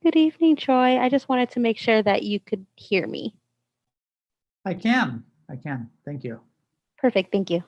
Good evening, Troy. I just wanted to make sure that you could hear me. I can. I can. Thank you. Perfect. Thank you.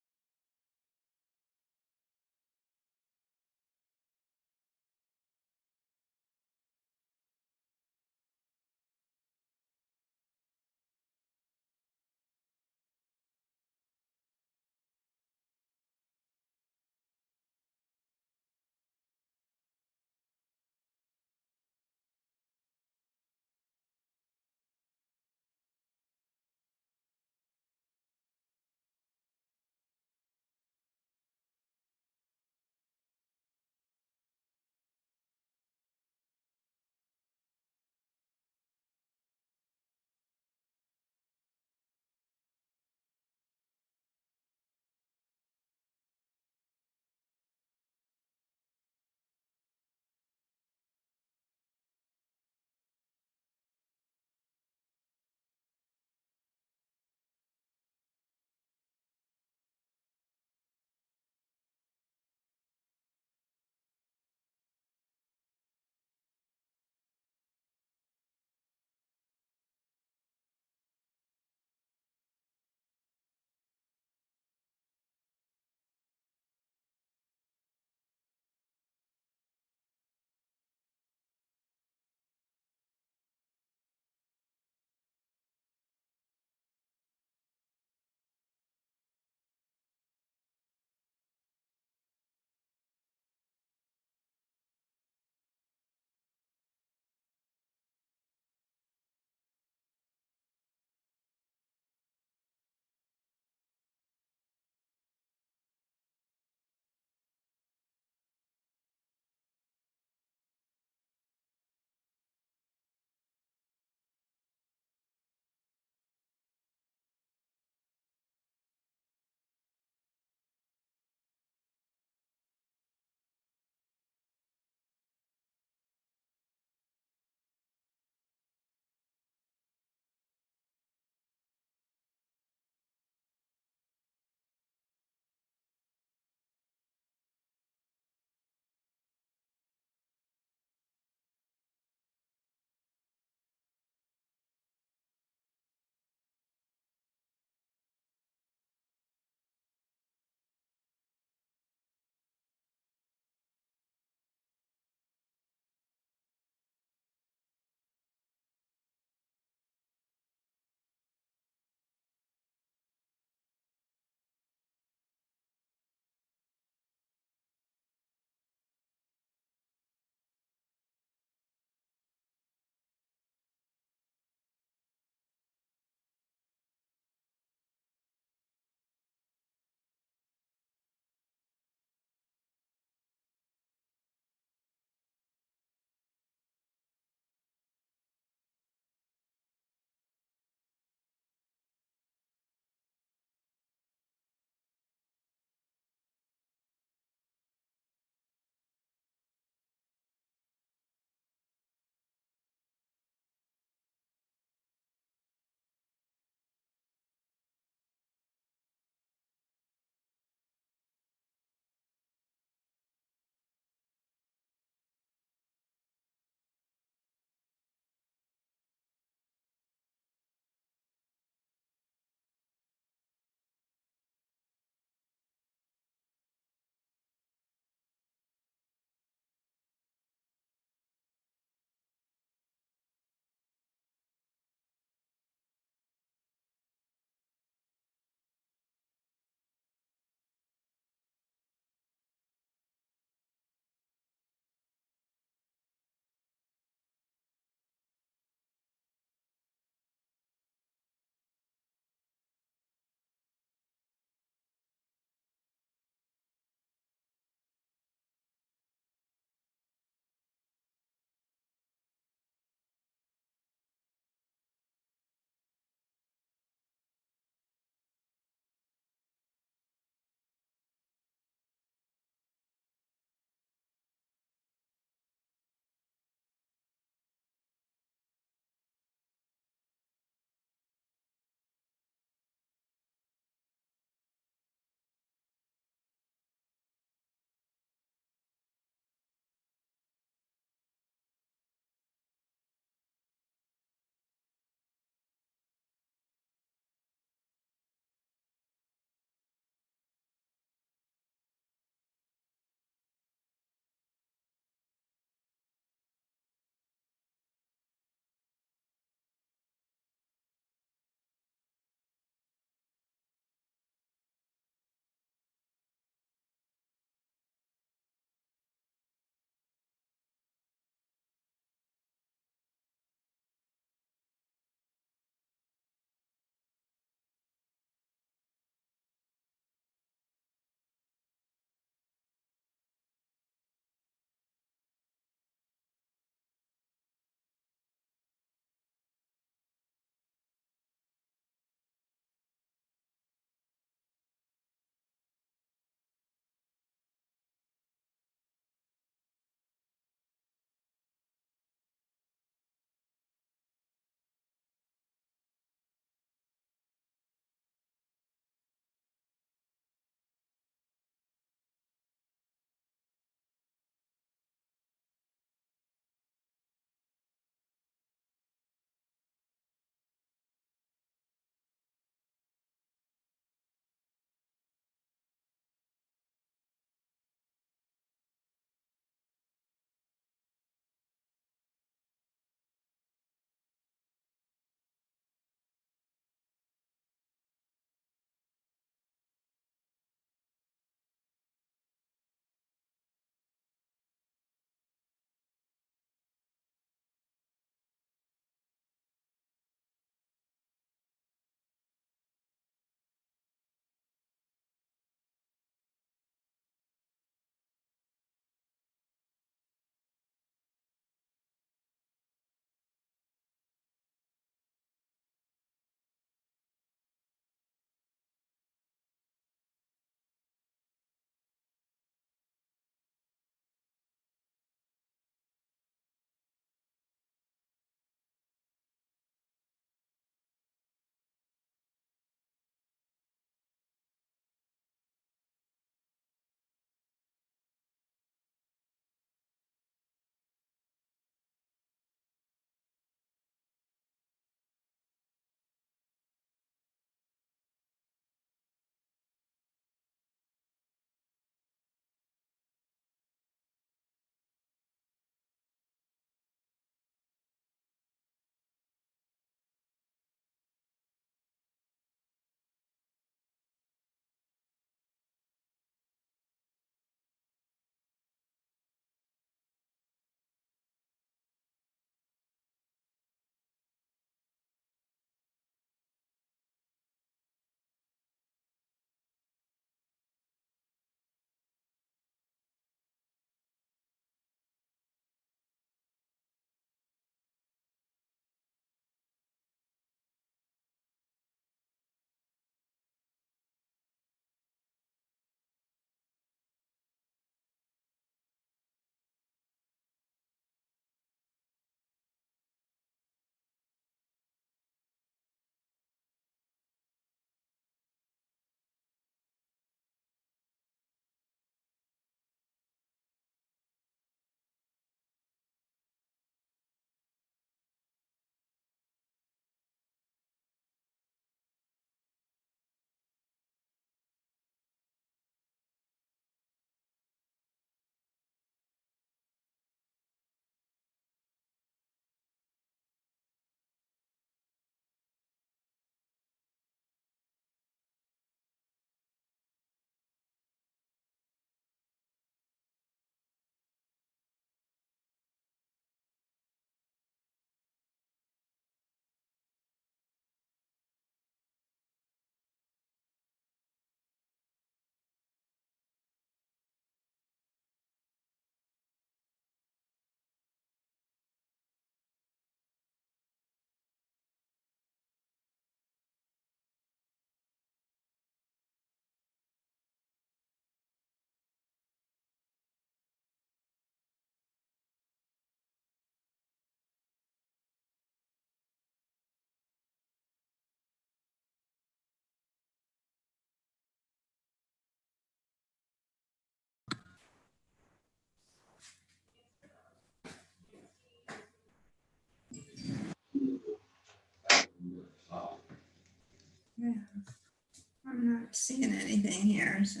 seeing anything here, so.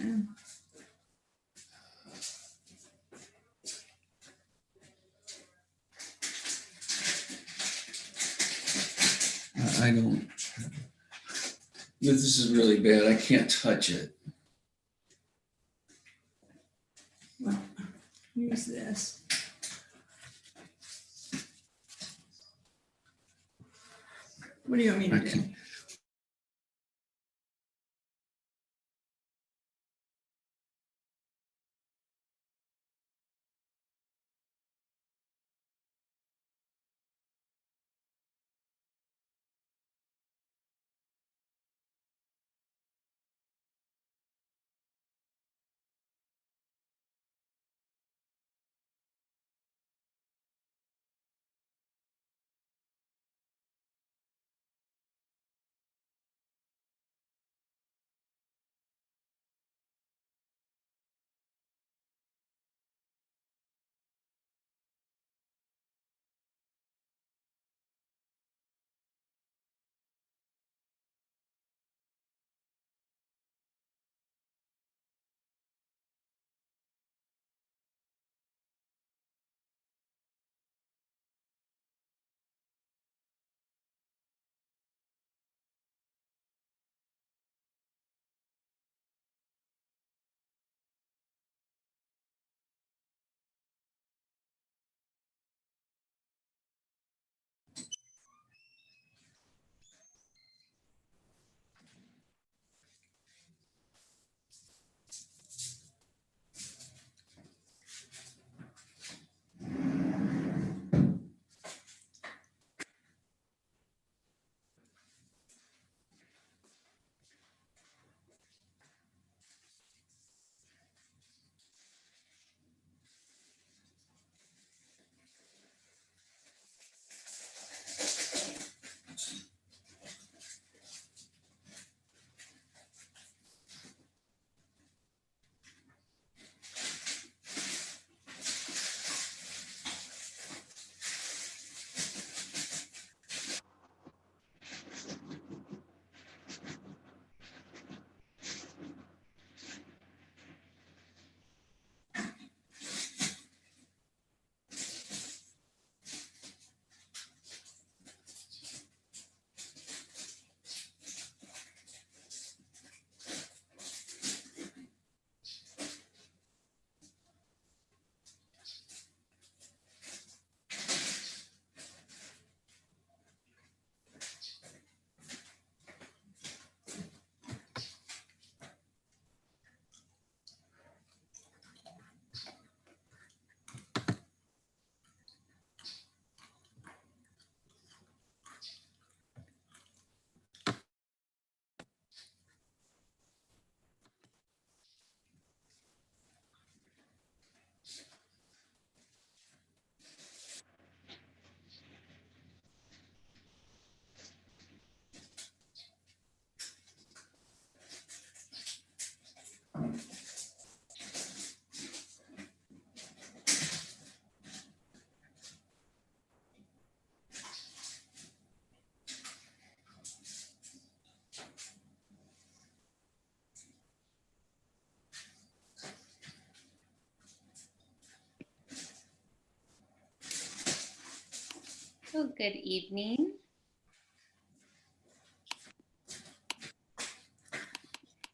I don't, this is really bad. I can't touch it. Well, use this. What do you want me to do? Okay. Well, good evening.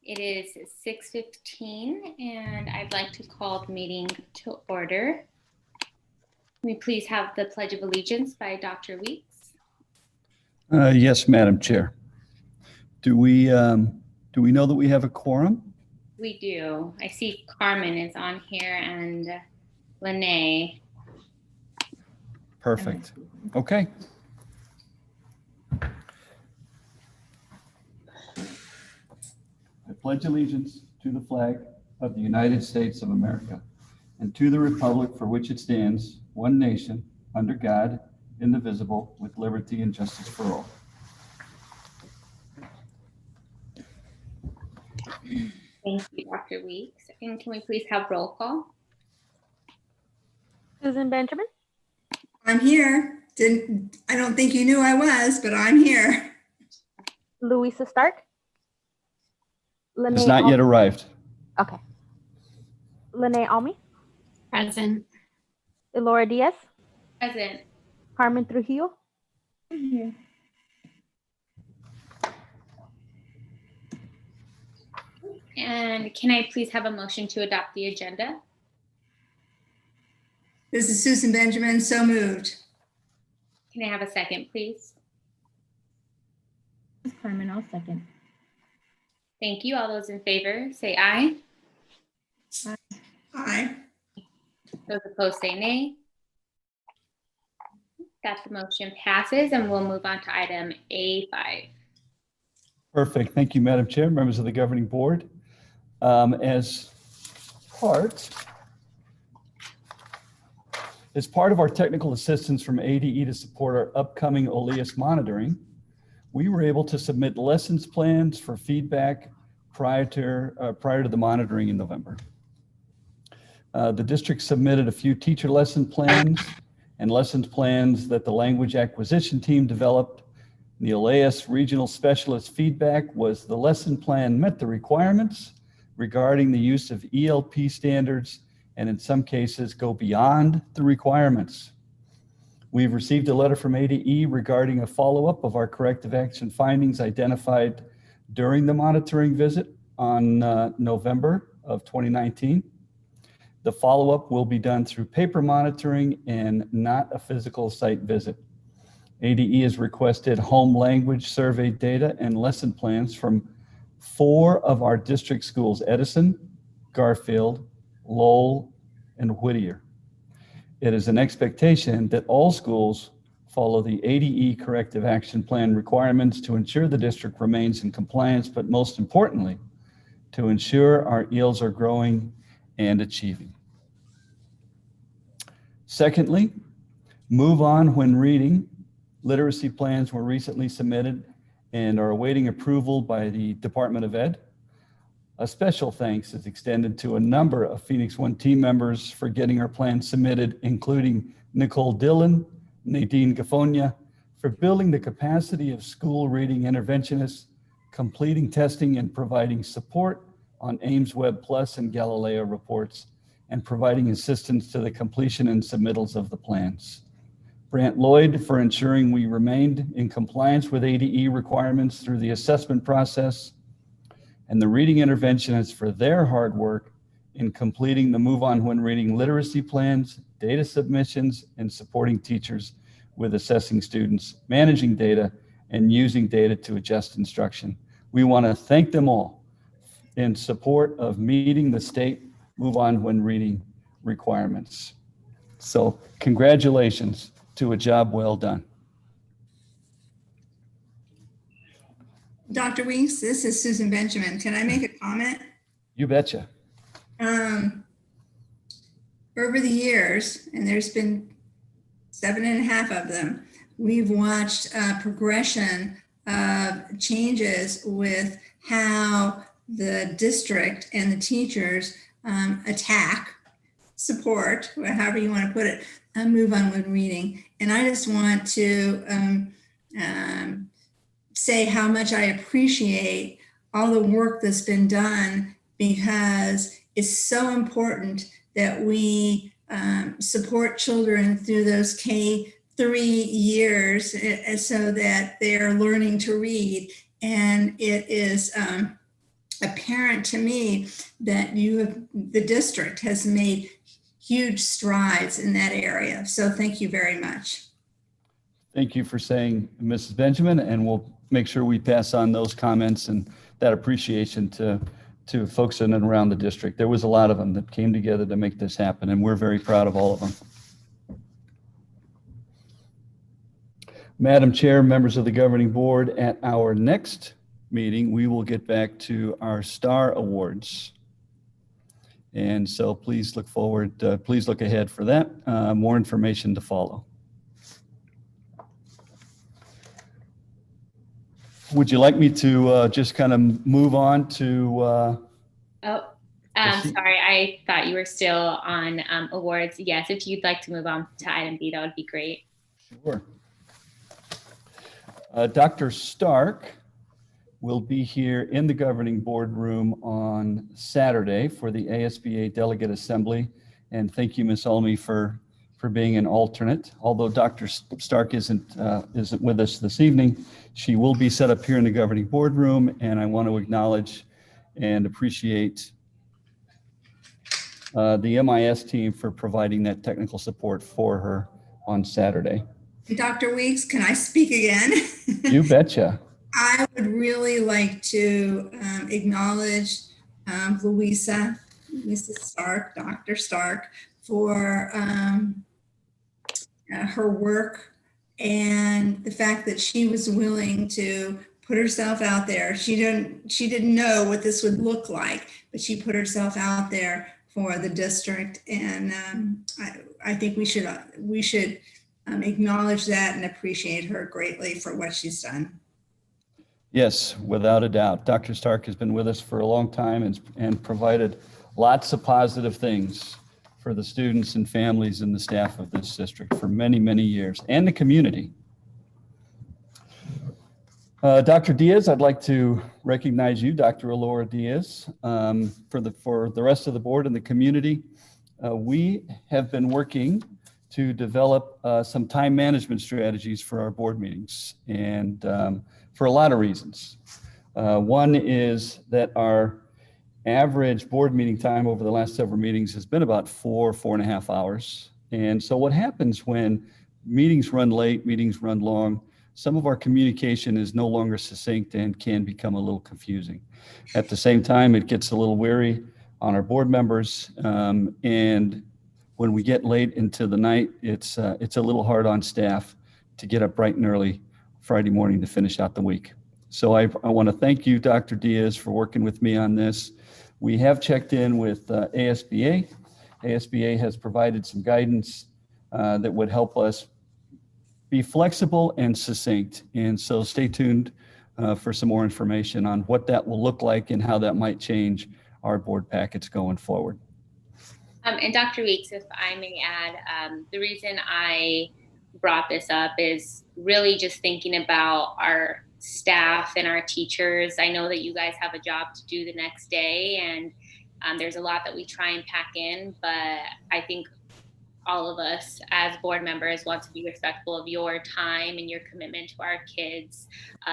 It is 6:15 and I'd like to call the meeting to order. Can we please have the Pledge of Allegiance by Dr. Weeks? Yes, Madam Chair. Do we know that we have a quorum? We do. I see Carmen is on here and Lene. Perfect. Okay. I pledge allegiance to the flag of the United States of America and to the republic for which it stands, one nation, under God, indivisible, with liberty and justice for all. Thank you, Dr. Weeks. And can we please have roll call? Susan Benjamin, I'm here. I don't think you knew I was, but I'm here. Louisa Stark, Has Lene not yet arrived. Okay. Lene Almi, Present. Elora Diaz, Present. Carmen Trujillo, And can I please have a motion to adopt the agenda? This is Susan Benjamin, so moved. Can I have a second, please? Carmen, I'll second. Thank you. All those in favor, say aye. Aye. Those opposed, say nay. That the motion passes, and we'll move on to item A5. Perfect. Thank you, Madam Chair, members of the governing board. As part of our technical assistance from ADE to support our upcoming OLEAS monitoring, we were able to submit lessons plans for feedback prior to the monitoring in November. The district submitted a few teacher lesson plans and lessons plans that the language acquisition team developed. The OLEAS regional specialist feedback was the lesson plan met the requirements regarding the use of ELP standards, and in some cases go beyond the requirements. We've received a letter from ADE regarding a follow-up of our corrective action findings identified during the monitoring visit on November of 2019. The follow-up will be done through paper monitoring and not a physical site visit. ADE has requested home language survey data and lesson plans from 4 of our district schools: Edison, Garfield, Lowell, and Whittier. It is an expectation that all schools follow the ADE corrective action plan requirements to ensure the district remains in compliance, but most importantly, to ensure our ELs are growing and achieving. Secondly, move on when reading. Literacy plans were recently submitted and are awaiting approval by the Department of Ed. A special thanks is extended to a number of Phoenix One team members for getting our plans submitted, including Nicole Dillon, Nadine Gafonia, for building the capacity of school reading interventionists, completing testing and providing support on Ames Web Plus and Galileo reports, and providing assistance to the completion and submittals of the plans. Brant Lloyd for ensuring we remained in compliance with ADE requirements through the assessment process, and the reading interventionists for their hard work in completing the Move On When Reading literacy plans, data submissions, and supporting teachers with assessing students, managing data, and using data to adjust instruction. We want to thank them all in support of meeting the state Move On When Reading requirements. So congratulations to a job well done. Dr. Weeks, this is Susan Benjamin. Can I make a comment? You betcha. Over the years, and there's been 7.5 of them, we've watched a progression of changes with how the district and the teachers attack, support, or however you want to put it, Move On When Reading. And I just want to say how much I appreciate all the work that's been done, because it's so important that we support children through those K-3 years so that they're learning to read. And it is apparent to me that the district has made huge strides in that area. So thank you very much. Thank you for saying, Mrs. Benjamin, and we'll make sure we pass on those comments and that appreciation to folks in and around the district. There was a lot of them that came together to make this happen, and we're very proud of all of them. Madam Chair, members of the governing board, at our next meeting, we will get back to our STAR Awards. And so please look forward, please look ahead for that. More information to follow. Would you like me to just kind of move on to? Sorry, I thought you were still on awards. Yes, if you'd like to move on to item B, that would be great. Sure. Dr. Stark will be here in the governing boardroom on Saturday for the ASBA Delegate Assembly. And thank you, Ms. Olney, for being an alternate. Although Dr. Stark isn't with us this evening, she will be set up here in the governing boardroom, and I want to acknowledge and appreciate the MIS team for providing that technical support for her on Saturday. Dr. Weeks, can I speak again? You betcha. I would really like to acknowledge Louisa Stark, Dr. Stark, for her work and the fact that she was willing to put herself out there. She didn't know what this would look like, but she put herself out there for the district, and I think we should acknowledge that and appreciate her greatly for what she's done. Yes, without a doubt. Dr. Stark has been with us for a long time and provided lots of positive things for the students and families and the staff of this district for many, many years, and the community. Dr. Diaz, I'd like to recognize you, Dr. Alora Diaz, for the rest of the board and the community. We have been working to develop some time management strategies for our board meetings, and for a lot of reasons. One is that our average board meeting time over the last several meetings has been about 4.5 hours. And so what happens when meetings run late, meetings run long, some of our communication is no longer succinct and can become a little confusing. At the same time, it gets a little weary on our board members. And when we get late into the night, it's a little hard on staff to get up bright and early Friday morning to finish out the week. So I want to thank you, Dr. Diaz, for working with me on this. We have checked in with ASBA. ASBA has provided some guidance that would help us be flexible and succinct. And so stay tuned for some more information on what that will look like and how that might change our board packets going forward. And Dr. Weeks, if I may add, the reason I brought this up is really just thinking about our staff and our teachers. I know that you guys have a job to do the next day, and there's a lot that we try and pack in, but I think all of us as board members want to be respectful of your time and your commitment to our kids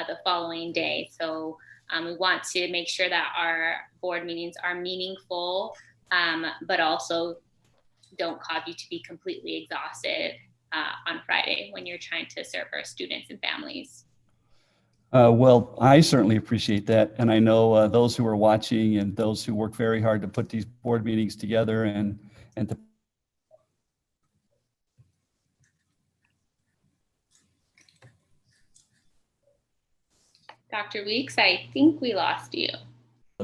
the following day. So we want to make sure that our board meetings are meaningful, but also don't cause you to be completely exhausted on Friday when you're trying to serve our students and families. Well, I certainly appreciate that. And I know those who are watching and those who work very hard to put these board meetings together and to Dr. Weeks, I think we lost you.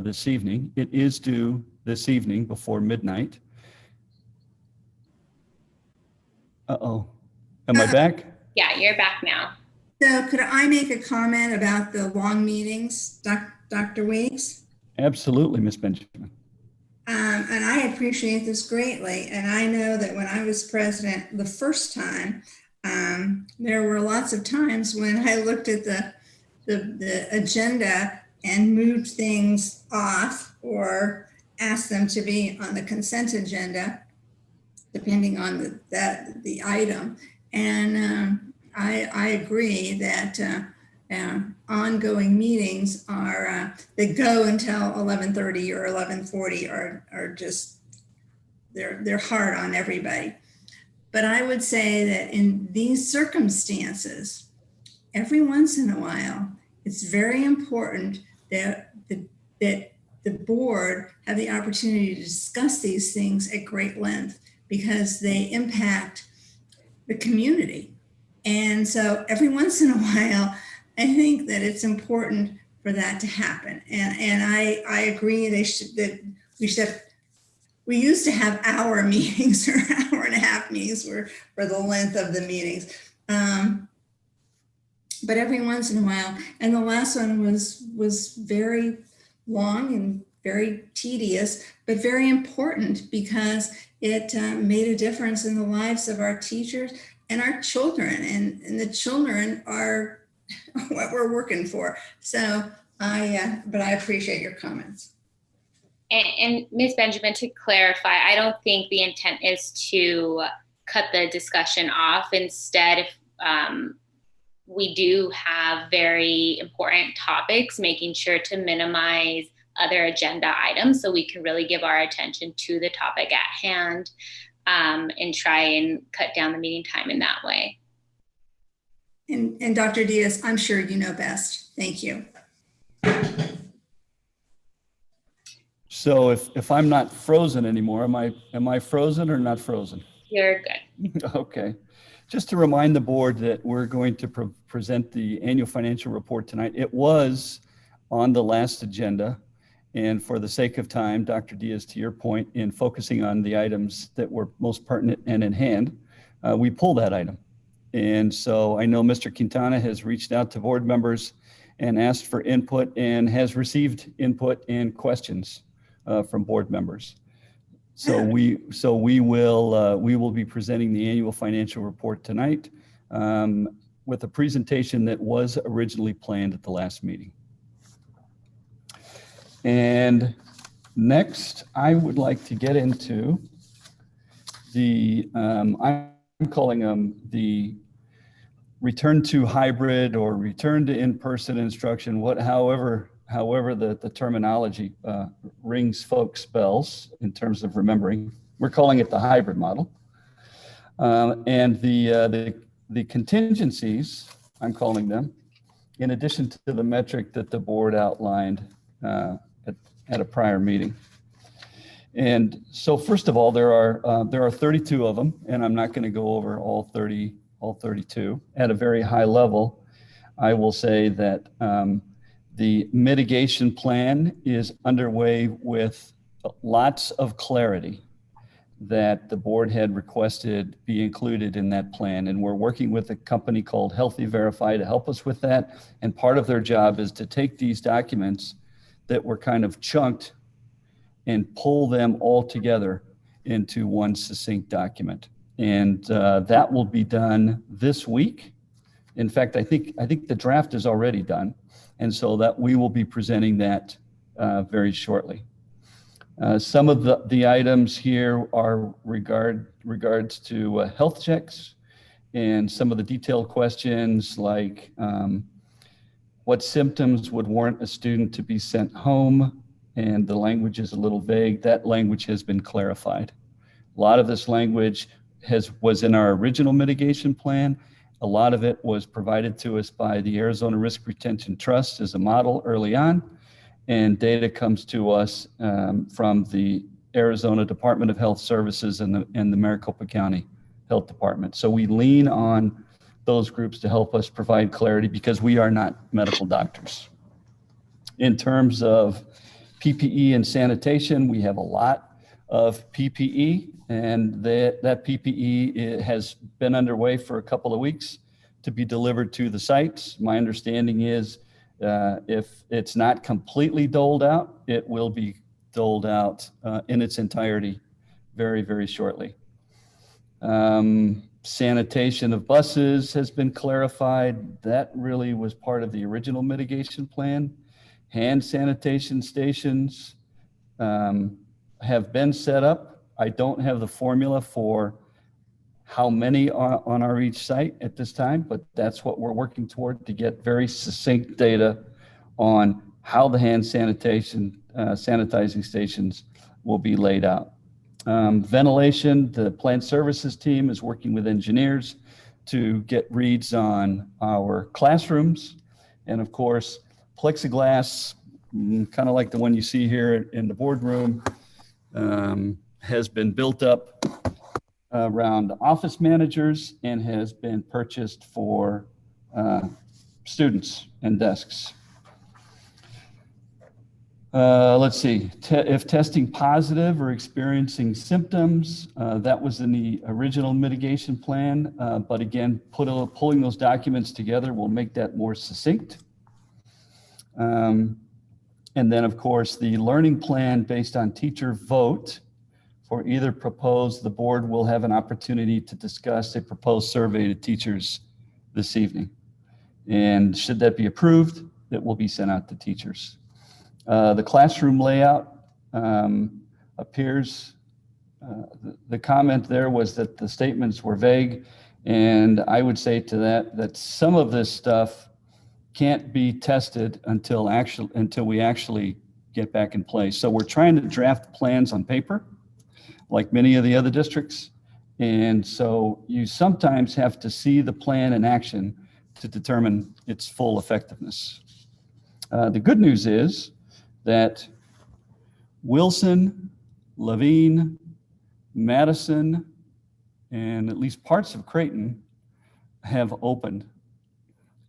this evening. It is due this evening before midnight. Uh-oh. Am I back? Yeah, you're back now. So could I make a comment about the long meetings, Dr. Weeks? Absolutely, Ms. Benjamin. And I appreciate this greatly. And I know that when I was president the first time, there were lots of times when I looked at the agenda and moved things off or asked them to be on the consent agenda, depending on the item. And I agree that ongoing meetings are that go until 11:30 or 11:40 are just they're hard on everybody. But I would say that in these circumstances, every once in a while, it's very important that the board have the opportunity to discuss these things at great length because they impact the community. And so every once in a while, I think that it's important for that to happen. And I agree we used to have hour meetings or hour and a half meetings for the length of the meetings. But every once in a while, and the last one was very long and very tedious, but very important because it made a difference in the lives of our teachers and our children, and the children are what we're working for. So But I appreciate your comments. And Ms. Benjamin, to clarify, I don't think the intent is to cut the discussion off. Instead, we do have very important topics, making sure to minimize other agenda items so we can really give our attention to the topic at hand, and try and cut down the meeting time in that way. And Dr. Diaz, I'm sure you know best. Thank you. So if I'm not frozen anymore, am I frozen or not frozen? You're good. Okay. Just to remind the board that we're going to present the annual financial report tonight. It was on the last agenda. And for the sake of time, Dr. Diaz, to your point, in focusing on the items that were most pertinent and in hand, we pulled that item. And so I know Mr. Quintana has reached out to board members and asked for input and has received input and questions from board members. So we will be presenting the annual financial report tonight with a presentation that was originally planned at the last meeting. And next, I would like to get into the, I'm calling them the return to hybrid or return to in-person instruction, however the terminology rings folks' bells in terms of remembering. We're calling it the hybrid model. And the contingencies, I'm calling them, in addition to the metric that the board outlined at a prior meeting. And so first of all, there are 32 of them, and I'm not going to go over all 32. At a very high level, I will say that the mitigation plan is underway with lots of clarity that the board had requested be included in that plan. And we're working with a company called Healthy Verify to help us with that. And part of their job is to take these documents that were kind of chunked and pull them all together into one succinct document. And that will be done this week. In fact, I think the draft is already done. And so that we will be presenting that very shortly. Some of the items here are regards to health checks and some of the detailed questions like what symptoms would warrant a student to be sent home, and the language is a little vague. That language has been clarified. A lot of this language was in our original mitigation plan. A lot of it was provided to us by the Arizona Risk Retention Trust as a model early on, and data comes to us from the Arizona Department of Health Services and the Maricopa County Health Department. So we lean on those groups to help us provide clarity because we are not medical doctors. In terms of PPE and sanitation, we have a lot of PPE, and that PPE has been underway for a couple of weeks to be delivered to the sites. My understanding is if it's not completely doled out, it will be doled out in its entirety very, very shortly. Sanitation of buses has been clarified. That really was part of the original mitigation plan. Hand sanitation stations have been set up. I don't have the formula for how many are on our each site at this time, but that's what we're working toward to get very succinct data on how the hand sanitation, sanitizing stations will be laid out. Ventilation, the plant services team is working with engineers to get reads on our classrooms. And of course, plexiglass, kind of like the one you see here in the boardroom, has been built up around office managers and has been purchased for students and desks. Let's see, if testing positive or experiencing symptoms, that was in the original mitigation plan. But again, pulling those documents together will make that more succinct. And then of course, the learning plan based on teacher vote for either proposed, the board will have an opportunity to discuss a proposed survey to teachers this evening. And should that be approved, that will be sent out to teachers. The classroom layout appears, the comment there was that the statements were vague. And I would say to that some of this stuff can't be tested until we actually get back in place. So we're trying to draft plans on paper, like many of the other districts. And so you sometimes have to see the plan in action to determine its full effectiveness. The good news is that Wilson, Levine, Madison, and at least parts of Creighton have opened.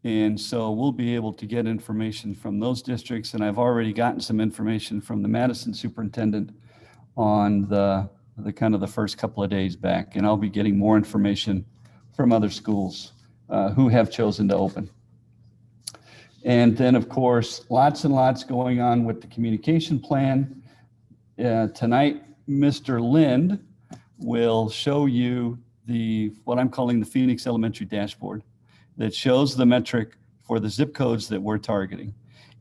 And so we'll be able to get information from those districts. And I've already gotten some information from the Madison superintendent on the kind of the first couple of days back. And I'll be getting more information from other schools who have chosen to open. And then, of course, lots and lots going on with the communication plan. Tonight, Mr. Lind will show you what I'm calling the Phoenix Elementary Dashboard that shows the metric for the zip codes that we're targeting.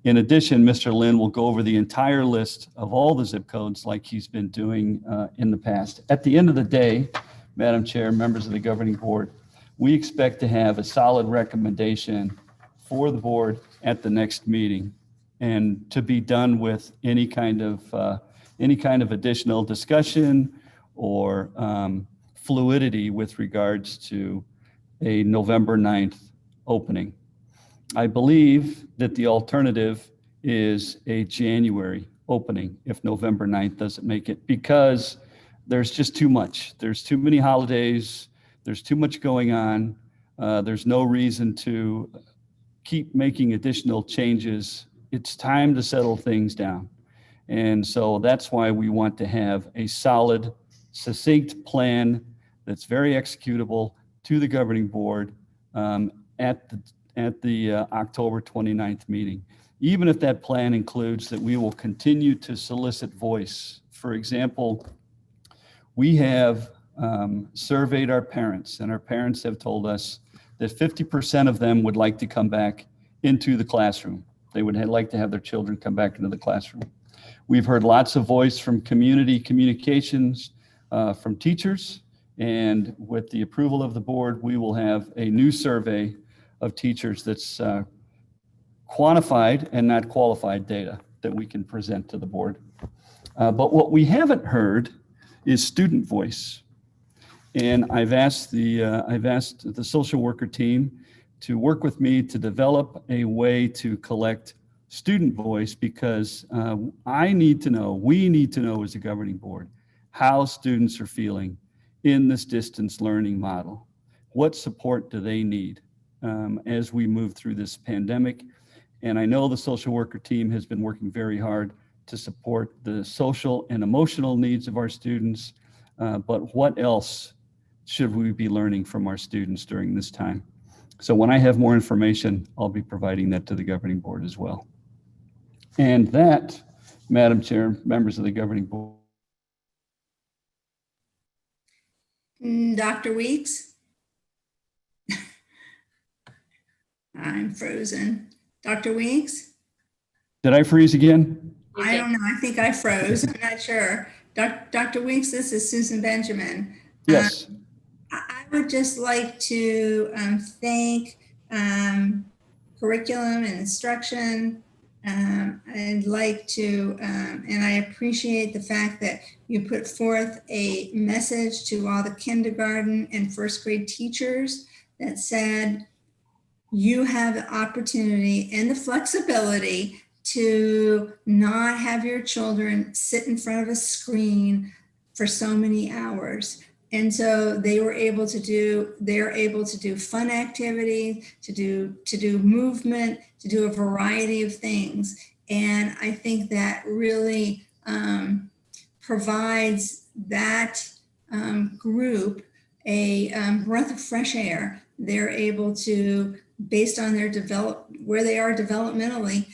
In addition, Mr. Lind will go over the entire list of all the zip codes like he's been doing in the past. At the end of the day, Madam Chair, members of the governing board, we expect to have a solid recommendation for the board at the next meeting and to be done with any kind of additional discussion or fluidity with regards to a November 9th opening. I believe that the alternative is a January opening if November 9th doesn't make it, because there's just too much. There's too many holidays. There's too much going on. There's no reason to keep making additional changes. It's time to settle things down. And so that's why we want to have a solid, succinct plan that's very executable to the governing board at the October 29th meeting. Even if that plan includes that we will continue to solicit voice. For example, we have surveyed our parents, and our parents have told us that 50% of them would like to come back into the classroom. They would like to have their children come back into the classroom. We've heard lots of voice from community communications, from teachers, and with the approval of the board, we will have a new survey of teachers that's quantified and not qualified data that we can present to the board. But what we haven't heard is student voice. And I've asked the social worker team to work with me to develop a way to collect student voice, because we need to know as a governing board how students are feeling in this distance learning model. What support do they need as we move through this pandemic? And I know the social worker team has been working very hard to support the social and emotional needs of our students, but what else should we be learning from our students during this time? So when I have more information, I'll be providing that to the governing board as well. And that, Madam Chair, members of the governing board. Dr. Weeks? I'm frozen. Dr. Weeks? Did I freeze again? I don't know. I think I froze. I'm not sure. Dr. Weeks, this is Susan Benjamin. Yes. I would just like to thank curriculum and instruction. I'd like to, and I appreciate the fact that you put forth a message to all the kindergarten and first grade teachers that said, you have the opportunity and the flexibility to not have your children sit in front of a screen for so many hours. And so they're able to do fun activity, to do movement, to do a variety of things. And I think that really provides that group a breath of fresh air. They're able to, based on their where they are developmentally,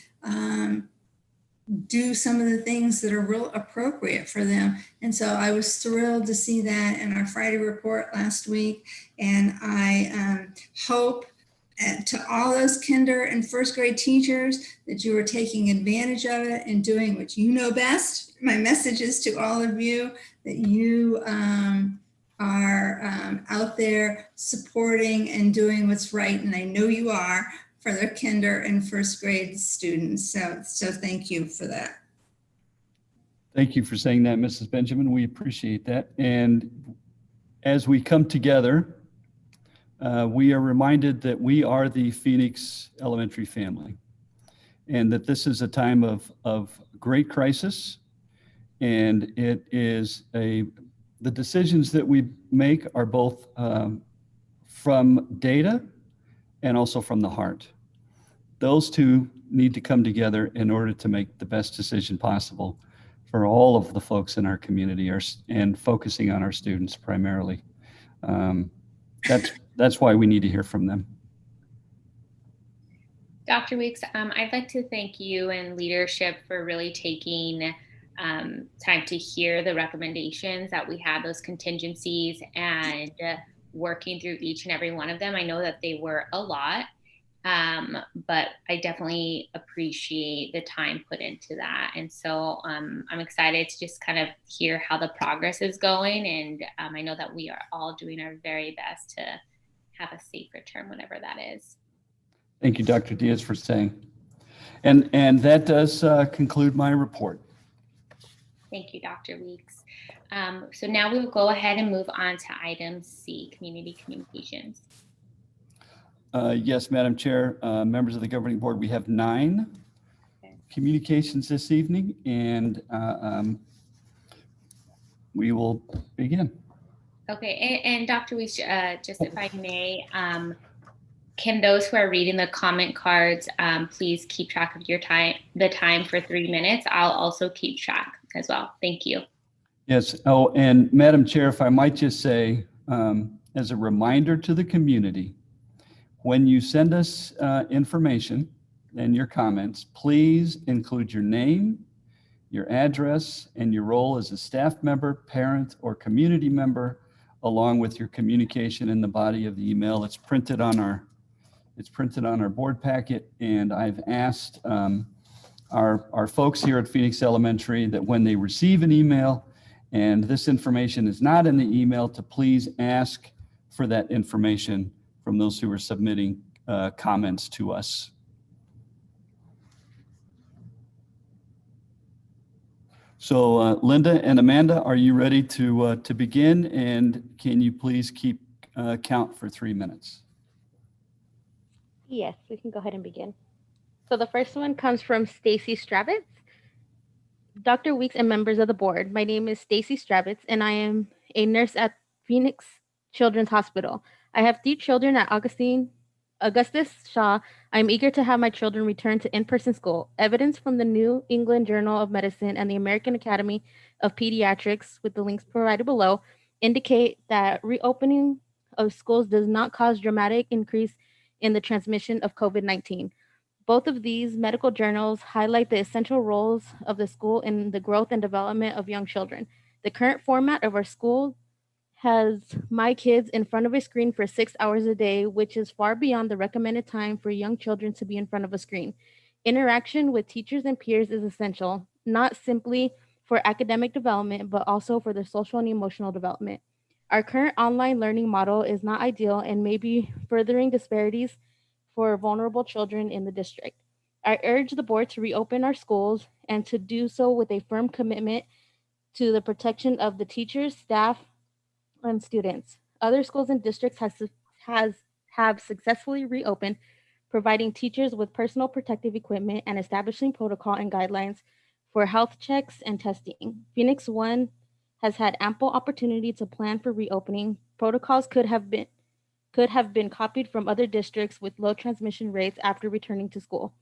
do some of the things that are real appropriate for them. And so I was thrilled to see that in our Friday report last week. And I hope and to all those kinder and first grade teachers that you are taking advantage of it and doing what you know best. My message is to all of you that you are out there supporting and doing what's right. And I know you are for their kinder and first grade students. So thank you for that. Thank you for saying that, Mrs. Benjamin. We appreciate that. And as we come together, we are reminded that we are the Phoenix Elementary family, and that this is a time of great crisis. And it is the decisions that we make are both from data and also from the heart. Those two need to come together in order to make the best decision possible for all of the folks in our community, and focusing on our students primarily. That's why we need to hear from them. Dr. Weeks, I'd like to thank you and leadership for really taking time to hear the recommendations that we had, those contingencies, and working through each and every one of them. I know that they were a lot, but I definitely appreciate the time put into that. And so I'm excited to just kind of hear how the progress is going. And I know that we are all doing our very best to have a safe return, whatever that is. Thank you, Dr. Diaz, for saying. And that does conclude my report. Thank you, Dr. Weeks. So now we will go ahead and move on to item C, community communications. Yes, Madam Chair, members of the governing board, we have 9 communications this evening, and we will begin. Okay, and Dr. Weeks, just if I may, can those who are reading the comment cards please keep track of your time, the time for 3 minutes? I'll also keep track as well. Thank you. Yes. Oh, and Madam Chair, if I might just say, as a reminder to the community, when you send us information and your comments, please include your name, your address, and your role as a staff member, parent, or community member, along with your communication in the body of the email. It's printed on our board packet, and I've asked our folks here at Phoenix Elementary that when they receive an email and this information is not in the email, to please ask for that information from those who are submitting comments to us. So Linda and Amanda, are you ready to begin? And can you please keep count for 3 minutes? Yes, we can go ahead and begin. So the first one comes from Stacy Stravitz. Dr. Weeks and members of the board, my name is Stacy Stravitz, and I am a nurse at Phoenix Children's Hospital. I have 3 children at Augustus Shaw. I'm eager to have my children return to in-person school. Evidence from the New England Journal of Medicine and the American Academy of Pediatrics, with the links provided below, indicate that reopening of schools does not cause dramatic increase in the transmission of COVID-19. Both of these medical journals highlight the essential roles of the school in the growth and development of young children. The current format of our school has my kids in front of a screen for 6 hours a day, which is far beyond the recommended time for young children to be in front of a screen. Interaction with teachers and peers is essential, not simply for academic development, but also for their social and emotional development. Our current online learning model is not ideal and may be furthering disparities for vulnerable children in the district. I urge the board to reopen our schools and to do so with a firm commitment to the protection of the teachers, staff, and students. Other schools and districts have successfully reopened, providing teachers with personal protective equipment and establishing protocol and guidelines for health checks and testing. Phoenix 1 has had ample opportunity to plan for reopening. Protocols could have been copied from other districts with low transmission rates after returning to school.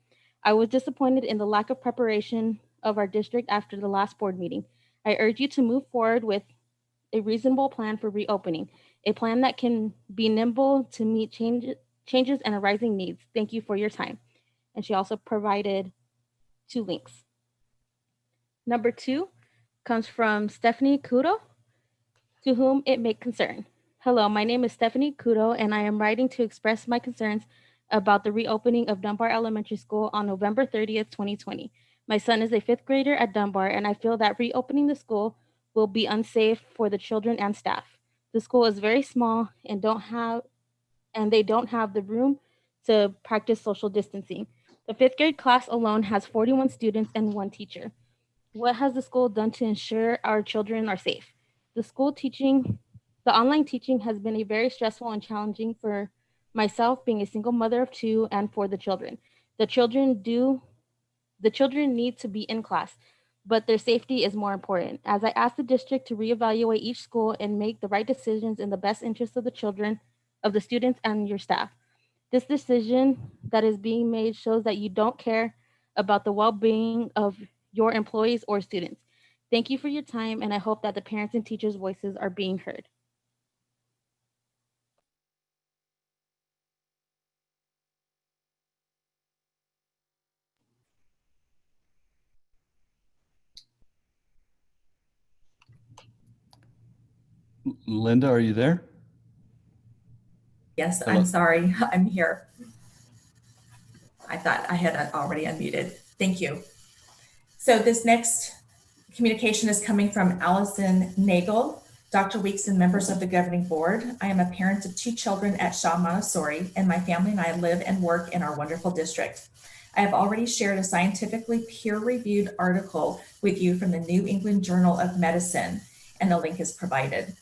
I was disappointed in the lack of preparation of our district after the last board meeting. I urge you to move forward with a reasonable plan for reopening, a plan that can be nimble to meet changes and arising needs. Thank you for your time. And she also provided 2 links. Number 2 comes from Stephanie Kudo, to whom it may concern. Hello, my name is Stephanie Kudo, and I am writing to express my concerns about the reopening of Dunbar Elementary School on November 30th, 2020. My son is a fifth grader at Dunbar, and I feel that reopening the school will be unsafe for the children and staff. The school is very small and they don't have the room to practice social distancing. The fifth grade class alone has 41 students and one teacher. What has the school done to ensure our children are safe? The school teaching, the online teaching has been a very stressful and challenging for myself, being a single mother of two, and for the children. The children do the children need to be in class, but their safety is more important. As I ask the district to reevaluate each school and make the right decisions in the best interest of the children, of the students, and your staff. This decision that is being made shows that you don't care about the well being of your employees or students. Thank you for your time, and I hope that the parents and teachers' voices are being heard. Linda, are you there? Yes, Hello. I'm sorry. I'm here. I thought I had already unmuted. Thank you. So this next communication is coming from Allison Nagel, Dr. Weeks, and members of the governing board. I am a parent of two children at Shaw Montessori, and my family and I live and work in our wonderful district. I have already shared a scientifically peer-reviewed article with you from the New England Journal of Medicine, and the link is provided.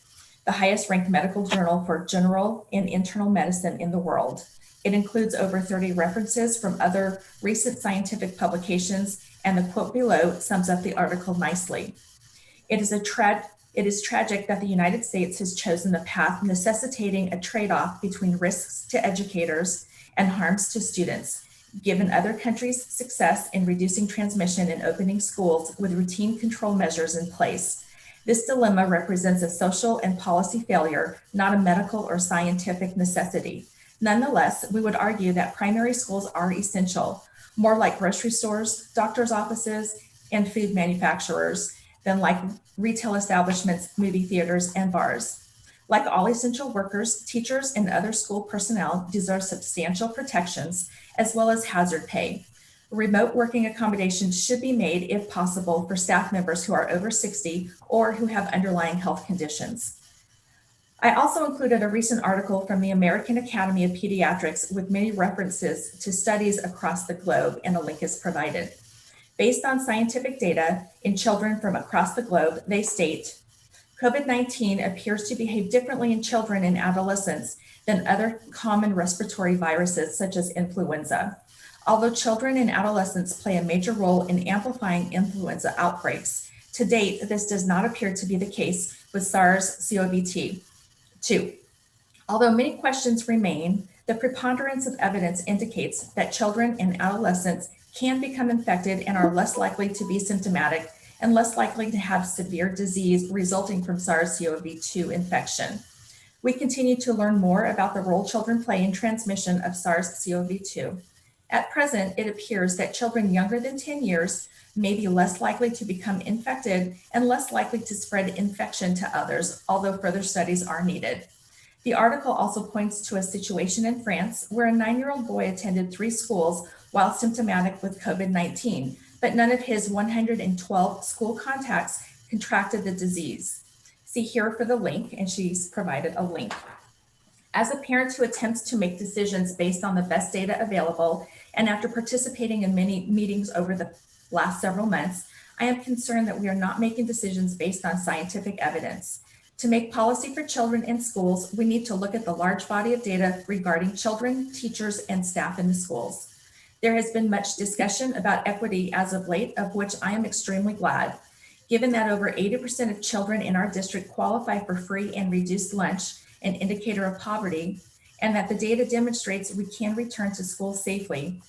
The highest ranked medical journal for general and internal medicine in the world. It includes over 30 references from other recent scientific publications, and the quote below sums up the article nicely. It is tragic that the United States has chosen a path necessitating a trade-off between risks to educators and harms to students, given other countries' success in reducing transmission and opening schools with routine control measures in place. This dilemma represents a social and policy failure, not a medical or scientific necessity. Nonetheless, we would argue that primary schools are essential, more like grocery stores, doctors' offices, and food manufacturers than like retail establishments, movie theaters, and bars. Like all essential workers, teachers and other school personnel deserve substantial protections as well as hazard pay. Remote working accommodations should be made if possible for staff members who are over 60 or who have underlying health conditions. I also included a recent article from the American Academy of Pediatrics with many references to studies across the globe, and a link is provided. Based on scientific data in children from across the globe, they state, COVID-19 appears to behave differently in children and adolescents than other common respiratory viruses such as influenza. Although children and adolescents play a major role in amplifying influenza outbreaks, to date, this does not appear to be the case with SARS-CoV-2. Although many questions remain, the preponderance of evidence indicates that children and adolescents can become infected and are less likely to be symptomatic and less likely to have severe disease resulting from SARS-CoV-2 infection. We continue to learn more about the role children play in transmission of SARS-CoV-2. At present, it appears that children younger than 10 years may be less likely to become infected and less likely to spread infection to others, although further studies are needed. The article also points to a situation in France where a 9-year-old boy attended 3 schools while symptomatic with COVID-19, but none of his 112 school contacts contracted the disease. See here for the link, and she's provided a link. As a parent who attempts to make decisions based on the best data available, and after participating in many meetings over the last several months, I am concerned that we are not making decisions based on scientific evidence. To make policy for children in schools, we need to look at the large body of data regarding children, teachers, and staff in the schools. There has been much discussion about equity as of late, of which I am extremely glad. Given that over 80% of children in our district qualify for free and reduced lunch, an indicator of poverty, and that the data demonstrates we can return to school safely,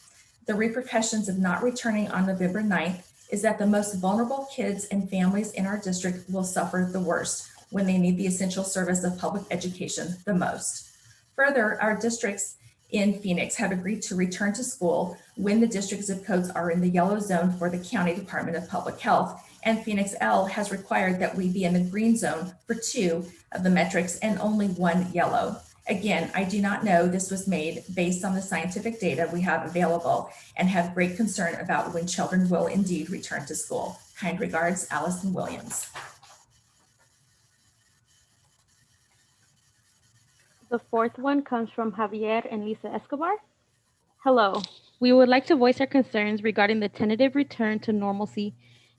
the repercussions of not returning on November 9th is that the most vulnerable kids and families in our district will suffer the worst when they need the essential service of public education the most. Further, our districts in Phoenix have agreed to return to school when the district zip codes are in the yellow zone for the County Department of Public Health, and Phoenix L has required that we be in the green zone for 2 of the metrics and only 1 yellow. Again, I do not know this was made based on the scientific data we have available and have great concern about when children will indeed return to school. Kind regards, Allison Williams. The fourth one comes from Javier and Lisa Escobar. Hello. We would like to voice our concerns regarding the tentative return to normalcy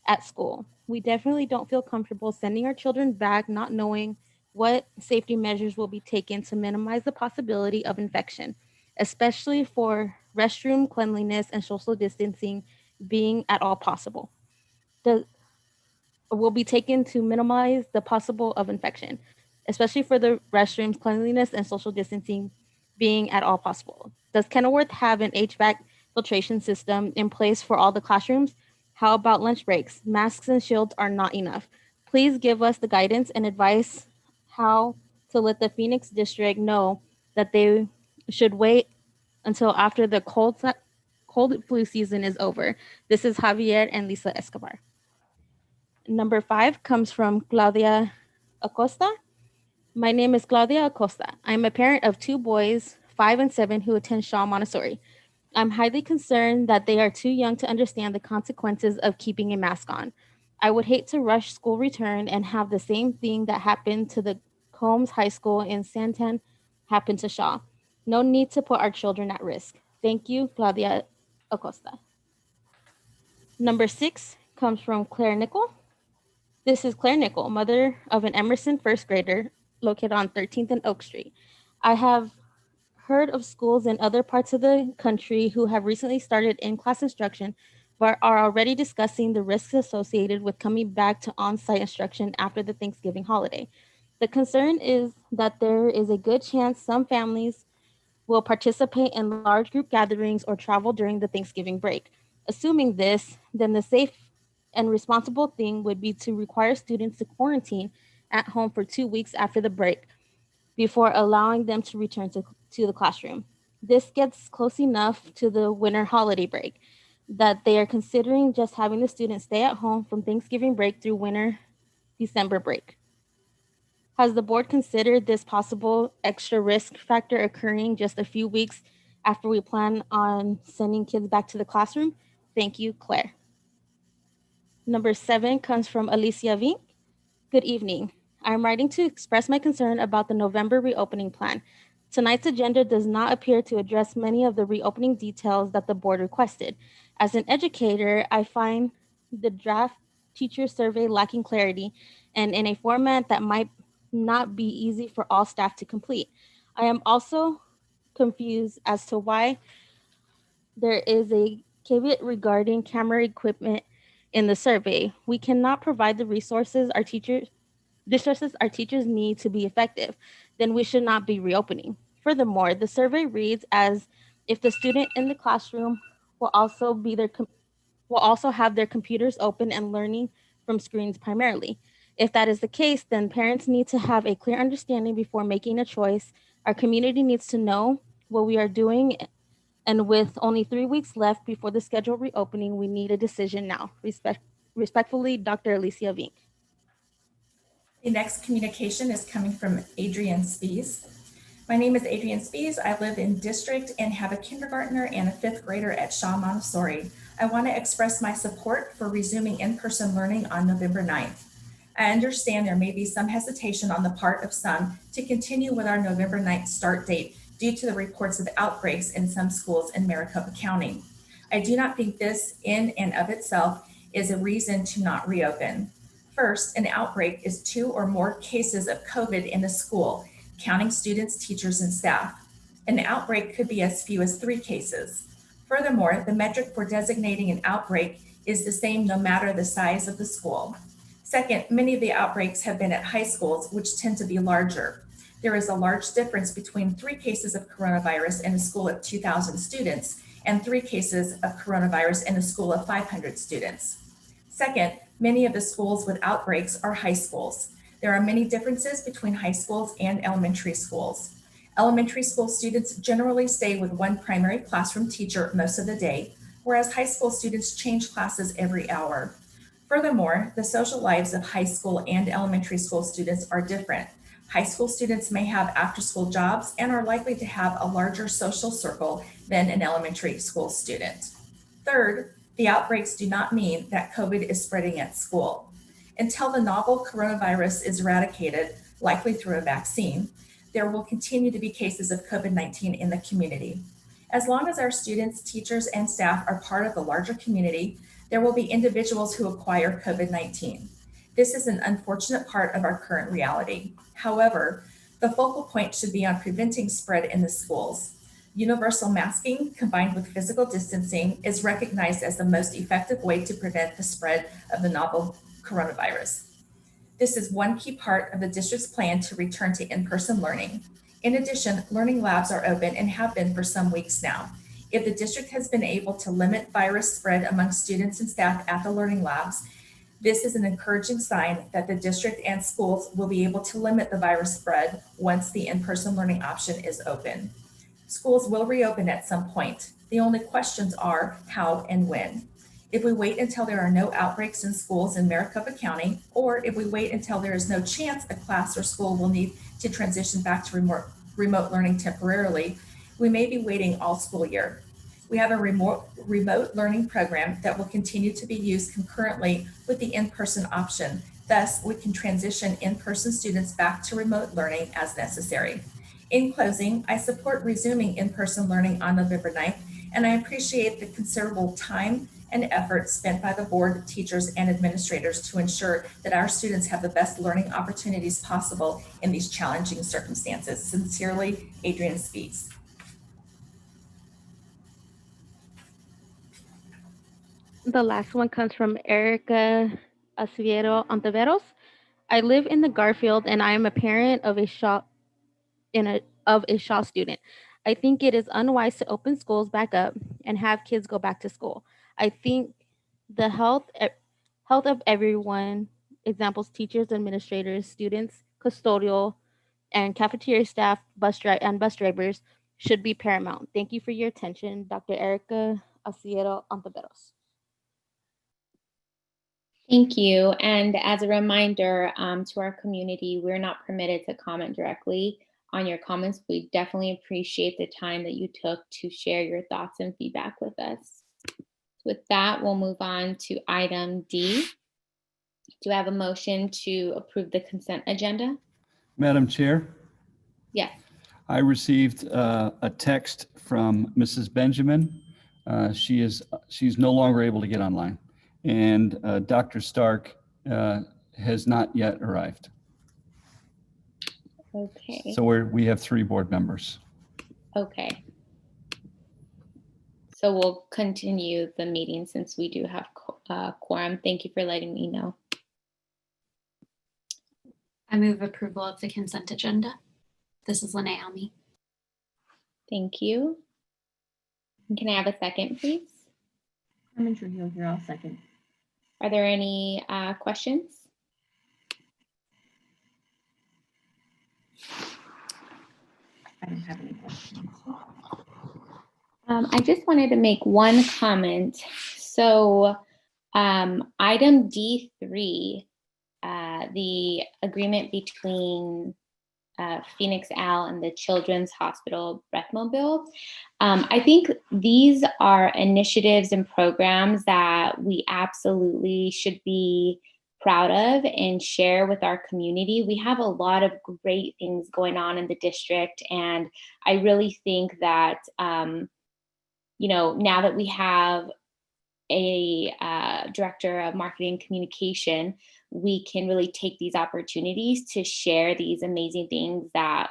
at school. We definitely don't feel comfortable sending our children back not knowing what safety measures will be taken to minimize the possibility of infection, especially for restroom cleanliness and social distancing being at all possible. Will be taken to minimize the possible of infection, especially for the restrooms cleanliness and social distancing being at all possible. Does Kenilworth have an HVAC filtration system in place for all the classrooms? How about lunch breaks? Masks and shields are not enough. Please give us the guidance and advice how to let the Phoenix district know that they should wait until after the cold flu season is over. This is Javier and Lisa Escobar. Number 5 comes from Claudia Acosta. My name is Claudia Acosta. I'm a parent of 2 boys, 5 and 7, who attend Shaw Montessori. I'm highly concerned that they are too young to understand the consequences of keeping a mask on. I would hate to rush school return and have the same thing that happened to the Combs High School in Santan happen to Shaw. No need to put our children at risk. Thank you, Claudia Acosta. Number 6 comes from Claire Nickel. This is Claire Nickel, mother of an Emerson first grader located on 13th and Oak Street. I have heard of schools in other parts of the country who have recently started in-class instruction, but are already discussing the risks associated with coming back to on-site instruction after the Thanksgiving holiday. The concern is that there is a good chance some families will participate in large group gatherings or travel during the Thanksgiving break. Assuming this, then the safe and responsible thing would be to require students to quarantine at home for 2 weeks after the break before allowing them to return to the classroom. This gets close enough to the winter holiday break that they are considering just having the students stay at home from Thanksgiving break through winter December break. Has the board considered this possible extra risk factor occurring just a few weeks after we plan on sending kids back to the classroom? Thank you, Claire. Number 7 comes from Alicia Vink. Good evening. I'm writing to express my concern about the November reopening plan. Tonight's agenda does not appear to address many of the reopening details that the board requested. As an educator, I find the draft teacher survey lacking clarity and in a format that might not be easy for all staff to complete. I am also confused as to why there is a caveat regarding camera equipment in the survey. We cannot provide the resources our teachers need to be effective, then we should not be reopening. Furthermore, the survey reads as if the student in the classroom will also have their computers open and learning from screens primarily. If that is the case, then parents need to have a clear understanding before making a choice. Our community needs to know what we are doing, and with only 3 weeks left before the scheduled reopening, we need a decision now. Respectfully, Dr. Alicia Vink. The next communication is coming from Adrienne Spies. My name is Adrienne Spies. I live in district and have a kindergartner and a 5th grader at Shaw Montessori. I want to express my support for resuming in-person learning on November 9th. I understand there may be some hesitation on the part of some to continue with our November 9th start date due to the reports of outbreaks in some schools in Maricopa County. I do not think this in and of itself is a reason to not reopen. First, an outbreak is 2 or more cases of COVID in a school, counting students, teachers, and staff. An outbreak could be as few as 3 cases. Furthermore, the metric for designating an outbreak is the same no matter the size of the school. Second, many of the outbreaks have been at high schools, which tend to be larger. There is a large difference between 3 cases of coronavirus in a school of 2,000 students and 3 cases of coronavirus in a school of 500 students. Second, many of the schools with outbreaks are high schools. There are many differences between high schools and elementary schools. Elementary school students generally stay with one primary classroom teacher most of the day, whereas high school students change classes every hour. Furthermore, the social lives of high school and elementary school students are different. High school students may have after-school jobs and are likely to have a larger social circle than an elementary school student. Third, the outbreaks do not mean that COVID is spreading at school. Until the novel coronavirus is eradicated, likely through a vaccine, there will continue to be cases of COVID-19 in the community. As long as our students, teachers, and staff are part of the larger community, there will be individuals who acquire COVID-19. This is an unfortunate part of our current reality. However, the focal point should be on preventing spread in the schools. Universal masking combined with physical distancing is recognized as the most effective way to prevent the spread of the novel coronavirus. This is one key part of the district's plan to return to in-person learning. In addition, learning labs are open and have been for some weeks now. If the district has been able to limit virus spread among students and staff at the learning labs, this is an encouraging sign that the district and schools will be able to limit the virus spread once the in-person learning option is open. Schools will reopen at some point. The only questions are how and when. If we wait until there are no outbreaks in schools in Maricopa County, or if we wait until there is no chance a class or school will need to transition back to remote learning temporarily, we may be waiting all school year. We have a remote learning program that will continue to be used concurrently with the in-person option. Thus, we can transition in-person students back to remote learning as necessary. In closing, I support resuming in-person learning on November 9th, and I appreciate the considerable time and effort spent by the board, teachers, and administrators to ensure that our students have the best learning opportunities possible in these challenging circumstances. Sincerely, Adrienne Speaks. The last one comes from Erica Acevedo Ontiveros. I live in the Garfield and I am a parent of a Shaw student. I think it is unwise to open schools back up and have kids go back to school. I think the health of everyone, examples teachers, administrators, students, custodial, and cafeteria staff, bus drivers should be paramount. Thank you for your attention, Dr. Erica Acevedo Ontiveros. Thank you. And as a reminder to our community, we're not permitted to comment directly on your comments. We definitely appreciate the time that you took to share your thoughts and feedback with us. With that, we'll move on to item D. Do I have a motion to approve the consent agenda? Madam Chair, Yes. I received a text from Mrs. Benjamin. She's no longer able to get online. And Dr. Stark has not yet arrived. Okay. So we have 3 board members. Okay. So we'll continue the meeting since we do have quorum. Thank you for letting me know. I move approval of the consent agenda. This is Lene Almy. Thank you. And can I have a second, please? Carmen Trujillo here, I'll second. Are there any questions? I don't have any questions. I just wanted to make one comment. So item D3, the agreement between Phoenix Al and the Children's Hospital Breathmobile. I think these are initiatives and programs that we absolutely should be proud of and share with our community. We have a lot of great things going on in the district, and I really think that now that we have a director of marketing and communication, we can really take these opportunities to share these amazing things that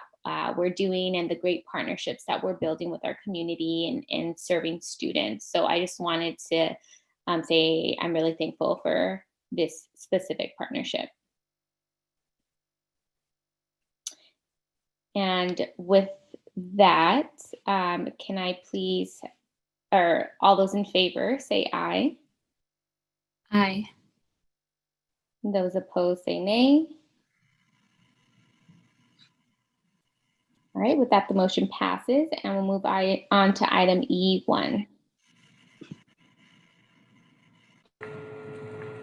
we're doing and the great partnerships that we're building with our community and serving students. So I just wanted to say I'm really thankful for this specific partnership. And with that, can I please, or all those in favor, say aye. Aye. Those opposed, say nay. All right, with that, the motion passes, and we'll move on to item E1.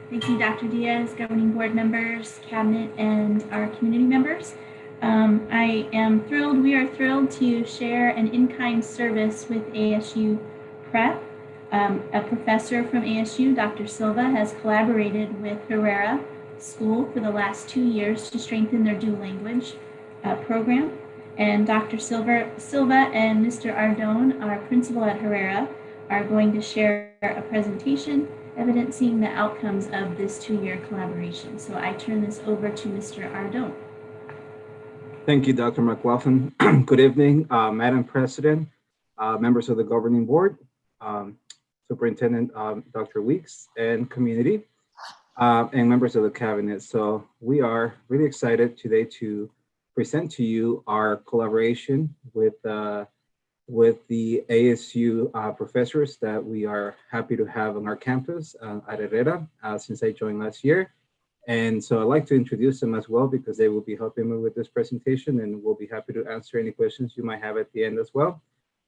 Thank you, Dr. Diaz, governing board members, cabinet, and our community members. I am thrilled, we are thrilled to share an in-kind service with ASU Prep. A professor from ASU, Dr. Silva, has collaborated with Herrera School for the last 2 years to strengthen their dual language program. And Dr. Silva and Mr. Ardone, our principal at Herrera, are going to share a presentation evidencing the outcomes of this 2-year collaboration. So I turn this over to Mr. Ardone. Thank you, Dr. McLaughlin. Good evening, Madam President, members of the governing board, Superintendent Dr. Weeks, and community, and members of the cabinet. So we are really excited today to present to you our collaboration with the ASU professors that we are happy to have on our campus at Herrera since I joined last year. And so I'd like to introduce them as well because they will be helping me with this presentation, and we'll be happy to answer any questions you might have at the end as well.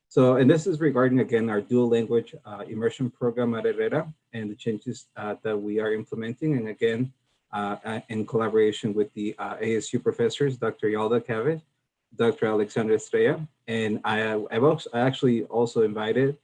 So, and this is regarding, again, our dual language immersion program at Herrera and the changes that we are implementing. And again, in collaboration with the ASU professors, Dr. Yalda Cavez, Dr. Alexandra Estrella, and I actually also invited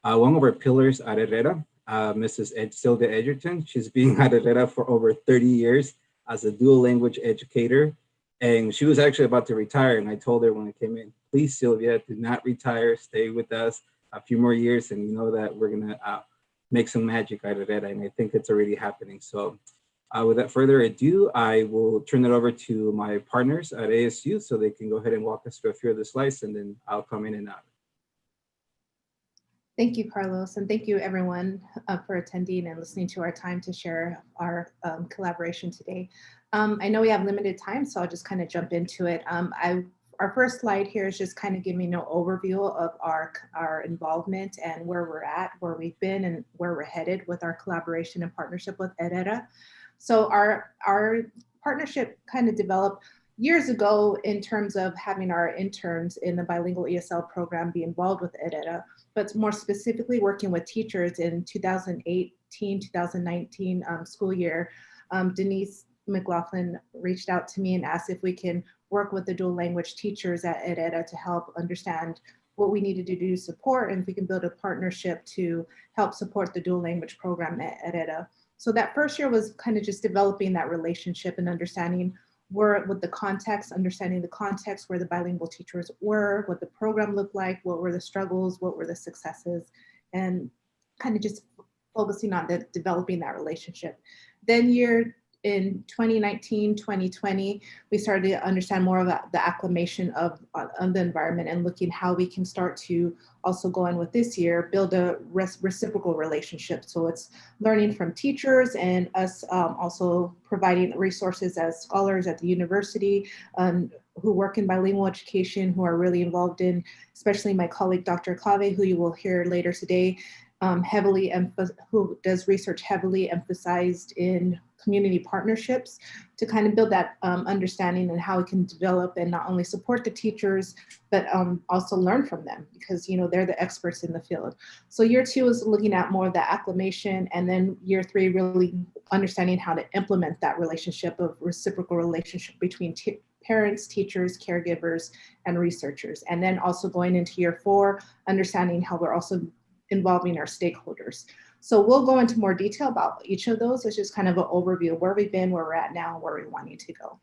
one of our pillars at Herrera, Mrs. Sylvia Edgerton. She's been at Herrera for over 30 years as a dual language educator. And she was actually about to retire. And I told her when I came in, please, Sylvia, do not retire. Stay with us a few more years. And you know that we're going to make some magic out of Herrera. And I think it's already happening. So without further ado, I will turn it over to my partners at ASU so they can go ahead and walk us through a few of the slides, and then I'll come in and out. Thank you, Carlos, and thank you everyone for attending and listening to our time to share our collaboration today. I know we have limited time, so I'll just kind of jump into it. Our first slide here is just kind of giving an overview of our involvement and where we're at, where we've been, and where we're headed with our collaboration and partnership with Herrera. So our partnership kind of developed years ago in terms of having our interns in the bilingual ESL program be involved with Herrera, but more specifically working with teachers in 2018-2019 school year. Denise McLaughlin reached out to me and asked if we can work with the dual language teachers at Herrera to help understand what we needed to do to support, and if we can build a partnership to help support the dual language program at Herrera. So that first year was kind of just developing that relationship and understanding with the context, understanding the context where the bilingual teachers were, what the program looked like, what were the struggles, what were the successes, and kind of just focusing on developing that relationship. Then in 2019, 2020, we started to understand more about the acclimation of the environment and looking how we can start to also go in with this year, build a reciprocal relationship. So it's learning from teachers and us also providing resources as scholars at the university who work in bilingual education, who are really involved in, especially my colleague, Dr. Clave, who you will hear later today, who does research heavily emphasized in community partnerships to kind of build that understanding and how we can develop and not only support the teachers, but also learn from them because, you know, they're the experts in the field. So year 2 is looking at more of the acclimation, and then year 3 really understanding how to implement that relationship of reciprocal relationship between parents, teachers, caregivers, and researchers. And then also going into year 4, understanding how we're also involving our stakeholders. So we'll go into more detail about each of those. It's just kind of an overview of where we've been, where we're at now, where we're wanting to go.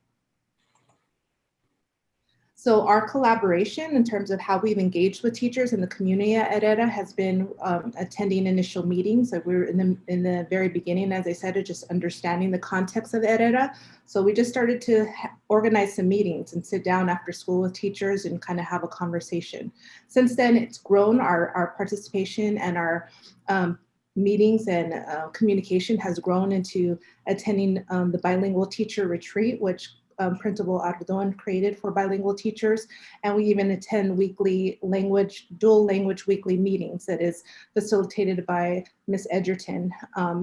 So our collaboration in terms of how we've engaged with teachers in the community at Herrera has been attending initial meetings. So we're in the very beginning, as I said, of just understanding the context of Herrera. So we just started to organize some meetings and sit down after school with teachers and kind of have a conversation. Since then, it's grown. Our participation and our meetings and communication has grown into attending the bilingual teacher retreat, which Principal Ardon created for bilingual teachers. And we even attend weekly dual language weekly meetings that is facilitated by Ms. Edgerton.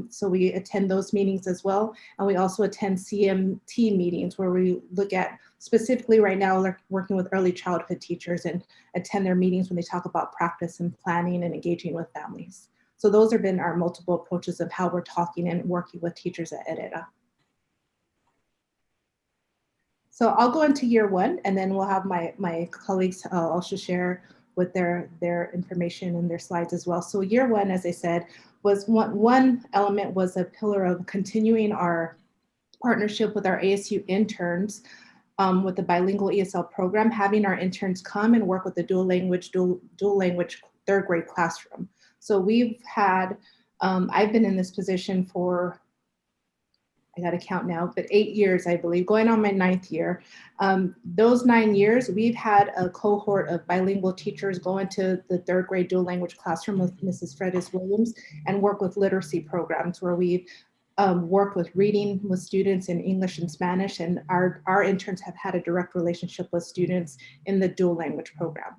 So we attend those meetings as well. And we also attend CMT meetings where we look at specifically right now working with early childhood teachers and attend their meetings when they talk about practice and planning and engaging with families. So those have been our multiple approaches of how we're talking and working with teachers at Herrera. So I'll go into year one, and then we'll have my colleagues also share with their information and their slides as well. So year one, as I said, was one element was a pillar of continuing our partnership with our ASU interns with the bilingual ESL program, having our interns come and work with the dual language third grade classroom. So we've had, I've been in this position for, I got to count now, but 8 years, I believe, going on my 9th year. Those 9 years, we've had a cohort of bilingual teachers go into the third grade dual language classroom with Mrs. Fredis Williams and work with literacy programs where we've worked with reading with students in English and Spanish, and our interns have had a direct relationship with students in the dual language program.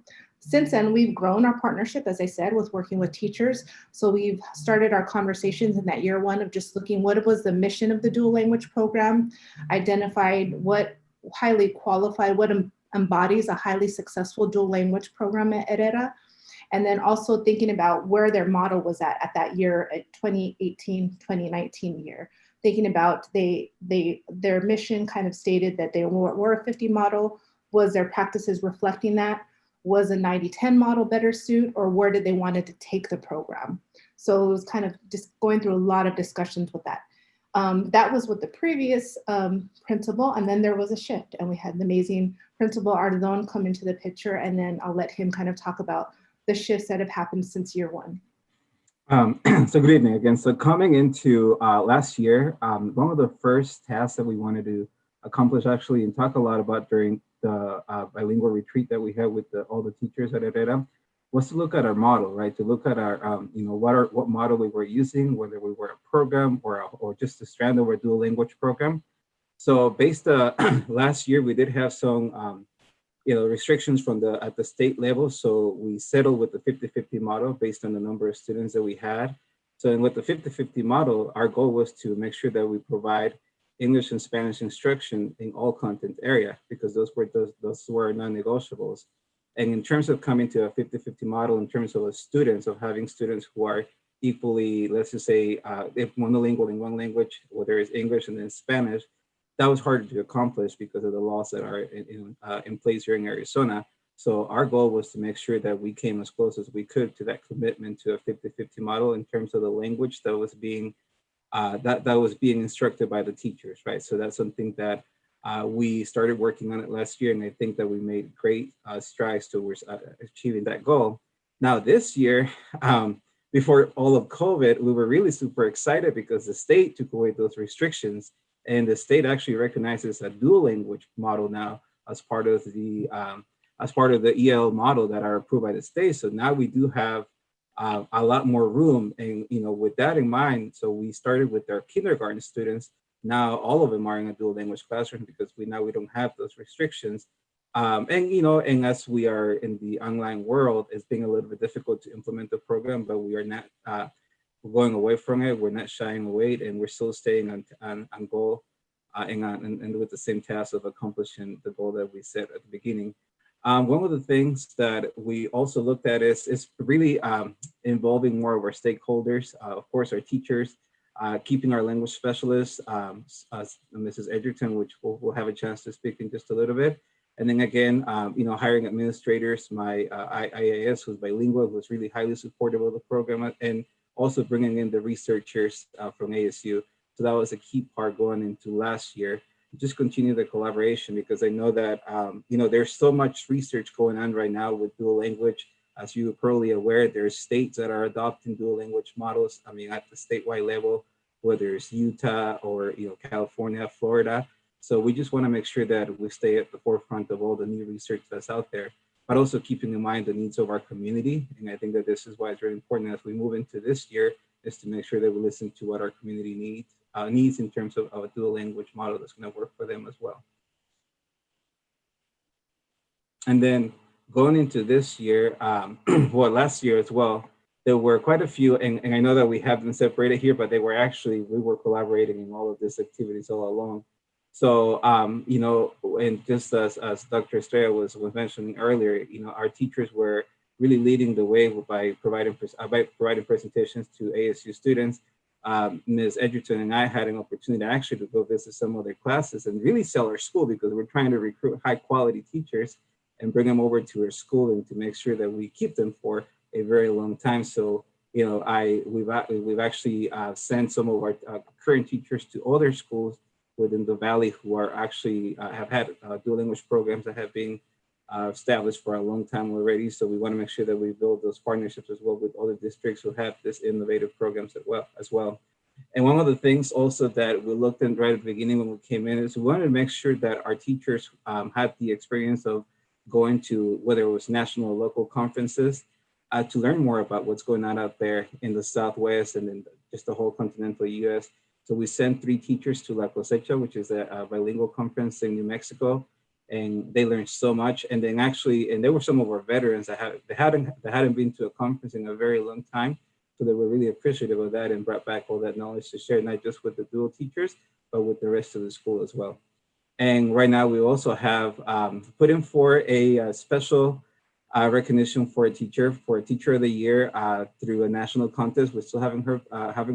Since then, we've grown our partnership, as I said, with working with teachers. So we've started our conversations in that year one of just looking what was the mission of the dual language program, identified what highly qualified, what embodies a highly successful dual language program at Herrera, and then also thinking about where their model was at that year, at 2018, 2019 year. Thinking about their mission kind of stated that they were a 50 model. Was their practices reflecting that? Was a 90-10 model better suit, or where did they wanted to take the program? So it was kind of just going through a lot of discussions with that. That was with the previous principal, and then there was a shift, and we had the amazing Principal Ardon come into the picture, and then I'll let him kind of talk about the shifts that have happened since year one. So good evening again. So coming into last year, one of the first tasks that we wanted to accomplish actually and talk a lot about during the bilingual retreat that we had with all the teachers at Herrera was to look at our model, right? To look at our, what model we were using, whether we were a program or just a strand of our dual language program. So based last year, we did have some, restrictions from at the state level. So we settled with the 50-50 model based on the number of students that we had. So with the 50-50 model, our goal was to make sure that we provide English and Spanish instruction in all content area, because those were non-negotiables. And in terms of coming to a 50-50 model, in terms of students, of having students who are equally, let's just say, if monolingual in one language, whether it's English and then Spanish, that was harder to accomplish because of the laws that are in place here in Arizona. So our goal was to make sure that we came as close as we could to that commitment to a 50-50 model in terms of the language that was being that was being instructed by the teachers, right? So that's something that we started working on it last year, and I think that we made great strides towards achieving that goal. Now this year, before all of COVID, we were really super excited because the state took away those restrictions, and the state actually recognizes a dual language model now as part of the EL model that are approved by the state. So now we do have a lot more room, and with that in mind, so we started with our kindergarten students. Now all of them are in a dual language classroom because we don't have those restrictions. And as we are in the online world, it's being a little bit difficult to implement the program, but we are not going away from it. We're not shying away, and we're still staying on goal and with the same task of accomplishing the goal that we set at the beginning. One of the things that we also looked at is really involving more of our stakeholders, of course, our teachers, keeping our language specialists, Mrs. Edgerton, which we'll have a chance to speak in just a little bit. And then again, hiring administrators, my IAS, who's bilingual, who's really highly supportive of the program, and also bringing in the researchers from ASU. So that was a key part going into last year. Just continue the collaboration, because I know that, there's so much research going on right now with dual language. As you're probably aware, there's states that are adopting dual language models. I mean, at the statewide level, whether it's Utah or, California, Florida. So we just want to make sure that we stay at the forefront of all the new research that's out there, but also keeping in mind the needs of our community. And I think that this is why it's really important as we move into this year, is to make sure that we listen to what our community needs in terms of a dual language model that's going to work for them as well. And then going into this year, last year as well, there were quite a few, and I know that we have them separated here, but we were collaborating in all of these activities all along. So, and just as Dr. Estrella was mentioning earlier, our teachers were really leading the way by providing presentations to ASU students. Ms. Edgerton and I had an opportunity actually to go visit some of their classes and really sell our school, because we're trying to recruit high quality teachers and bring them over to our school and to make sure that we keep them for a very long time. So, you know, we've actually sent some of our current teachers to other schools within the Valley who are actually have had dual language programs that have been established for a long time already. So we want to make sure that we build those partnerships as well with other districts who have this innovative programs as well. And one of the things also that we looked at right at the beginning when we came in is we wanted to make sure that our teachers had the experience of going to, whether it was national or local conferences, to learn more about what's going on out there in the Southwest and in just the whole continental US. So we sent 3 teachers to La Cosecha, which is a bilingual conference in New Mexico, and they learned so much. And then actually, and there were some of our veterans that hadn't been to a conference in a very long time. So they were really appreciative of that and brought back all that knowledge to share, not just with the dual teachers, but with the rest of the school as well. And right now we also have put in for a special recognition for a teacher of the year through a national contest. We still haven't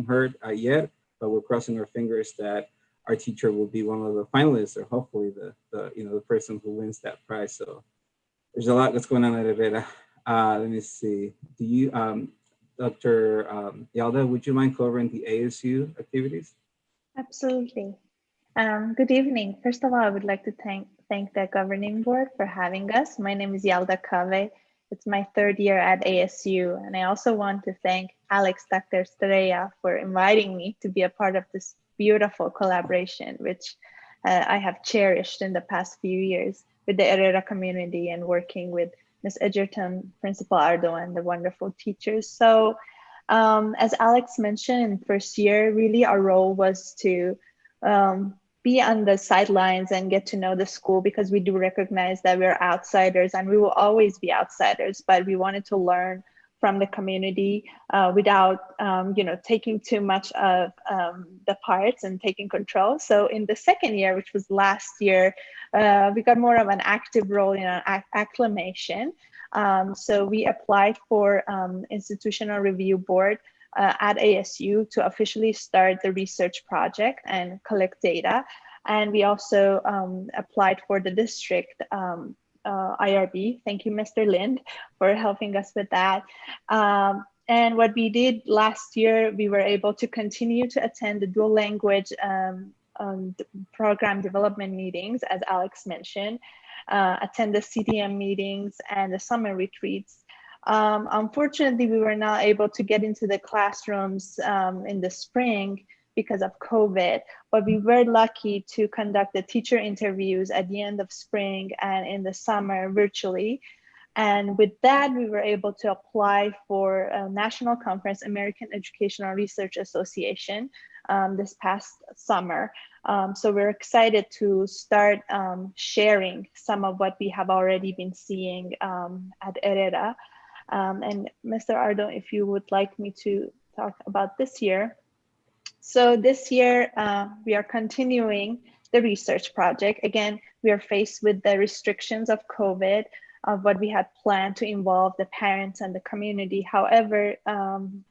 heard yet, but we're crossing our fingers that our teacher will be one of the finalists, or hopefully the person who wins that prize. So there's a lot that's going on at Herrera. Let me see. Do you, Dr. Yalda, would you mind covering the ASU activities? Absolutely. Good evening. First of all, I would like to thank the governing board for having us. My name is Yalda Cave. It's my 3rd year at ASU. And I also want to thank Alex Dr. Estrella for inviting me to be a part of this beautiful collaboration, which I have cherished in the past few years with the Herrera community and working with Ms. Edgerton, Principal Ardo, and the wonderful teachers. So as Alex mentioned, in first year, really our role was to be on the sidelines and get to know the school, because we do recognize that we're outsiders and we will always be outsiders, but we wanted to learn from the community without taking too much of the parts and taking control. So in the 2nd year, which was last year, we got more of an active role in our acclimation. So we applied for institutional review board at ASU to officially start the research project and collect data. And we also applied for the district IRB. Thank you, Mr. Lind, for helping us with that. And what we did last year, we were able to continue to attend the dual language program development meetings, as Alex mentioned, attend the CDM meetings and the summer retreats. Unfortunately, we were not able to get into the classrooms in the spring because of COVID, but we were lucky to conduct the teacher interviews at the end of spring and in the summer virtually. And with that, we were able to apply for a national conference, American Educational Research Association, this past summer. So we're excited to start sharing some of what we have already been seeing at Herrera. And Mr. Ardo, if you would like me to talk about this year. So this year, we are continuing the research project. Again, we are faced with the restrictions of COVID, of what we had planned to involve the parents and the community. However,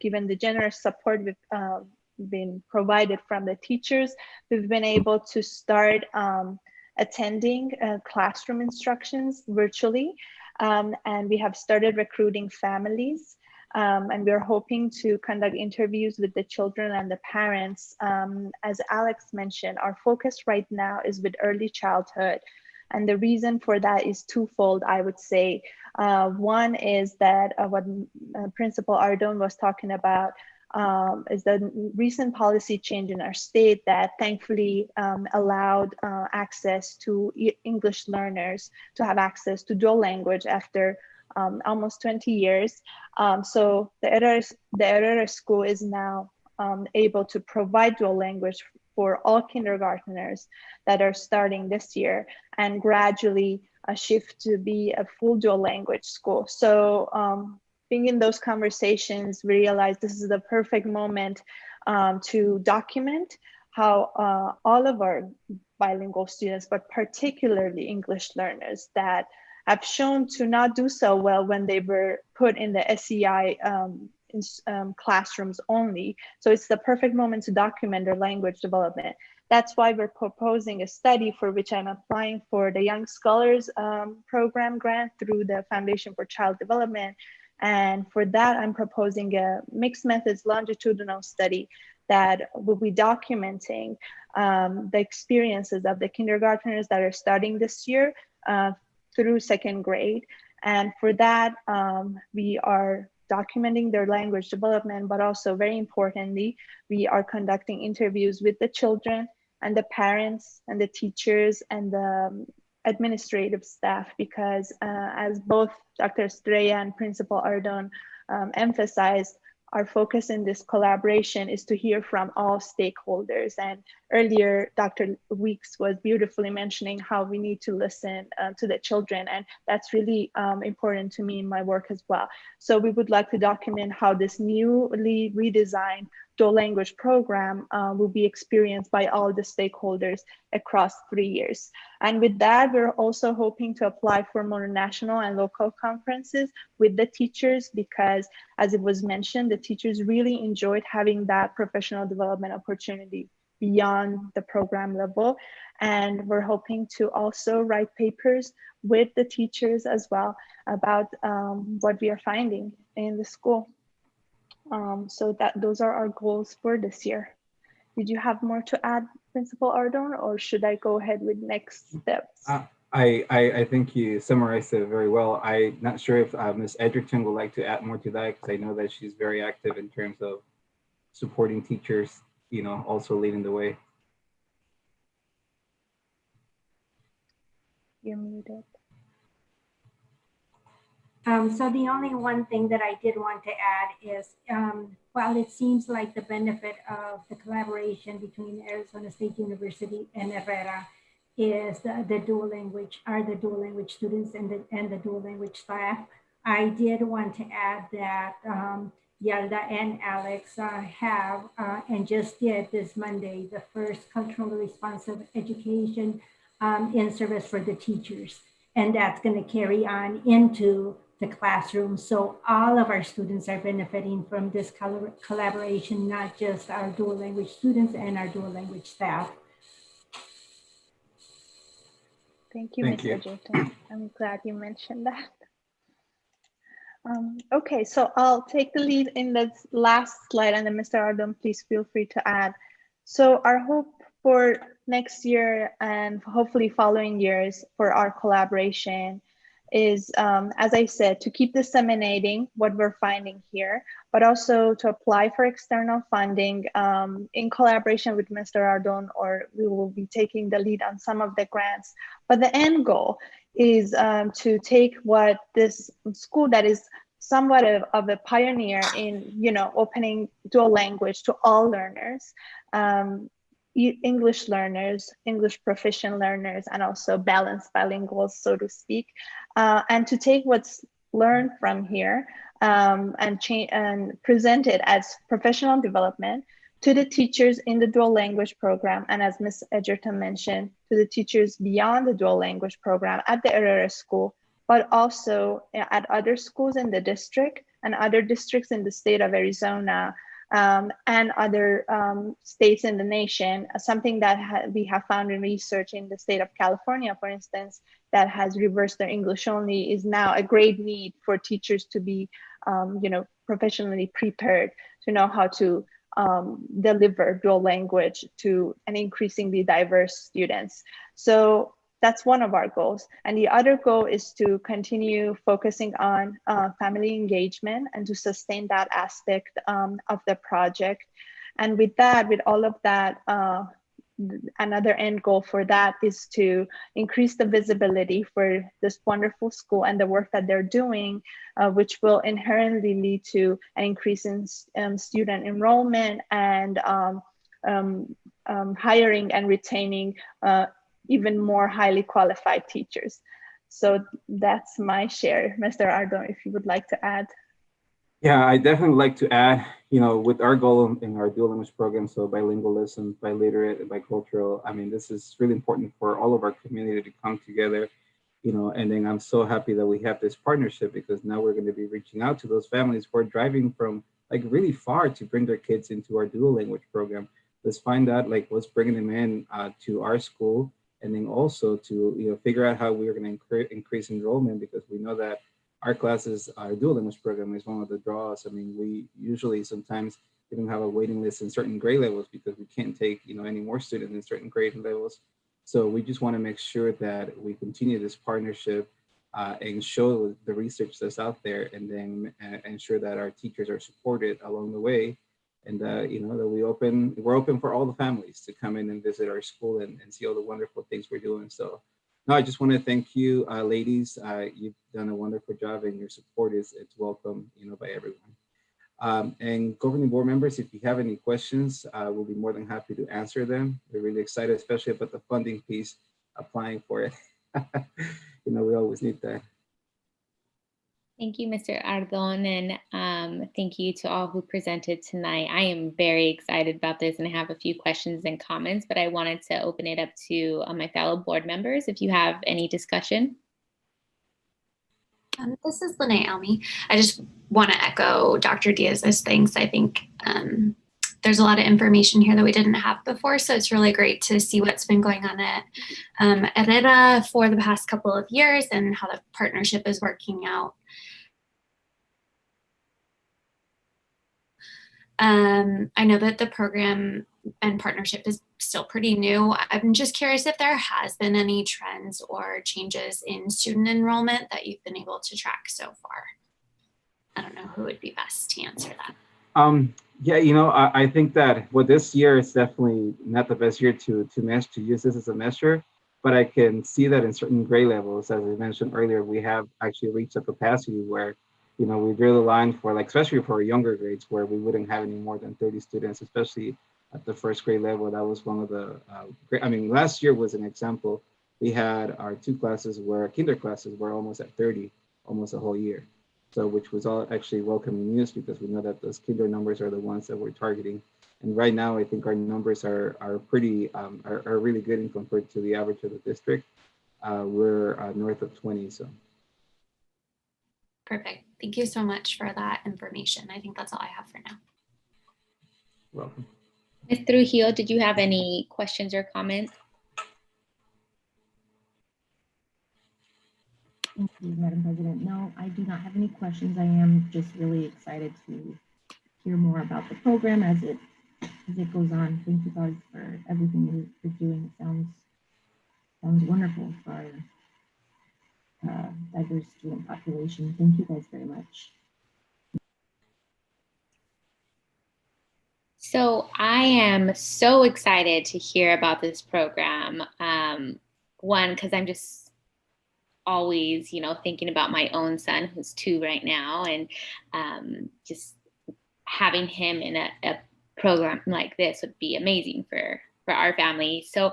given the generous support we've been provided from the teachers, we've been able to start attending classroom instructions virtually. And we have started recruiting families. And we're hoping to conduct interviews with the children and the parents. As Alex mentioned, our focus right now is with early childhood. And the reason for that is twofold, I would say. One is that what Principal Ardon was talking about is the recent policy change in our state that thankfully allowed access to English learners to have access to dual language after almost 20 years. So the Herrera School is now able to provide dual language for all kindergarteners that are starting this year, and gradually a shift to be a full dual language school. So being in those conversations, we realized this is the perfect moment to document how all of our bilingual students, but particularly English learners that have shown to not do so well when they were put in the SEI classrooms only. So it's the perfect moment to document their language development. That's why we're proposing a study for which I'm applying for the Young Scholars Program grant through the Foundation for Child Development. And for that, I'm proposing a mixed methods longitudinal study that will be documenting the experiences of the kindergartners that are starting this year through second grade. And for that, we are documenting their language development, but also very importantly, we are conducting interviews with the children and the parents and the teachers and the administrative staff, because as both Dr. Estrella and Principal Ardon emphasized, our focus in this collaboration is to hear from all stakeholders. And earlier, Dr. Weeks was beautifully mentioning how we need to listen to the children. And that's really important to me in my work as well. So we would like to document how this newly redesigned dual language program will be experienced by all the stakeholders across 3 years. And with that, we're also hoping to apply for more national and local conferences with the teachers, because as it was mentioned, the teachers really enjoyed having that professional development opportunity beyond the program level. And we're hoping to also write papers with the teachers as well about what we are finding in the school. So those are our goals for this year. Did you have more to add, Principal Ardon, or should I go ahead with next steps? I think you summarized it very well. I'm not sure if Ms. Edgerton would like to add more to that, because I know that she's very active in terms of supporting teachers, you know, also leading the way. You're muted. So the only one thing that I did want to add is, while it seems like the benefit of the collaboration between Arizona State University and Herrera is the dual language, the dual language students and the dual language staff, I did want to add that Yalda and Alex have and just did this Monday the first culturally responsive education in service for the teachers. And that's going to carry on into the classroom. So all of our students are benefiting from this collaboration, not just our dual language students and our dual language staff. Thank you, Ms. Edgerton. I'm glad you mentioned that. Okay, so I'll take the lead in the last slide, and then Mr. Ardon, please feel free to add. So our hope for next year and hopefully following years for our collaboration is, as I said, to keep disseminating what we're finding here, but also to apply for external funding in collaboration with Mr. Ardon, or we will be taking the lead on some of the grants. But the end goal is to take what this school that is somewhat of a pioneer in, you know, opening dual language to all learners, English learners, English proficient learners, and also balanced bilinguals, so to speak, and to take what's learned from here and present it as professional development to the teachers in the dual language program, and as Ms. Edgerton mentioned, to the teachers beyond the dual language program at the Herrera School, but also at other schools in the district and other districts in the state of Arizona, and other states in the nation. Something that we have found in research in the state of California, for instance, that has reversed their English only, is now a great need for teachers to be, you know, professionally prepared to know how to deliver dual language to an increasingly diverse students. So that's one of our goals. And the other goal is to continue focusing on family engagement and to sustain that aspect of the project. And with that, with all of that, another end goal for that is to increase the visibility for this wonderful school and the work that they're doing, which will inherently lead to an increase in student enrollment and hiring and retaining even more highly qualified teachers. So that's my share. Mr. Ardon, if you would like to add. Yeah, I definitely like to add, you know, with our goal in our dual language program, so bilingualism, biliterate, and bicultural, I mean, this is really important for all of our community to come together, you know, and then I'm so happy that we have this partnership, because now we're going to be reaching out to those families who are driving from like really far to bring their kids into our dual language program. Let's find out like what's bringing them in to our school, and then also to figure out how we're going to increase enrollment, because we know that our classes, our dual language program is one of the draws. I mean, we usually sometimes even have a waiting list in certain grade levels because we can't take any more students in certain grade levels. So we just want to make sure that we continue this partnership and show the research that's out there, and then ensure that our teachers are supported along the way, and that we're open for all the families to come in and visit our school and see all the wonderful things we're doing. So no, I just want to thank you, ladies. You've done a wonderful job, and your support it's welcome, by everyone. And governing board members, if you have any questions, we'll be more than happy to answer them. We're really excited, especially about the funding piece, applying for it. We always need that. Thank you, Mr. Ardon, and thank you to all who presented tonight. I am very excited about this, and I have a few questions and comments, but I wanted to open it up to my fellow board members if you have any discussion. This is Lene Almy. I just want to echo Dr. Diaz's thanks. I think there's a lot of information here that we didn't have before, so it's really great to see what's been going on at Herrera for the past couple of years and how the partnership is working out. I know that the program and partnership is still pretty new. I'm just curious if there has been any trends or changes in student enrollment that you've been able to track so far. I don't know who would be best to answer that. Yeah, I think that this year is definitely not the best year to use this as a measure, but I can see that in certain grade levels, as I mentioned earlier, we have actually reached a capacity where we drew the line for especially for younger grades, where we wouldn't have any more than 30 students, especially at the first grade level. That was one of the, last year was an example. We had our two classes where kinder classes were almost at 30, almost a whole year. So which was all actually welcoming news, because we know that those kinder numbers are the ones that we're targeting. And right now, I think our numbers are pretty, are really good in compared to the average of the district. We're north of 20, so. Perfect. Thank you so much for that information. I think that's all I have for now. Welcome. Ms. Trujillo, did you have any questions or comments? Thank you, Madam President. No, I do not have any questions. I am just really excited to hear more about the program as it goes on. Thank you guys for everything you're doing. It sounds wonderful for our diverse student population. Thank you guys very much. So I am so excited to hear about this program. One, because I'm just always, thinking about my own son who's 2 right now, and just having him in a program like this would be amazing for our family. So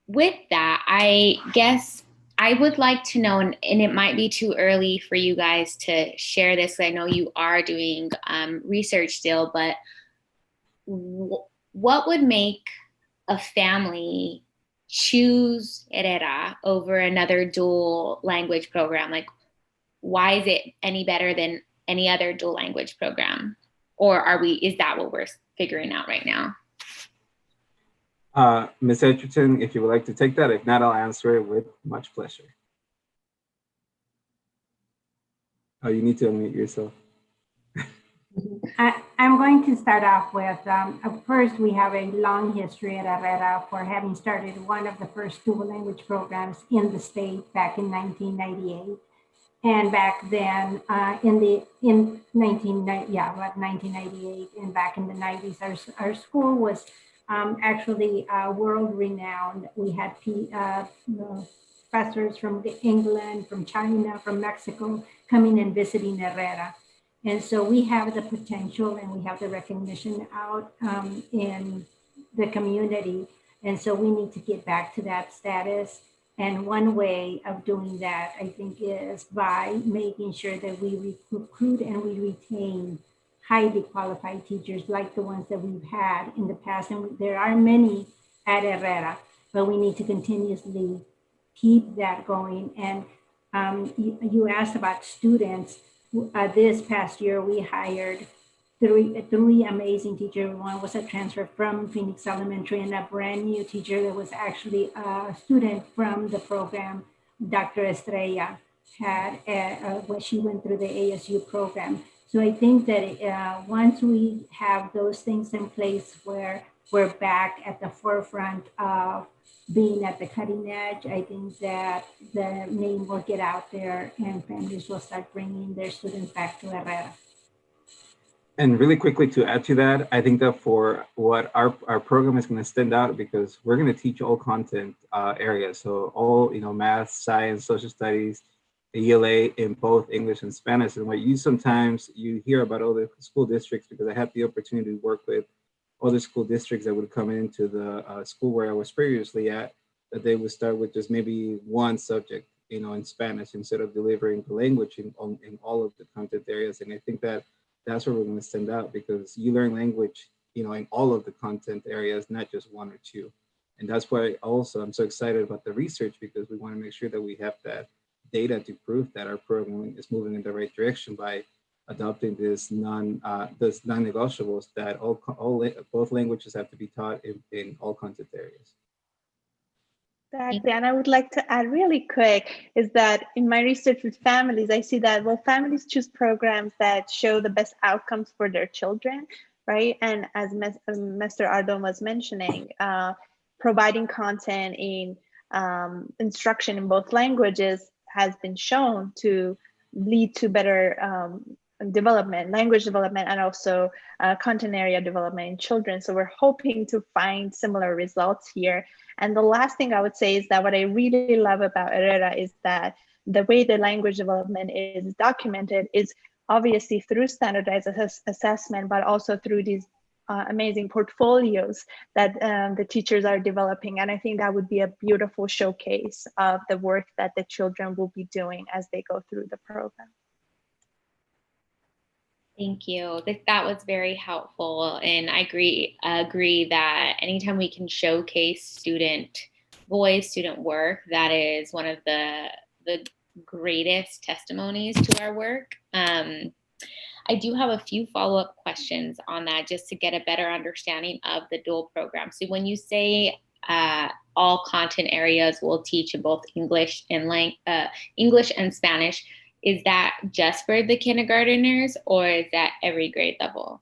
with that, I guess I would like to know, and it might be too early for you guys to share this, I know you are doing research still, but what would make a family choose Herrera over another dual language program? Like, why is it any better than any other dual language program? Or is that what we're figuring out right now? Ms. Edgerton, if you would like to take that. If not, I'll answer it with much pleasure. Oh, you need to unmute yourself. I'm going to start off with, first, we have a long history at Herrera for having started one of the first dual language programs in the state back in 1998. And back then, in 1998, and back in the 90s, our school was actually world renowned. We had professors from England, from China, from Mexico coming and visiting Herrera. And so we have the potential and we have the recognition out in the community. And so we need to get back to that status. And one way of doing that, I think, is by making sure that we recruit and we retain highly qualified teachers like the ones that we've had in the past. And there are many at Herrera, but we need to continuously keep that going. And you asked about students. This past year, we hired three amazing teachers. One was a transfer from Phoenix Elementary, and a brand new teacher that was actually a student from the program, Dr. Estrella, had when she went through the ASU program. So I think that once we have those things in place where we're back at the forefront of being at the cutting edge, I think that the name will get out there and families will start bringing their students back to Herrera. And really quickly to add to that, I think that for what our program is going to stand out because we're going to teach all content areas. So all, math, science, social studies, ELA in both English and Spanish. And what you hear about all the school districts, because I had the opportunity to work with other school districts that would come into the school where I was previously at, that they would start with just maybe one subject, in Spanish instead of delivering the language in all of the content areas. And I think that that's where we're going to stand out because you learn language, in all of the content areas, not just one or two. And that's why also I'm so excited about the research because we want to make sure that we have that data to prove that our program is moving in the right direction by adopting this non-negotiables that both languages have to be taught in all content areas. Exactly. And I would like to add really quick is that in my research with families, I see that, families choose programs that show the best outcomes for their children, right? And as Mr. Ardon was mentioning, providing content in instruction in both languages has been shown to lead to better development, language development, and also content area development in children. So we're hoping to find similar results here. And the last thing I would say is that what I really love about Herrera is that the way the language development is documented is obviously through standardized assessment, but also through these amazing portfolios that the teachers are developing. And I think that would be a beautiful showcase of the work that the children will be doing as they go through the program. Thank you. That was very helpful. And I agree that anytime we can showcase student voice, student work, that is one of the greatest testimonies to our work. I do have a few follow-up questions on that just to get a better understanding of the dual program. So when you say all content areas will teach in both English and Spanish, is that just for the kindergarteners or is that every grade level?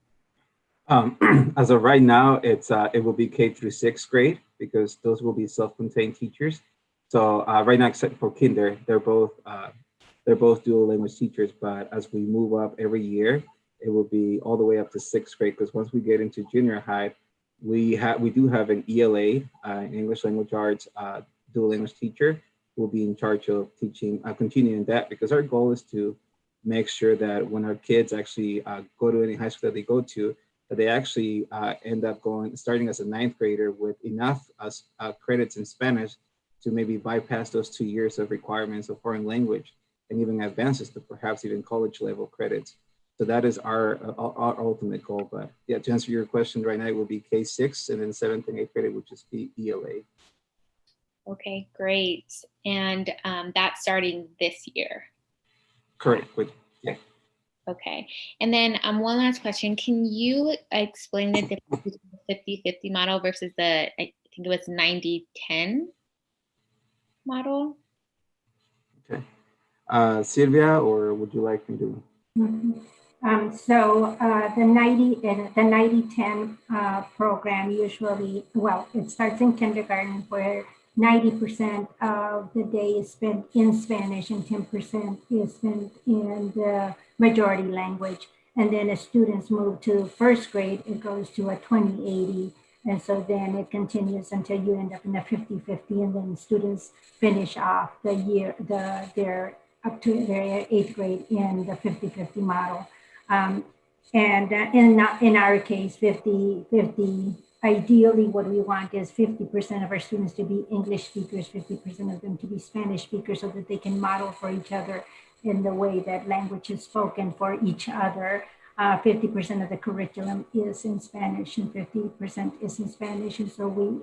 As of right now, it will be K through 6th grade because those will be self-contained teachers. So right now, except for kinder, they're both dual language teachers. But as we move up every year, it will be all the way up to 6th grade because once we get into junior high, we do have an ELA, English Language Arts dual language teacher will be in charge of teaching, continuing that because our goal is to make sure that when our kids actually go to any high school that they go to, that they actually end up starting as a 9th grader with enough credits in Spanish to maybe bypass those 2 years of requirements of foreign language and even advances to perhaps even college level credits. So that is our ultimate goal. But yeah, to answer your question right now, it will be K6 and then 7th and 8th grade, which is the ELA. Okay, great. And that's starting this year. Correct. Yeah. Okay. And then one last question. Can you explain the difference between the 50-50 model versus the, I think it was 90-10 model? Okay. Sylvia, or would you like me to? Mm-hmm. So the 90-10 program usually, well, it starts in kindergarten where 90% of the day is spent in Spanish and 10% is spent in the majority language. And then as students move to 1st grade, it goes to a 20-80. And so then it continues until you end up in a 50-50, and then students finish off the year, their up to their 8th grade in the 50-50 model. And in our case, 50-50, ideally what we want is 50% of our students to be English speakers, 50% of them to be Spanish speakers so that they can model for each other in the way that language is spoken for each other. 50% of the curriculum is in Spanish and 50% is in Spanish. And so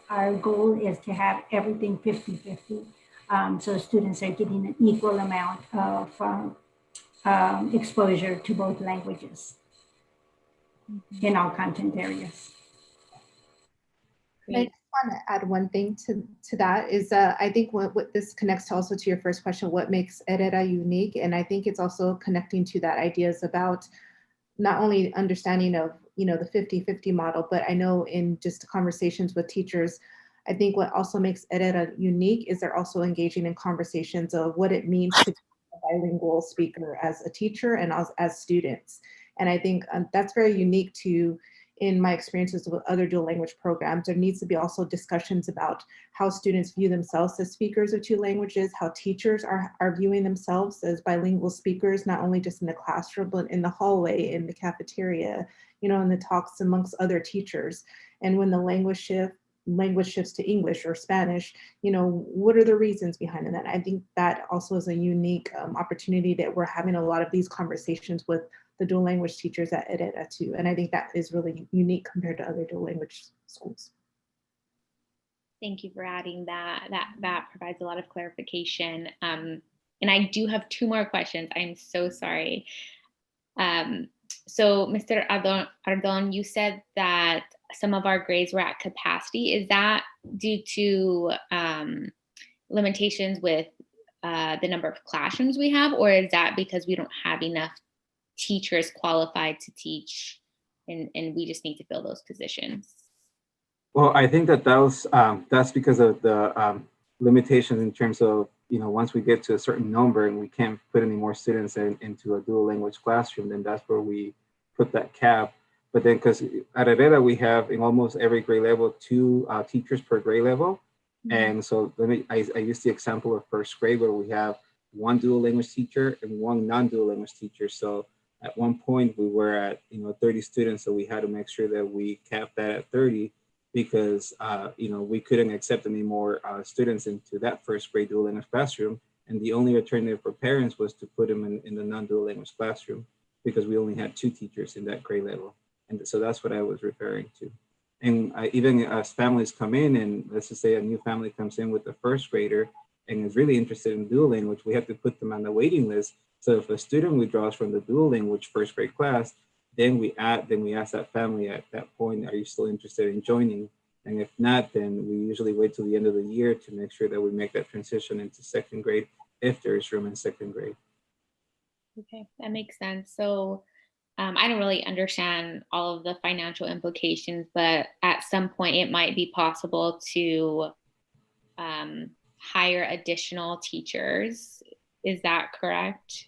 our goal is to have everything 50-50. So students are getting an equal amount of exposure to both languages. in all content areas. I just want to add one thing to that is I think what this connects to also to your first question, what makes Herrera unique? And I think it's also connecting to that ideas about not only understanding of, you know, the 50-50 model, but I know in just conversations with teachers, I think what also makes Herrera unique is they're also engaging in conversations of what it means to be a bilingual speaker as a teacher and as students. And I think that's very unique to, in my experiences with other dual language programs, there needs to be also discussions about how students view themselves as speakers of two languages, how teachers are viewing themselves as bilingual speakers, not only just in the classroom, but in the hallway, in the cafeteria, you know, in the talks amongst other teachers. And when the language shifts to English or Spanish, you know, what are the reasons behind that? I think that also is a unique opportunity that we're having a lot of these conversations with the dual language teachers at Herrera too. And I think that is really unique compared to other dual language schools. Thank you for adding that. That provides a lot of clarification. And I do have two more questions. I'm so sorry. So Mr. Ardon, you said that some of our grades were at capacity. Is that due to limitations with the number of classrooms we have, or is that because we don't have enough teachers qualified to teach and we just need to fill those positions? Well, I think that's because of the limitations in terms of, you know, once we get to a certain number and we can't put any more students into a dual language classroom, then that's where we put that cap. But then, because at Herrera, we have in almost every grade level 2 teachers per grade level. Mm-hmm. And so I use the example of first grade where we have 1 dual language teacher and 1 non-dual language teacher. So at one point we were at, you know, 30 students. So we had to make sure that we capped that at 30 because, you know, we couldn't accept any more students into that first grade dual language classroom. And the only alternative for parents was to put them in the non-dual language classroom because we only had 2 teachers in that grade level. And so that's what I was referring to. And even as families come in, and let's just say a new family comes in with a first grader and is really interested in dual language, we have to put them on the waiting list. So if a student withdraws from the dual language first grade class, then we ask that family at that point, are you still interested in joining? And if not, then we usually wait till the end of the year to make sure that we make that transition into second grade if there is room in second grade. Okay, that makes sense. So I don't really understand all of the financial implications, but at some point it might be possible to hire additional teachers. Is that correct?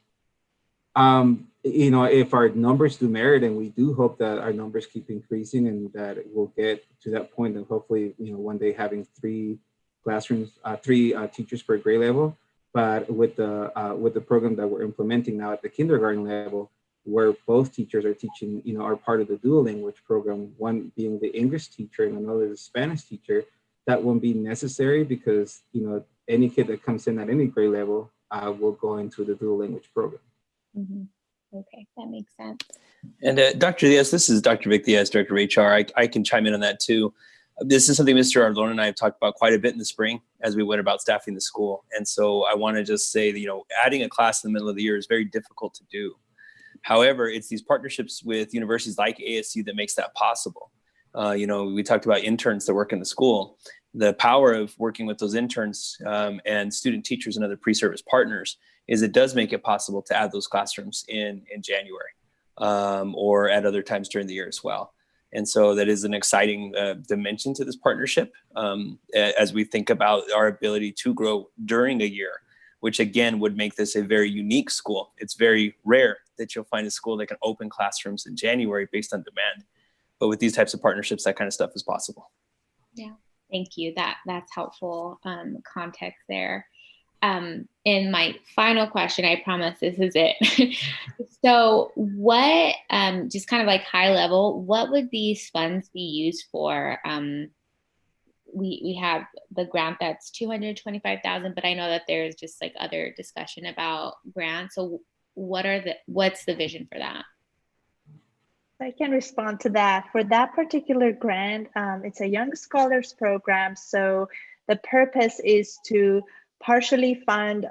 You know, if our numbers do merit, and we do hope that our numbers keep increasing and that it will get to that point and hopefully, you know, one day having 3 classrooms, 3 teachers per grade level. But with the program that we're implementing now at the kindergarten level, where both teachers are teaching, you know, are part of the dual language program, one being the English teacher and another the Spanish teacher, that won't be necessary because, you know, any kid that comes in at any grade level will go into the dual language program. Mm-hmm. Okay, that makes sense. And Dr. Diaz, this is Dr. Vic Diaz, Director of HR. I can chime in on that too. This is something Mr. Ardon and I have talked about quite a bit in the spring as we went about staffing the school. And so I want to just say that, you know, adding a class in the middle of the year is very difficult to do. However, it's these partnerships with universities like ASU that makes that possible. You know, we talked about interns that work in the school. The power of working with those interns and student teachers and other pre-service partners is it does make it possible to add those classrooms in January or at other times during the year as well. And so that is an exciting dimension to this partnership as we think about our ability to grow during a year, which again would make this a very unique school. It's very rare that you'll find a school that can open classrooms in January based on demand. But with these types of partnerships, that kind of stuff is possible. Yeah, thank you. That's helpful context there. And my final question, I promise this is it. So what, just kind of like high level, what would these funds be used for? We have the grant that's $225,000, but I know that there's just like other discussion about grants. So what's the vision for that? I can respond to that. For that particular grant, it's a Young Scholars Program. So the purpose is to partially fund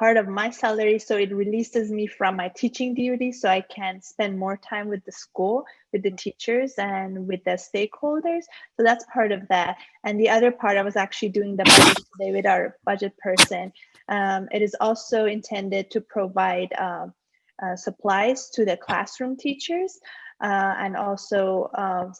part of my salary. So it releases me from my teaching duty so I can spend more time with the school, with the teachers and with the stakeholders. So that's part of that. And the other part, I was actually doing the budget today with our budget person. It is also intended to provide supplies to the classroom teachers. And also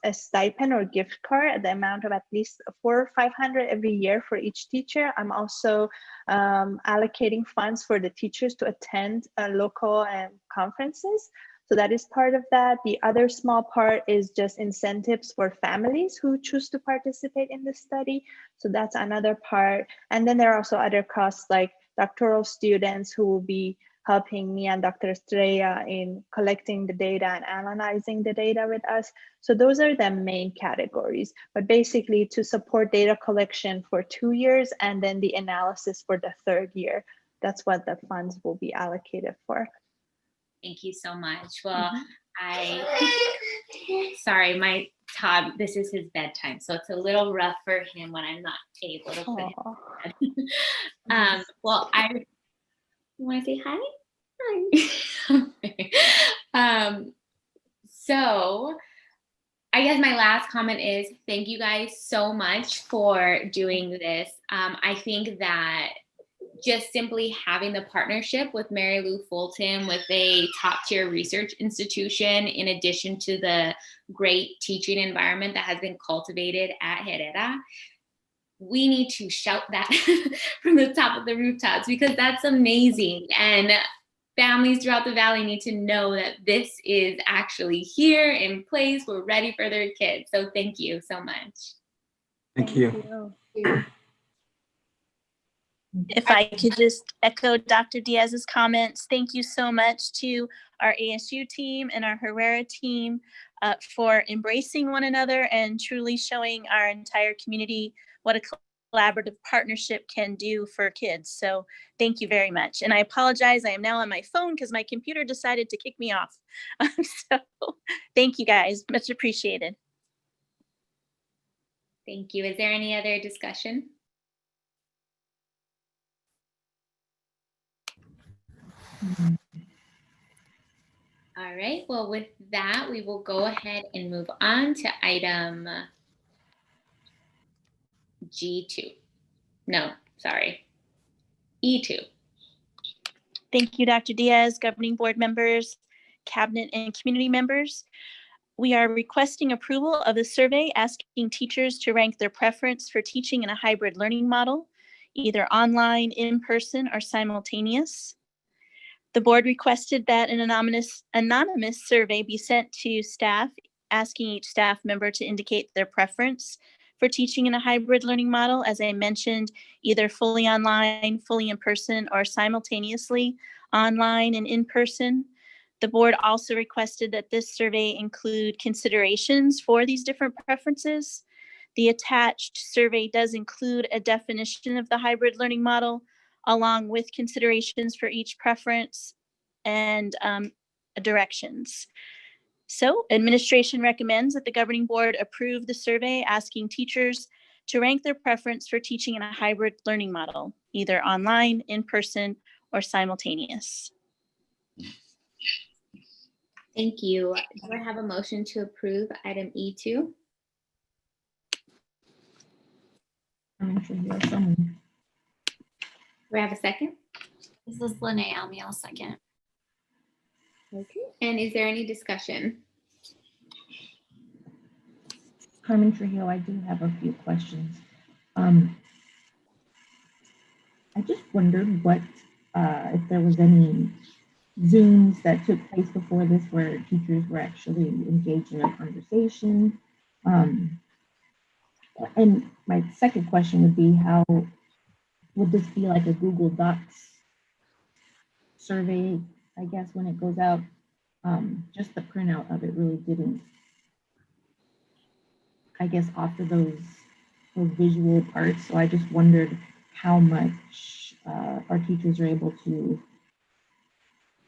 a stipend or gift card at the amount of at least $400 or $500 every year for each teacher. I'm also allocating funds for the teachers to attend local conferences. So that is part of that. The other small part is just incentives for families who choose to participate in the study. So that's another part. And then there are also other costs like doctoral students who will be helping me and Dr. Estrella in collecting the data and analyzing the data with us. So those are the main categories, but basically to support data collection for 2 years and then the analysis for the 3rd year. That's what the funds will be allocated for. Thank you so much. Well, sorry, my Todd, this is his bedtime, so it's a little rough for him when I'm not able to put him to bed. Well, you want to say hi? Hi. So I guess my last comment is thank you guys so much for doing this. I think that just simply having the partnership with Mary Lou Fulton with a top-tier research institution, in addition to the great teaching environment that has been cultivated at Herrera, we need to shout that from the top of the rooftops because that's amazing. And families throughout the valley need to know that this is actually here in place. We're ready for their kids. So thank you so much. Thank you. If I could just echo Dr. Diaz's comments, thank you so much to our ASU team and our Herrera team for embracing one another and truly showing our entire community what a collaborative partnership can do for kids. So thank you very much. And I apologize, I am now on my phone because my computer decided to kick me off. So thank you guys, much appreciated. Thank you. Is there any other discussion? All right, well, with that, we will go ahead and move on to item G2. No, sorry, E2. Thank you, Dr. Diaz, governing board members, cabinet and community members. We are requesting approval of the survey asking teachers to rank their preference for teaching in a hybrid learning model, either online, in person, or simultaneous. The board requested that an anonymous survey be sent to staff, asking each staff member to indicate their preference for teaching in a hybrid learning model, as I mentioned, either fully online, fully in person, or simultaneously online and in person. The board also requested that this survey include considerations for these different preferences. The attached survey does include a definition of the hybrid learning model, along with considerations for each preference and directions. So administration recommends that the governing board approve the survey asking teachers to rank their preference for teaching in a hybrid learning model, either online, in person, or simultaneous. Thank you. Do I have a motion to approve item E2? Do I have a second? This is Lene Almiel, second. Okay. And is there any discussion? Carmen Trujillo, I do have a few questions. I just wondered what, if there was any Zooms that took place before this where teachers were actually engaged in a conversation. And my second question would be, how would this be like a Google Docs survey, I guess, when it goes out? Just the printout of it really didn't, I guess, offer those visual parts. So I just wondered how much our teachers are able to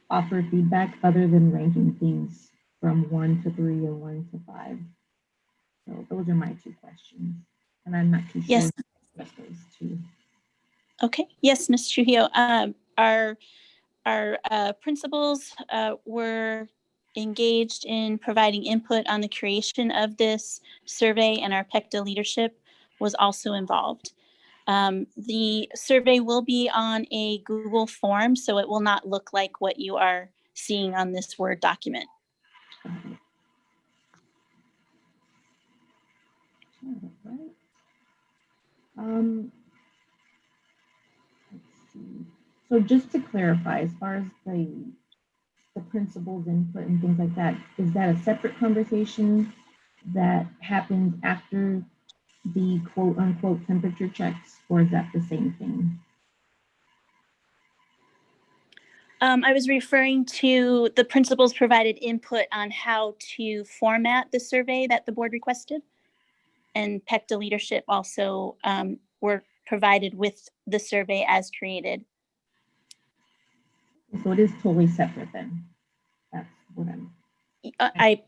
offer feedback other than ranking things from 1 to 3 and 1 to 5. So those are my two questions. And I'm not too sure Yes. what those two. Okay, yes, Ms. Trujillo. our principals were engaged in providing input on the creation of this survey, and our PECTA leadership was also involved. The survey will be on a Google form, so it will not look like what you are seeing on this Word document. Let's see. So just to clarify, as far as the principal's input and things like that, is that a separate conversation that happens after the quote unquote temperature checks, or is that the same thing? I was referring to the principals provided input on how to format the survey that the board requested. And PECTA leadership also were provided with the survey as created. So it is totally separate then. That's what I'm.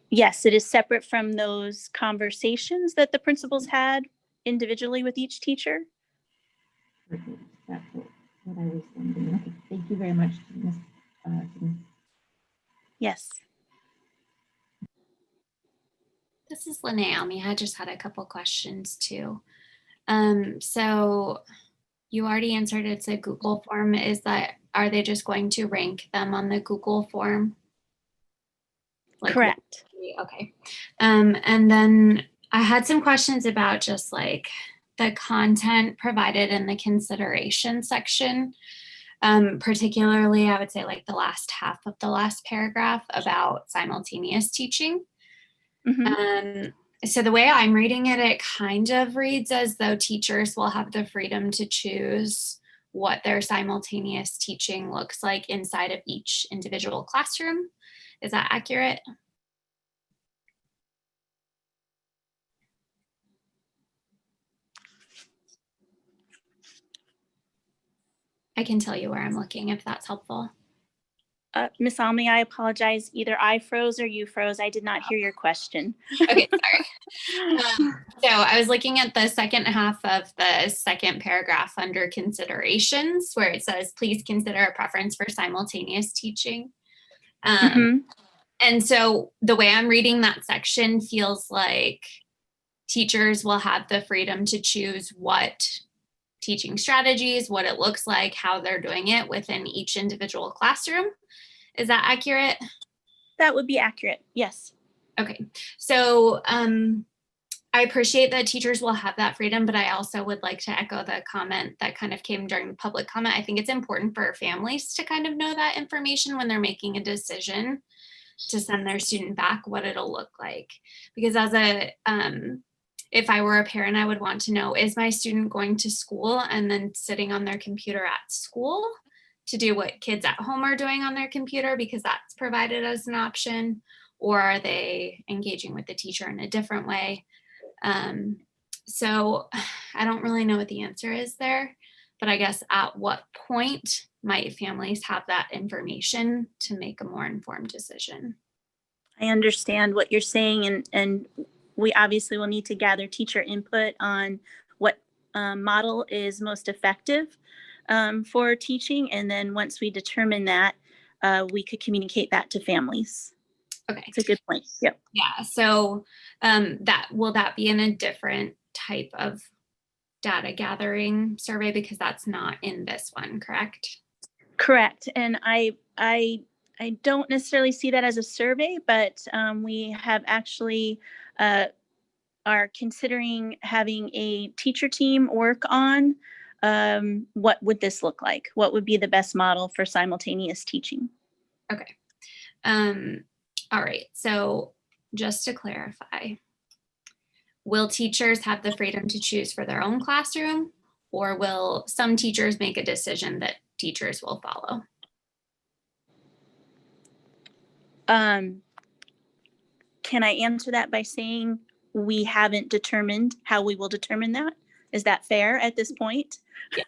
Yes, it is separate from those conversations that the principals had individually with each teacher. Perfect. That's what I was wondering. Okay, thank you very much, Ms. Yes. This is Linnea. I just had a couple questions too. So you already answered it's a Google form. Are they just going to rank them on the Google form? Correct. Okay. And then I had some questions about just like the content provided in the consideration section. Particularly, I would say like the last half of the last paragraph about simultaneous teaching. So the way I'm reading it, it kind of reads as though teachers will have the freedom to choose what their simultaneous teaching looks like inside of each individual classroom. Is that accurate? I can tell you where I'm looking if that's helpful. Ms. Almy, I apologize. Either I froze or you froze. I did not hear your question. Okay, sorry. So I was looking at the second half of the second paragraph under considerations, where it says, please consider a preference for simultaneous teaching. And so the way I'm reading that section feels like teachers will have the freedom to choose what teaching strategies, what it looks like, how they're doing it within each individual classroom. Is that accurate? That would be accurate, yes. Okay, so I appreciate that teachers will have that freedom, but I also would like to echo the comment that kind of came during the public comment. I think it's important for families to kind of know that information when they're making a decision to send their student back, what it'll look like. Because as if I were a parent, I would want to know, is my student going to school and then sitting on their computer at school to do what kids at home are doing on their computer because that's provided as an option, or are they engaging with the teacher in a different way? So I don't really know what the answer is there, but I guess at what point might families have that information to make a more informed decision? I understand what you're saying, and we obviously will need to gather teacher input on what model is most effective for teaching. And then once we determine that, we could communicate that to families. Okay. It's a good point. Yep. Yeah. So will that be in a different type of data gathering survey, because that's not in this one, correct? Correct. And I don't necessarily see that as a survey, but we have actually are considering having a teacher team work on what would this look like? What would be the best model for simultaneous teaching? Okay. All right. So just to clarify, will teachers have the freedom to choose for their own classroom, or will some teachers make a decision that teachers will follow? Can I answer that by saying we haven't determined how we will determine that? Is that fair at this point? Yeah.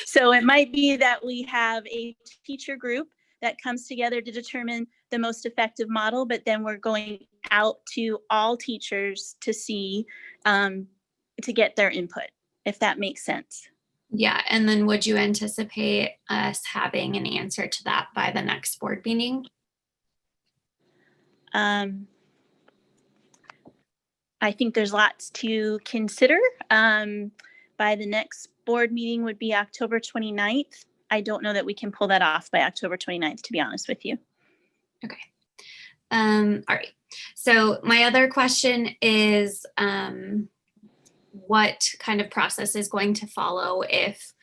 So it might be that we have a teacher group that comes together to determine the most effective model, but then we're going out to all teachers to see, to get their input, if that makes sense. Yeah, and then would you anticipate us having an answer to that by the next board meeting? I think there's lots to consider. By the next board meeting would be October 29th. I don't know that we can pull that off by October 29th, to be honest with you. Okay. All right. So my other question is, what kind of process is going to follow if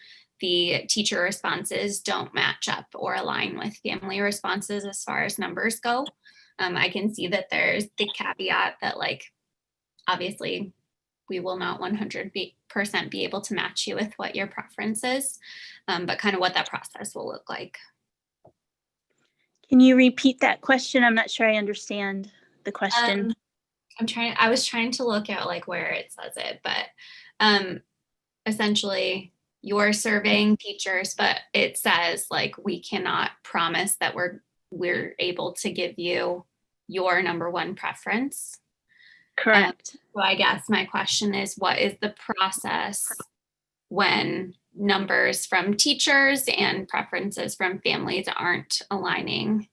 the teacher responses don't match up or align with family responses as far as numbers go? I can see that there's the caveat that, like, obviously we will not 100% be able to match you with what your preference is, but kind of what that process will look like. Can you repeat that question? I'm not sure I understand the question. I was trying to look at like where it says it, but essentially you're surveying teachers, but it says like we cannot promise that we're able to give you your number one preference. Correct. So I guess my question is, what is the process when numbers from teachers and preferences from families aren't aligning?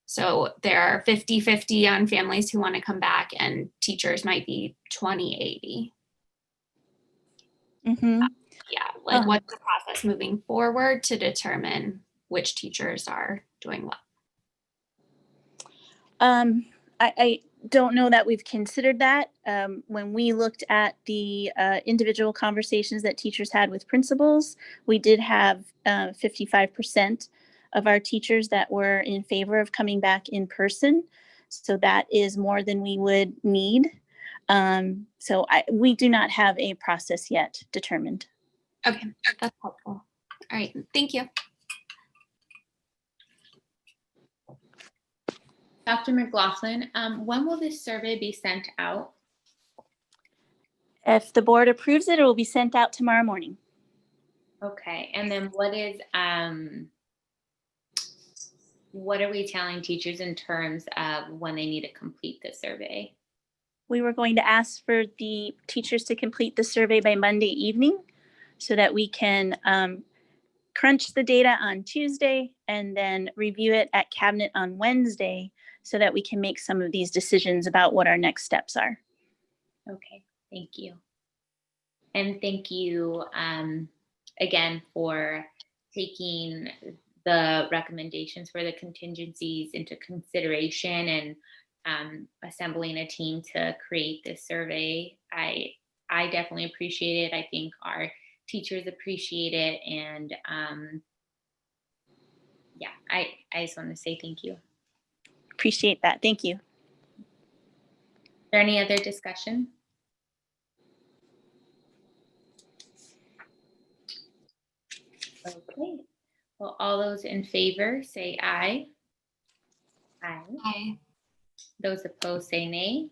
So there are 50-50 on families who want to come back, and teachers might be 20-80. Mm-hmm. Yeah, like what's the process moving forward to determine which teachers are doing what? I don't know that we've considered that. When we looked at the individual conversations that teachers had with principals, we did have 55% of our teachers that were in favor of coming back in person. So that is more than we would need. So we do not have a process yet determined. Okay, that's helpful. All right, thank you. Dr. McLaughlin, when will this survey be sent out? If the board approves it, it will be sent out tomorrow morning. Okay, and then what are we telling teachers in terms of when they need to complete the survey? We were going to ask for the teachers to complete the survey by Monday evening so that we can crunch the data on Tuesday and then review it at cabinet on Wednesday so that we can make some of these decisions about what our next steps are. Okay, thank you. And thank you again for taking the recommendations for the contingencies into consideration and assembling a team to create this survey. I definitely appreciate it. I think our teachers appreciate it. And yeah, I just want to say thank you. Appreciate that. Thank you. Is there any other discussion? Okay. Well, all those in favor say aye. Aye. Aye. Those opposed say nay.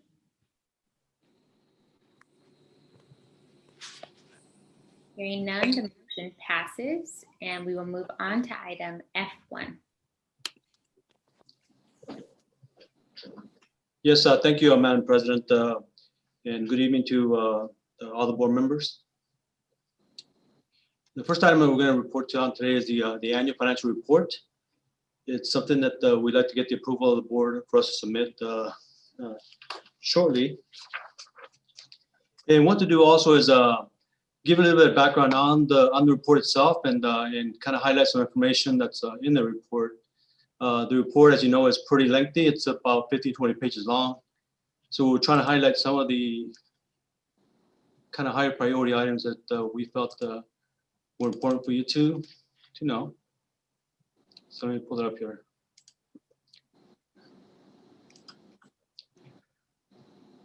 Hearing none, the motion passes, and we will move on to item F1. Yes, thank you, Madam President, and good evening to all the board members. The first item that we're going to report on today is the annual financial report. It's something that we'd like to get the approval of the board for us to submit shortly. And what to do also is give a little bit of background on the report itself and kind of highlight some information that's in the report. The report, as you know, is pretty lengthy. It's about 50-20 pages long. So we're trying to highlight some of the kind of higher priority items that we felt were important for you to know. So let me pull it up here.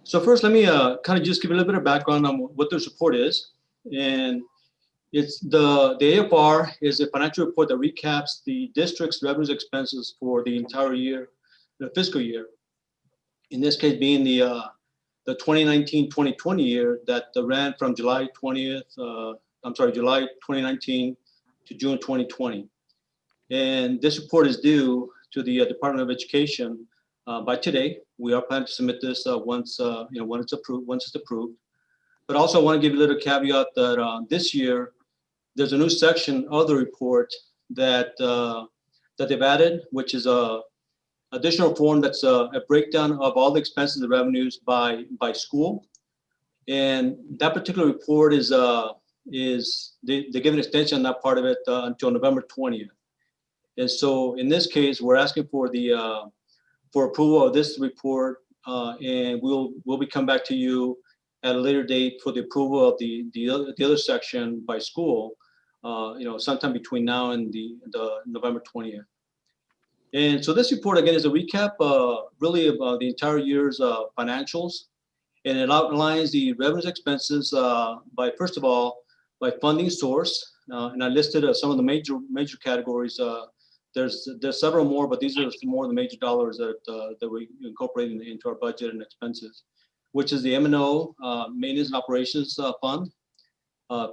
So first, let me kind of just give a little bit of background on what this report is. And it's the AFR is a financial report that recaps the district's revenues and expenses for the entire year, the fiscal year. In this case, being the 2019-2020 year that ran from July 2019 to June 2020. And this report is due to the Department of Education by today. We are planning to submit this once it's approved. But also, I want to give a little caveat that this year there's a new section of the report that that they've added, which is a additional form that's a breakdown of all the expenses and revenues by school. And that particular report is they give an extension on that part of it until November 20th. And so in this case, we're asking for the for approval of this report, and we'll be coming back to you at a later date for the approval of the other section by school, sometime between now and the November 20th. And so this report again is a recap, really about the entire year's financials, and it outlines the revenues expenses by, first of all, by funding source, and I listed some of the major categories. There's several more, but these are some more of the major dollars that we incorporate into our budget and expenses, which is the M&O, Maintenance and Operations Fund,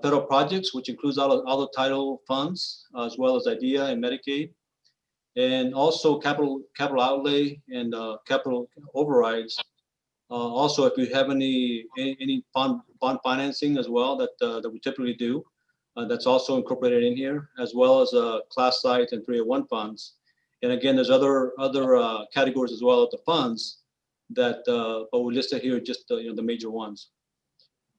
federal projects, which includes all the title funds, as well as IDEA and Medicaid, and also capital outlay and capital overrides. Also, if you have any bond financing as well that we typically do, that's also incorporated in here, as well as class site and 301 funds. And again, there's other categories as well of the funds that, but we listed here just the major ones.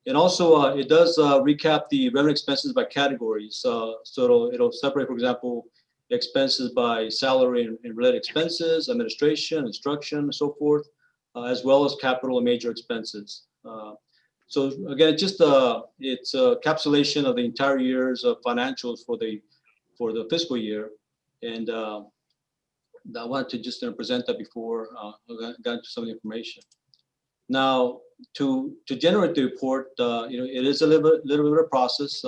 And also, it does recap the revenue expenses by categories. So it'll separate, for example, expenses by salary and related expenses, administration, instruction, and so forth, as well as capital and major expenses. So again, it's a encapsulation of the entire year's financials for the fiscal year, and I wanted to just present that before I got into some of the information. Now, to generate the report, it is a little bit of a process,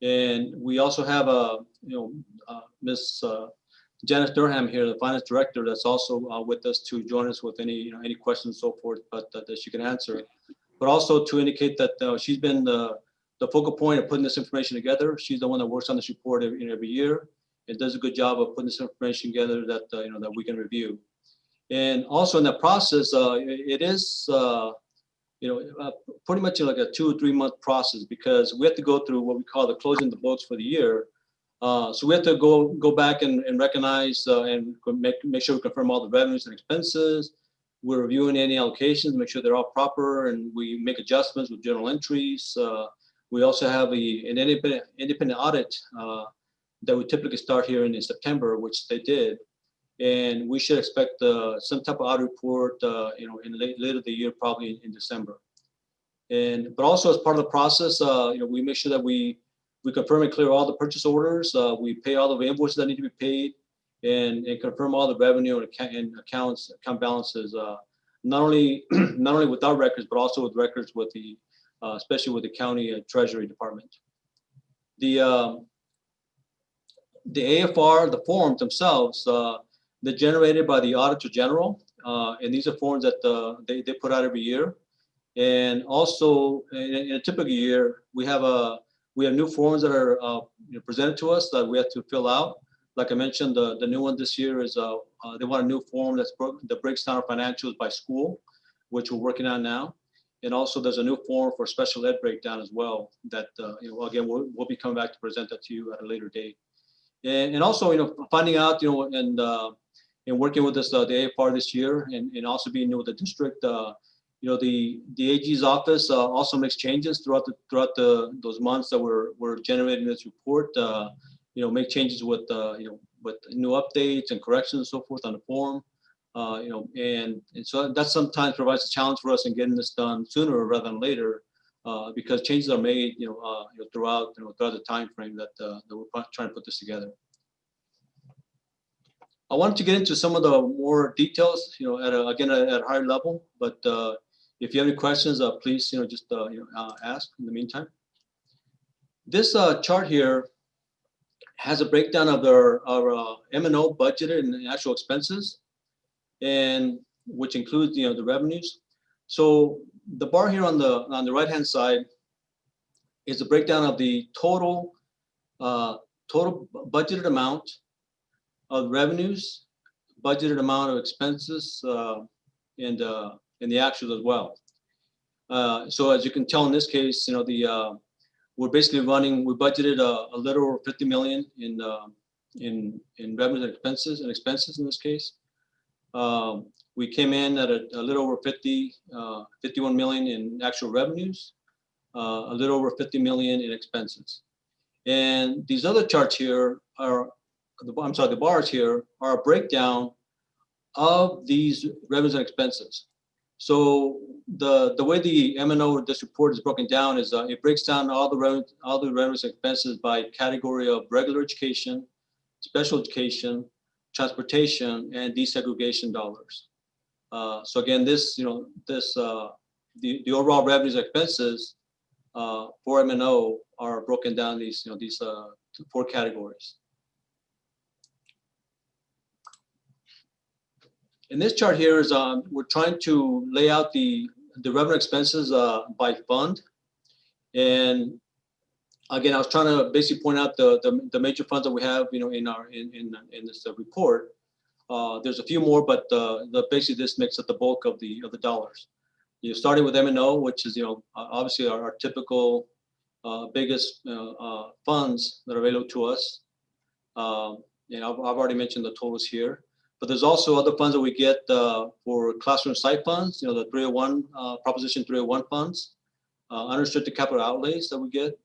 and we also have Miss Janice Durham here, the finance director, that's also with us to join us with any questions and so forth, but that she can answer. But also to indicate that she's been the focal point of putting this information together. She's the one that works on this report every year and does a good job of putting this information together that that we can review. And also in that process, it is pretty much like a 2 or 3 month process, because we have to go through what we call the closing the books for the year. So we have to go back and recognize and make sure we confirm all the revenues and expenses. We're reviewing any allocations, make sure they're all proper, and we make adjustments with journal entries. We also have an independent audit that we typically start here in September, which they did. And we should expect some type of audit report, in later the year, probably in December. But also as part of the process, we make sure that we confirm and clear all the purchase orders. We pay all the invoices that need to be paid, and confirm all the revenue and account balances. Not only with our records, but also with records with especially with the county treasury department. The AFR, the forms themselves, they're generated by the Auditor General, and these are forms that they put out every year. And also, in a typical year, we have new forms that are presented to us that we have to fill out. Like I mentioned, the new one this year is they want a new form that breaks down our financials by school, which we're working on now. And also, there's a new form for special ed breakdown as well that again we'll be coming back to present that to you at a later date. And also, finding out, and working with us, the AFR this year, and also being with the district, the AG's office also makes changes throughout those months that we're generating this report. Make changes with with new updates and corrections and so forth on the form. And so that sometimes provides a challenge for us in getting this done sooner rather than later, because changes are made throughout the time frame that we're trying to put this together. I wanted to get into some of the more details, at a higher level. But if you have any questions, please just ask in the meantime. This chart here has a breakdown of our M&O budgeted and actual expenses, and which includes the revenues. So the bar here on the right hand side is a breakdown of the total budgeted amount of revenues, budgeted amount of expenses, and the actuals as well. So as you can tell in this case, we're basically running, we budgeted a little over 50 million in revenues and expenses in this case. We came in at a little over 51 million in actual revenues, a little over 50 million in expenses. And these other charts here are, the bars here are a breakdown of these revenues and expenses. So the way the M&O, this report is broken down is it breaks down all the revenues and expenses by category of regular education, special education, transportation, and desegregation dollars. So again, this, the overall revenues and expenses for M&O are broken down these 4 categories. And this chart here is we're trying to lay out the revenue expenses by fund. And again, I was trying to basically point out the major funds that we have, in this report. There's a few more, but basically this makes up the bulk of the dollars. Starting with M&O, which is obviously our typical biggest funds that are available to us. I've already mentioned the totals here. But there's also other funds that we get for classroom site funds, the 301, Proposition 301 funds, unrestricted capital outlays that we get,